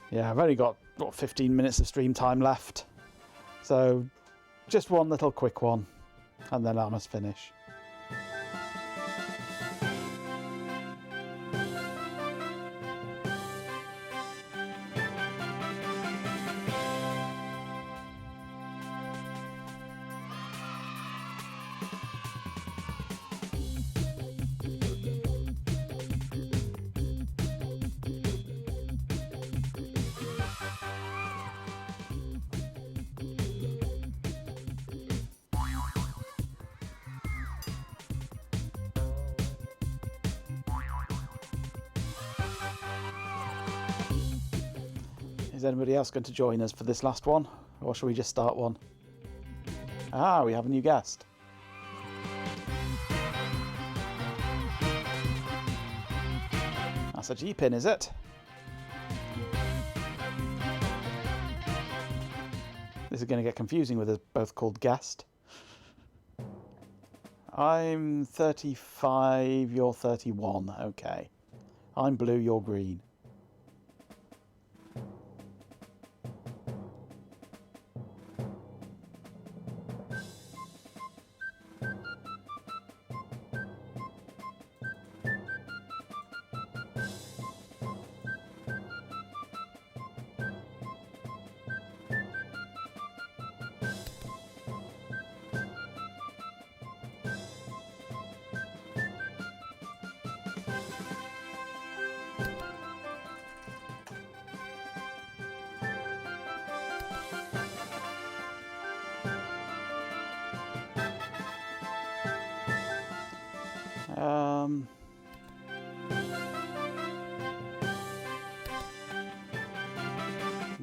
Yeah, I've only got, what, 15 minutes of stream time left. So, just one little quick one, and then I must finish. Is anybody else going to join us for this last one? Or shall we just start one? Ah, we have a new guest. That's a G-pin, is it? This is going to get confusing with us both called guest. I'm 35, you're 31. Okay. I'm blue, you're green.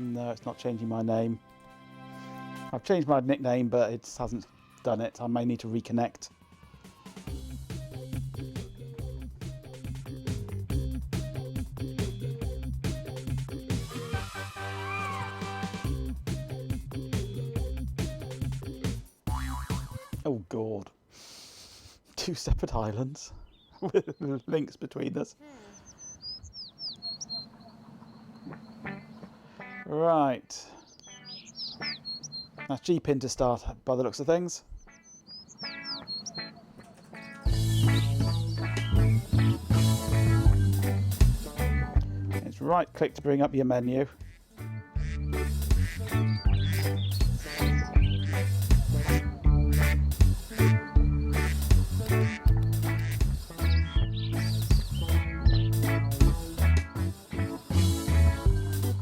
No, it's not changing my name. I've changed my nickname, but it hasn't done it. I may need to reconnect. Oh, God. 2 separate islands with links between us. Right. That's G-pin to start by the looks of things. It's right click to bring up your menu.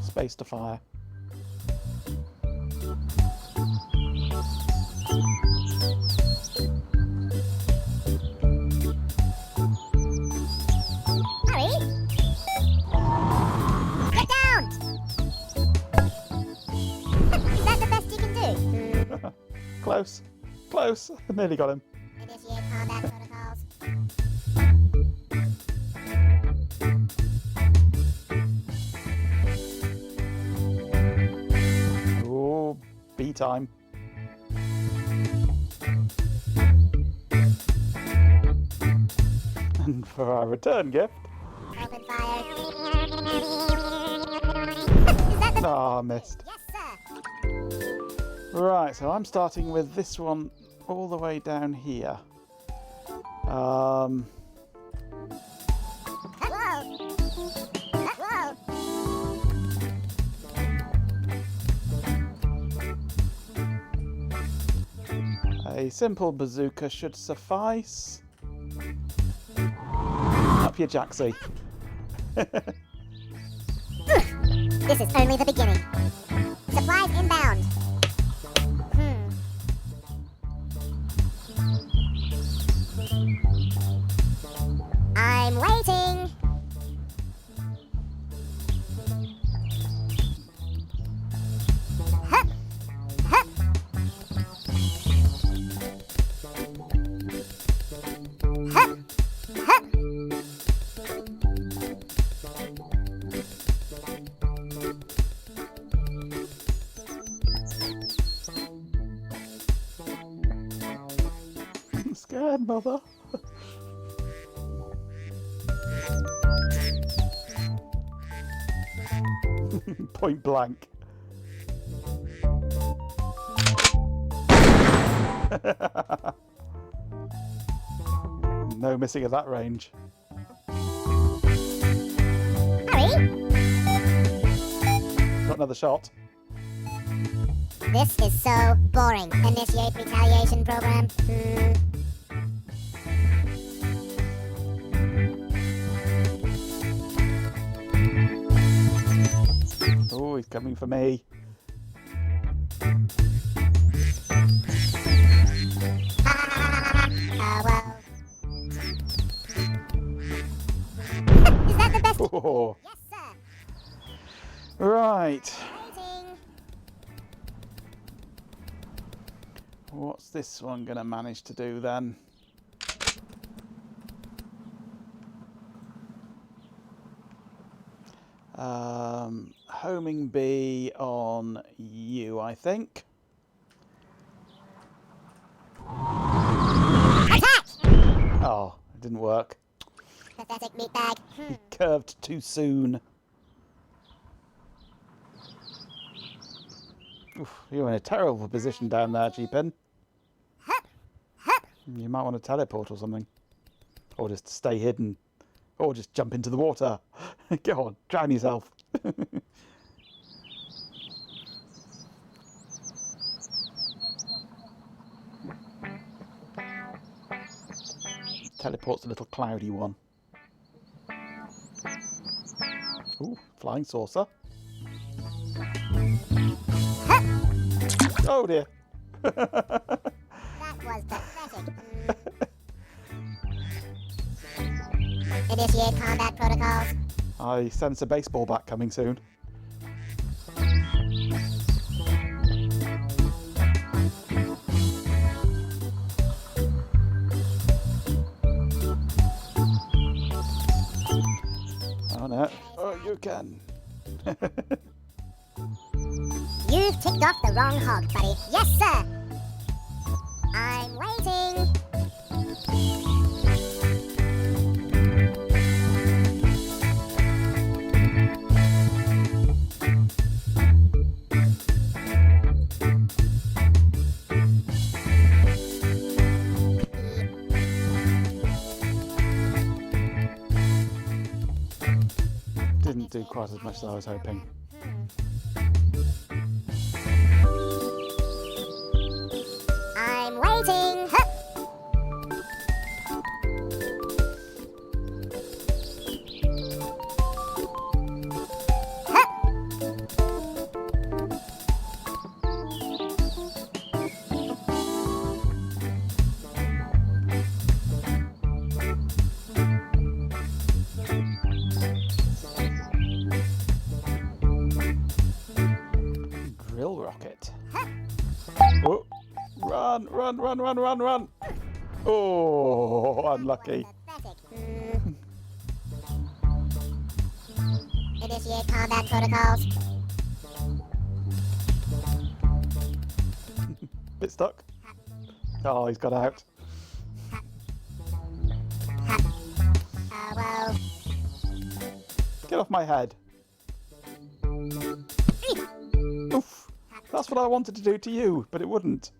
Space to fire. Hurry! Get down! Is that the best you can do? Close. Close. I nearly got him. Initiate combat protocols. Oh, B time. And for our return gift. Open fire. Ah, missed. Yes, sir. Right, so I'm starting with this one all the way down here. Whoa. A simple bazooka should suffice. Up your jacksie. This is only the beginning. Supplies inbound. I'm waiting. Hup. Hup. Hup. Hup. I'm scared, mother. Point blank. No missing at that range. Hurry! Got another shot. This is so boring. Initiate retaliation program. Oh, he's coming for me. Well. Is that the best? Oh. Yes, sir. Right. What's this one going to manage to do then? Homing bee on you, I think. Attack! Oh, it didn't work. Pathetic meatbag. He curved too soon. Oof, you're in a terrible position down there, G-Pin. You might want to teleport or something. Or just stay hidden. Or just jump into the water. Go on, drown yourself. Teleport's a little cloudy one. Ooh, flying saucer. Oh dear. That was pathetic. Initiate combat protocols. I sense a baseball bat coming soon. Oh no. Oh, you can. You've ticked off the wrong hog, buddy. Yes, sir. I'm waiting. Didn't do quite as much as I was hoping. I'm waiting. Hup. Drill rocket. Oh, run, run, run, run, run, run. Oh, unlucky. Initiate combat protocols. Bit stuck. Oh, he's got out. Well. Get off my head. Oof. That's what I wanted to do to you, but it wouldn't.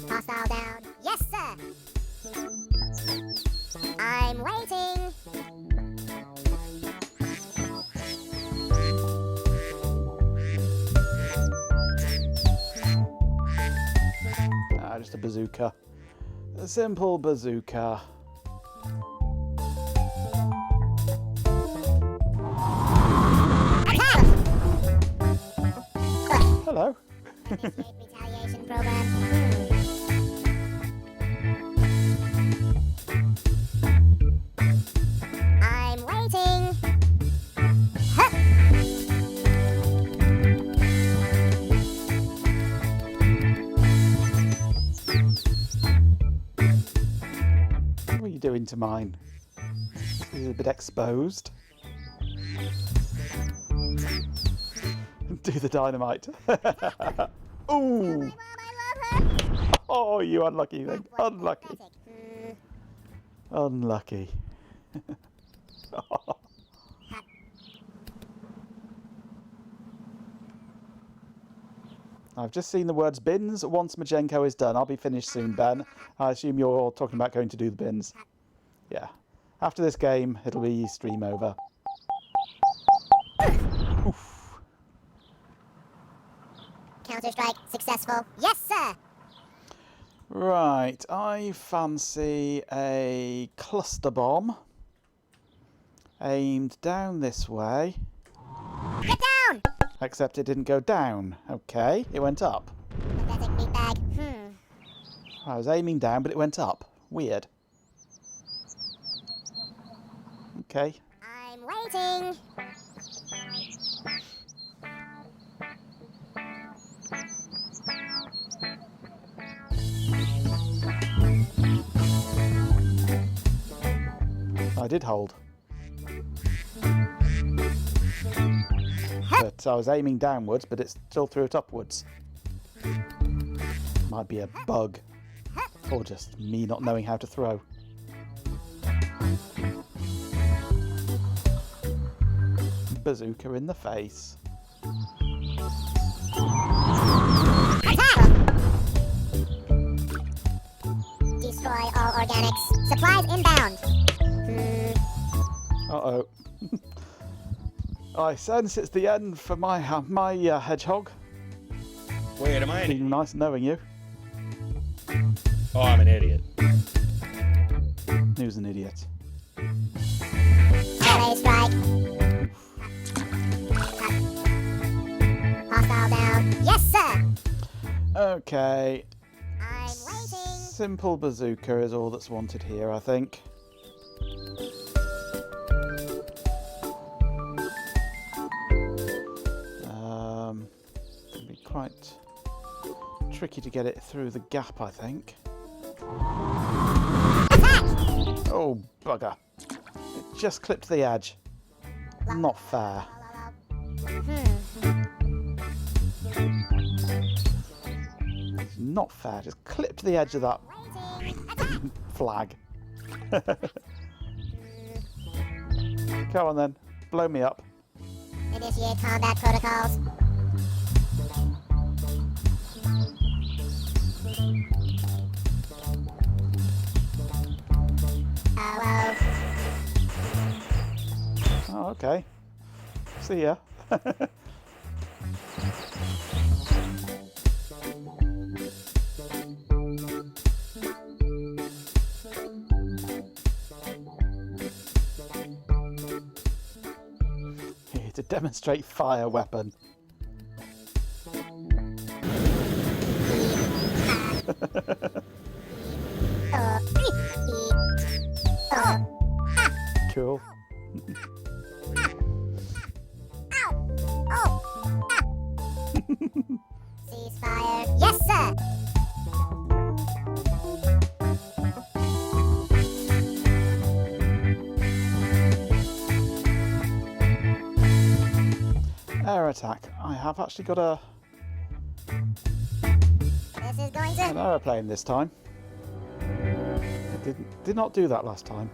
Hostile down. Yes, sir. I'm waiting. Ah, just a bazooka. A simple bazooka. Hello. Retaliation program. I'm waiting. Hup. What are you doing to mine? He's a bit exposed. Do the dynamite. Ooh! Oh, you unlucky thing. Unlucky. Unlucky. I've just seen the words bins. Once Majenko is done, I'll be finished soon, Ben. I assume you're talking about going to do the bins. Yeah. After this game, it'll be stream over. Counter-strike successful. Yes, sir. Right, I fancy a cluster bomb aimed down this way. Get down! Except it didn't go down. Okay, it went up. Pathetic meatbag. I was aiming down, but it went up. Weird. Okay. I'm waiting. I did hold. But I was aiming downwards, but it still threw it upwards. Might be a bug. Or just me not knowing how to throw. Bazooka in the face. Destroy all organics. Supplies inbound. Uh-oh. I sense it's the end for my hedgehog. Wait, am I an Been nice knowing you. Oh, I'm an idiot. Who's an idiot? LA strike. Hostile down. Yes, sir. Okay. I'm waiting. Simple bazooka is all that's wanted here, I think. It'll be quite tricky to get it through the gap, I think. Oh, bugger. It just clipped the edge. Not fair. It's not fair. Just clipped the edge of that flag. Come on then. Blow me up. Initiate combat protocols. Hello. Oh, okay. See ya. Here to demonstrate fire weapon. Cool. Ceasefire. Yes, sir. Air attack. I have actually got a This is going an to. aeroplane this time. I did not do that last time.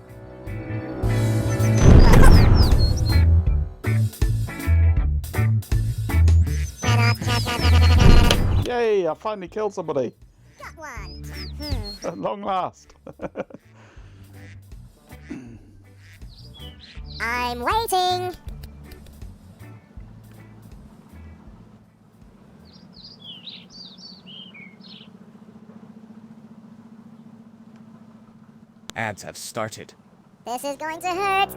Yay! I finally killed somebody. Got one. At long last. I'm waiting. Ads have started. This is going to hurt.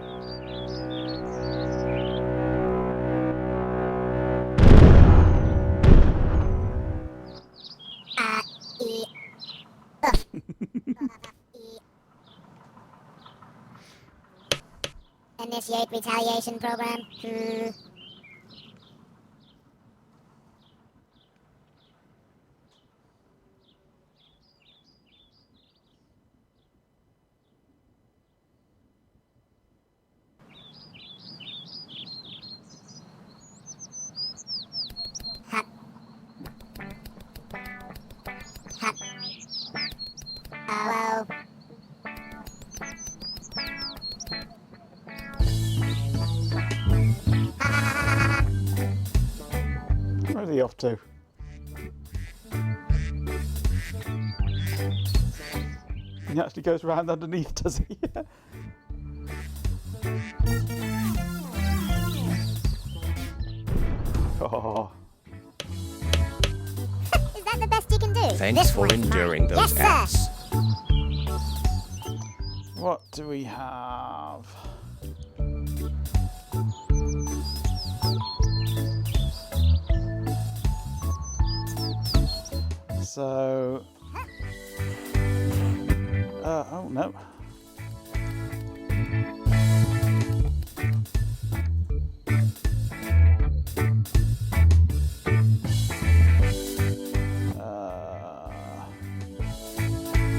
Initiate retaliation program. Hot. Hot. Hello. Where's he off to? He actually goes around underneath, does he? Oh. Is that the best you can do? Thanks This for one's enduring mine. those Yes, sir. ads. What do we have? So... oh no.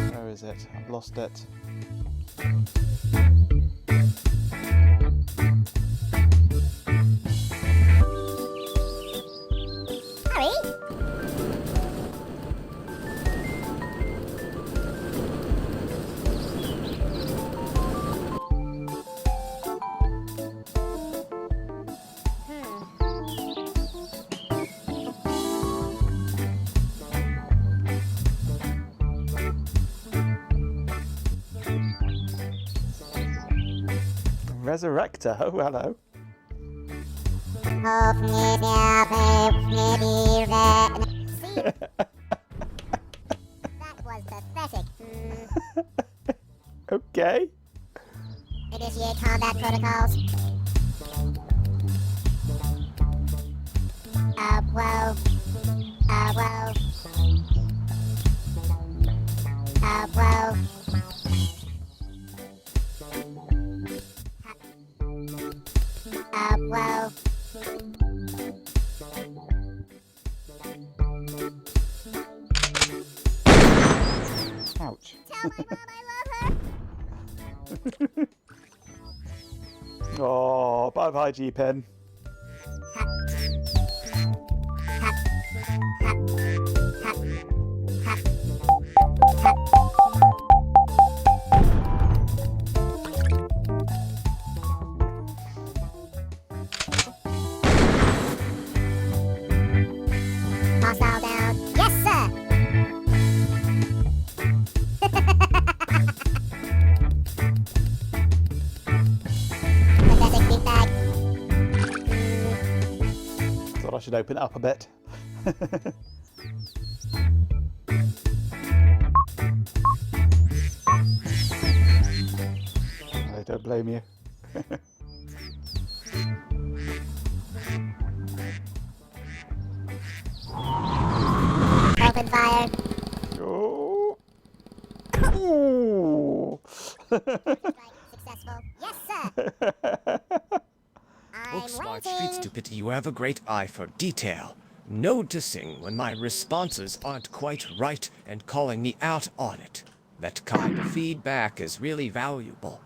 Where is it? I've lost it. Resurrector. Oh, hello. See? That was pathetic. Okay. Initiate combat protocols. Whoa. Whoa. Whoa. Whoa. Ouch. Tell my mom I love her. Oh, bye-bye, G-Pen. Hostile down. Yes, sir. Pathetic meatbag. Thought I should open it up a bit. I don't blame you. Open fire. Oh. Ooh. Successful. Yes, sir. Book Smart Street Stupidity, you have a great eye for detail, noticing when my responses aren't quite right and calling me out on it. That kind of feedback is really valuable.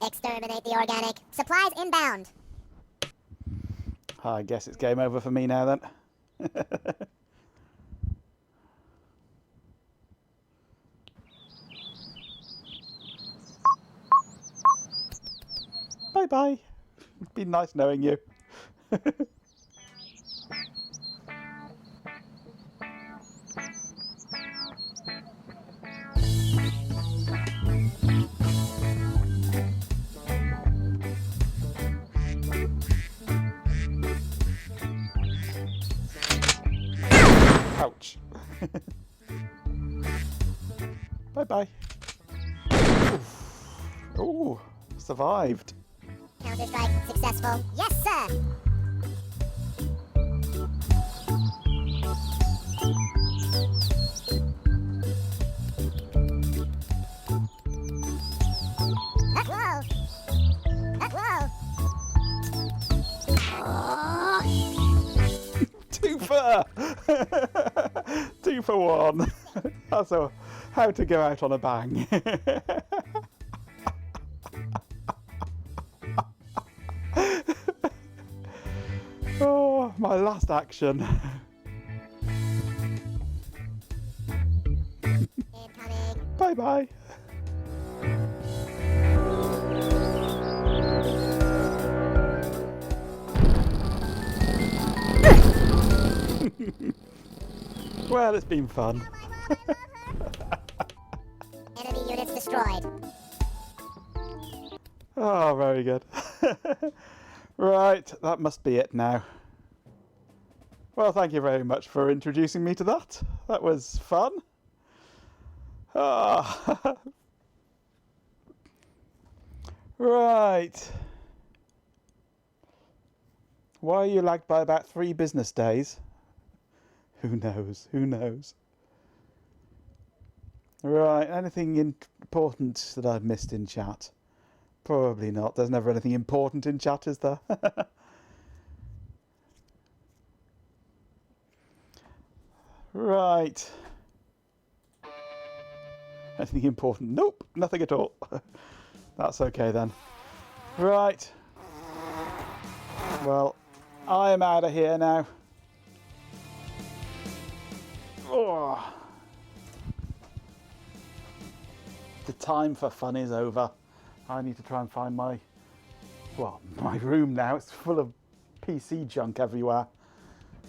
Exterminate the organic. Supplies inbound. I guess it's game over for me now then. Bye-bye. It's been nice knowing you. Ouch. Bye-bye. Ooh, survived. Counter-strike successful. Yes, sir. Whoa. Whoa. Two for 2 for 1. That's how to go out on a bang. Oh, my last action. Bye bye. Well, it's been fun. Enemy units destroyed. Oh, very good. Right, that must be it now. Well, thank you very much for introducing me to that. That was fun. Ah. Right. Why are you lagged by about 3 business days? Who knows? Who knows? Right, anything important that I've missed in chat? Probably not. There's never anything important in chat, is there? Right. Anything important? Nope, nothing at all. That's okay then. Right. Well, I am out of here now. Oh. The time for fun is over. I need to try and find my room now. It's full of PC junk everywhere.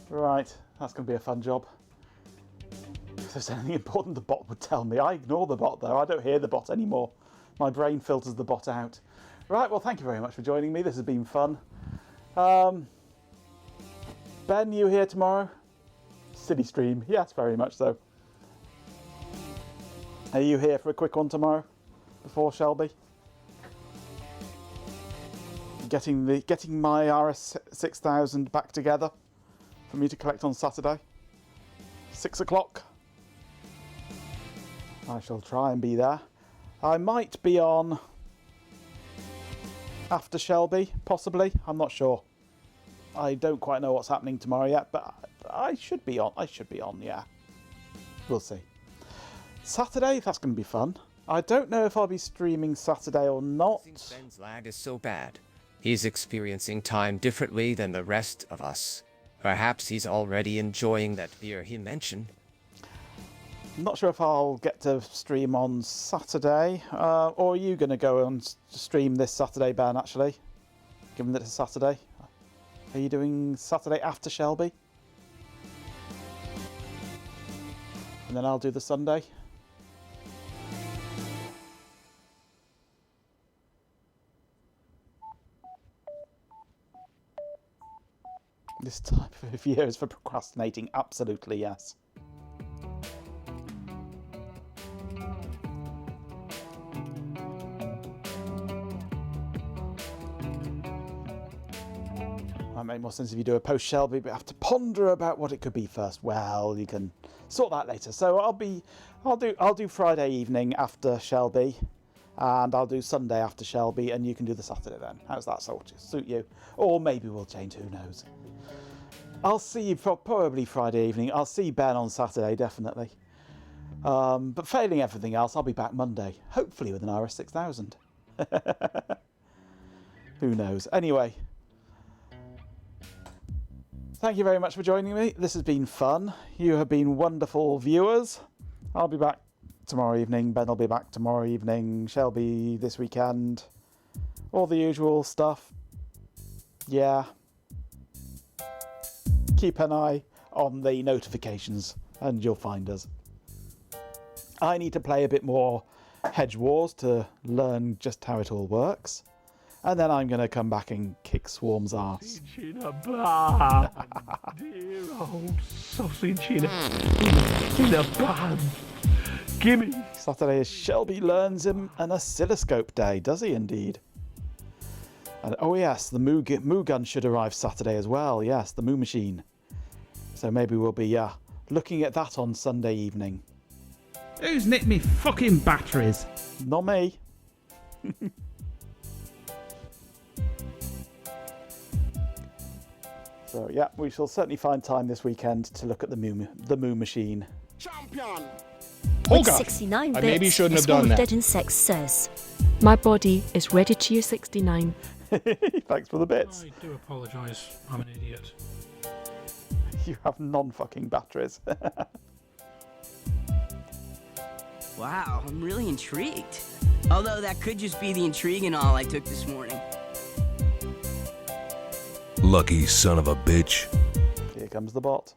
Right, that's going to be a fun job. If there's anything important the bot would tell me. I ignore the bot though, I don't hear the bot anymore. My brain filters the bot out. Right, well thank you very much for joining me, this has been fun. Ben, you here tomorrow? City stream, yes, very much so. Are you here for a quick one tomorrow? Before Shelby? Getting my RS6000 back together for me to collect on Saturday. 6 o'clock. I shall try and be there. I might be on after Shelby, possibly. I'm not sure. I don't quite know what's happening tomorrow yet, but I should be on. Yeah. We'll see. Saturday, that's going to be fun. I don't know if I'll be streaming Saturday or not. I think Ben's lag is so bad. He's experiencing time differently than the rest of us. Perhaps he's already enjoying that beer he mentioned. I'm not sure if I'll get to stream on Saturday, or are you going to go and stream this Saturday, Ben, actually? Given that it's Saturday. Are you doing Saturday after Shelby? And then I'll do the Sunday. This type of year is for procrastinating, absolutely yes. Might make more sense if you do a post Shelby, but have to ponder about what it could be first. Well, you can sort that later. So I'll do Friday evening after Shelby, and I'll do Sunday after Shelby, and you can do the Saturday then. How's that suit you? Or maybe we'll change, who knows. I'll see you probably Friday evening. I'll see Ben on Saturday, definitely. But failing everything else, I'll be back Monday, hopefully with an RS6000. Who knows? Anyway. Thank you very much for joining me. This has been fun. You have been wonderful viewers. I'll be back tomorrow evening. Ben will be back tomorrow evening. Shelby this weekend. All the usual stuff. Yeah. Keep an eye on the notifications and you'll find us. I need to play a bit more Hedge Wars to learn just how it all works. And then I'm going to come back and kick Swarm's ass. Sausage in a bun. Dear old sausage in a bun. Gimme. Saturday is Shelby learns him an oscilloscope day. Does he indeed? And oh yes, the Moo gun should arrive Saturday as well. Yes, the Moo machine. So maybe we'll be looking at that on Sunday evening. Who's nicked me fucking batteries? Not me. So yeah, we shall certainly find time this weekend to look at the Moo machine. Champion. With 69 bits, I maybe shouldn't have Swarm done of that. Dead Insects says. My body is ready to use 69. Thanks for the bits. I do apologise. I'm an idiot. You have non-fucking batteries. Wow, I'm really intrigued. Although that could just be the intrigue and all I took this morning. Lucky son of a bitch. Here comes the bot.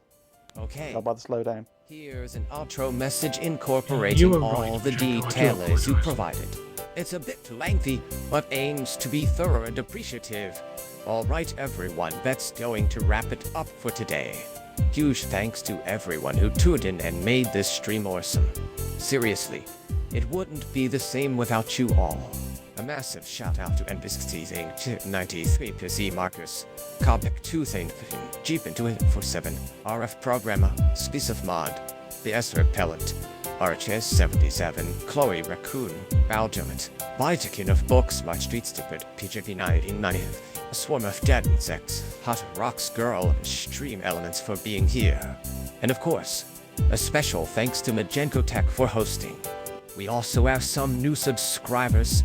Okay. Tell by the slowdown. Here's an outro message incorporating all the details you provided. It's a bit lengthy, but aims to be thorough and appreciative. Alright everyone, that's going to wrap it up for today. Huge thanks to everyone who tuned in and made this stream awesome. Seriously, it wouldn't be the same without you all. A massive shout out to NBC 93 PC Marcus, Copec 2 Thing, Jeep into it for 7, RF Programmer, Spice of Mod, The Esper Pellet, RHS 77, Chloe Raccoon, Baljamet, Vitakin of Books, My Street Stupid, PJP 1990, A Swarm of Dead Insects, Hot Rocks Girl, Stream Elements for being here. And of course, a special thanks to Magenko Tech for hosting. We also have some new subscribers,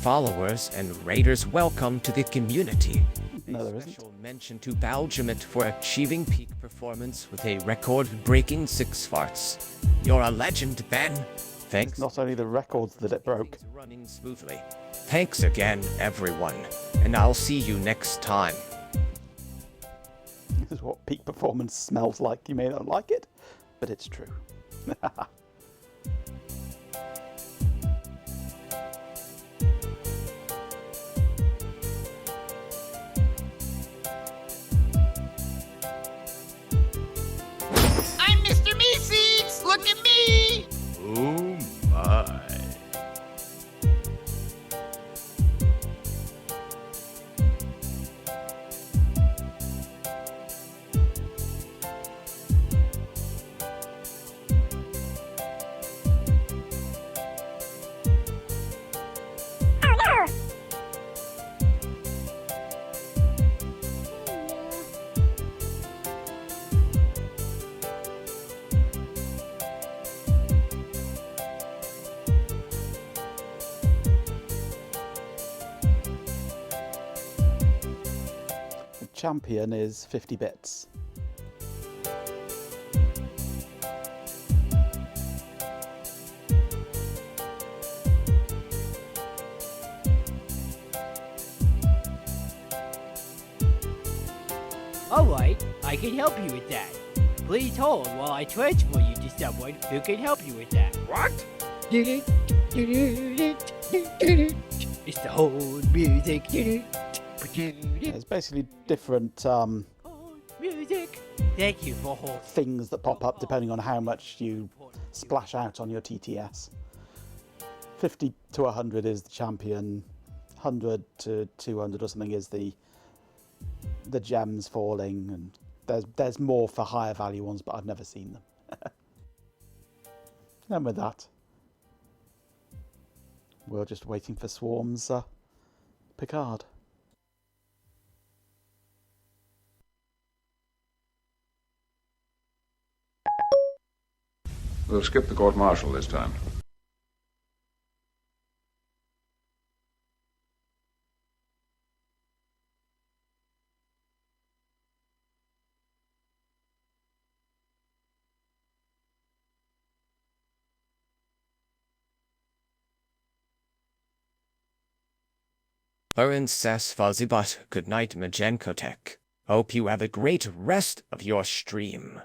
followers, and raiders. Welcome to the community. No, there A isn't. special mention to Baljamet for achieving peak performance with a record-breaking 6 farts. You're a legend, Ben. Thanks. It's not only the records that it broke. Running smoothly. Thanks again, everyone, and I'll see you next time. This is what peak performance smells like. You may not like it, but it's true. I'm Mr. Meeseeks! Look at me! Oh my. Champion is 50 bits. Alright, I can help you with that. Please hold while I transfer you to someone who can help you with that. What? It's the whole music. It's basically different Music. Thank you for holding. things that pop up depending on how much you splash out on your TTS. 50 to 100 is the champion. 100 to 200 or something is the gems falling, and there's more for higher value ones, but I've never seen them. And with that, we're just waiting for Swarm's Picard. We'll skip the court-martial this time. Princess Fuzzybutt, good night, Magenkotech. Hope you have a great rest of your stream.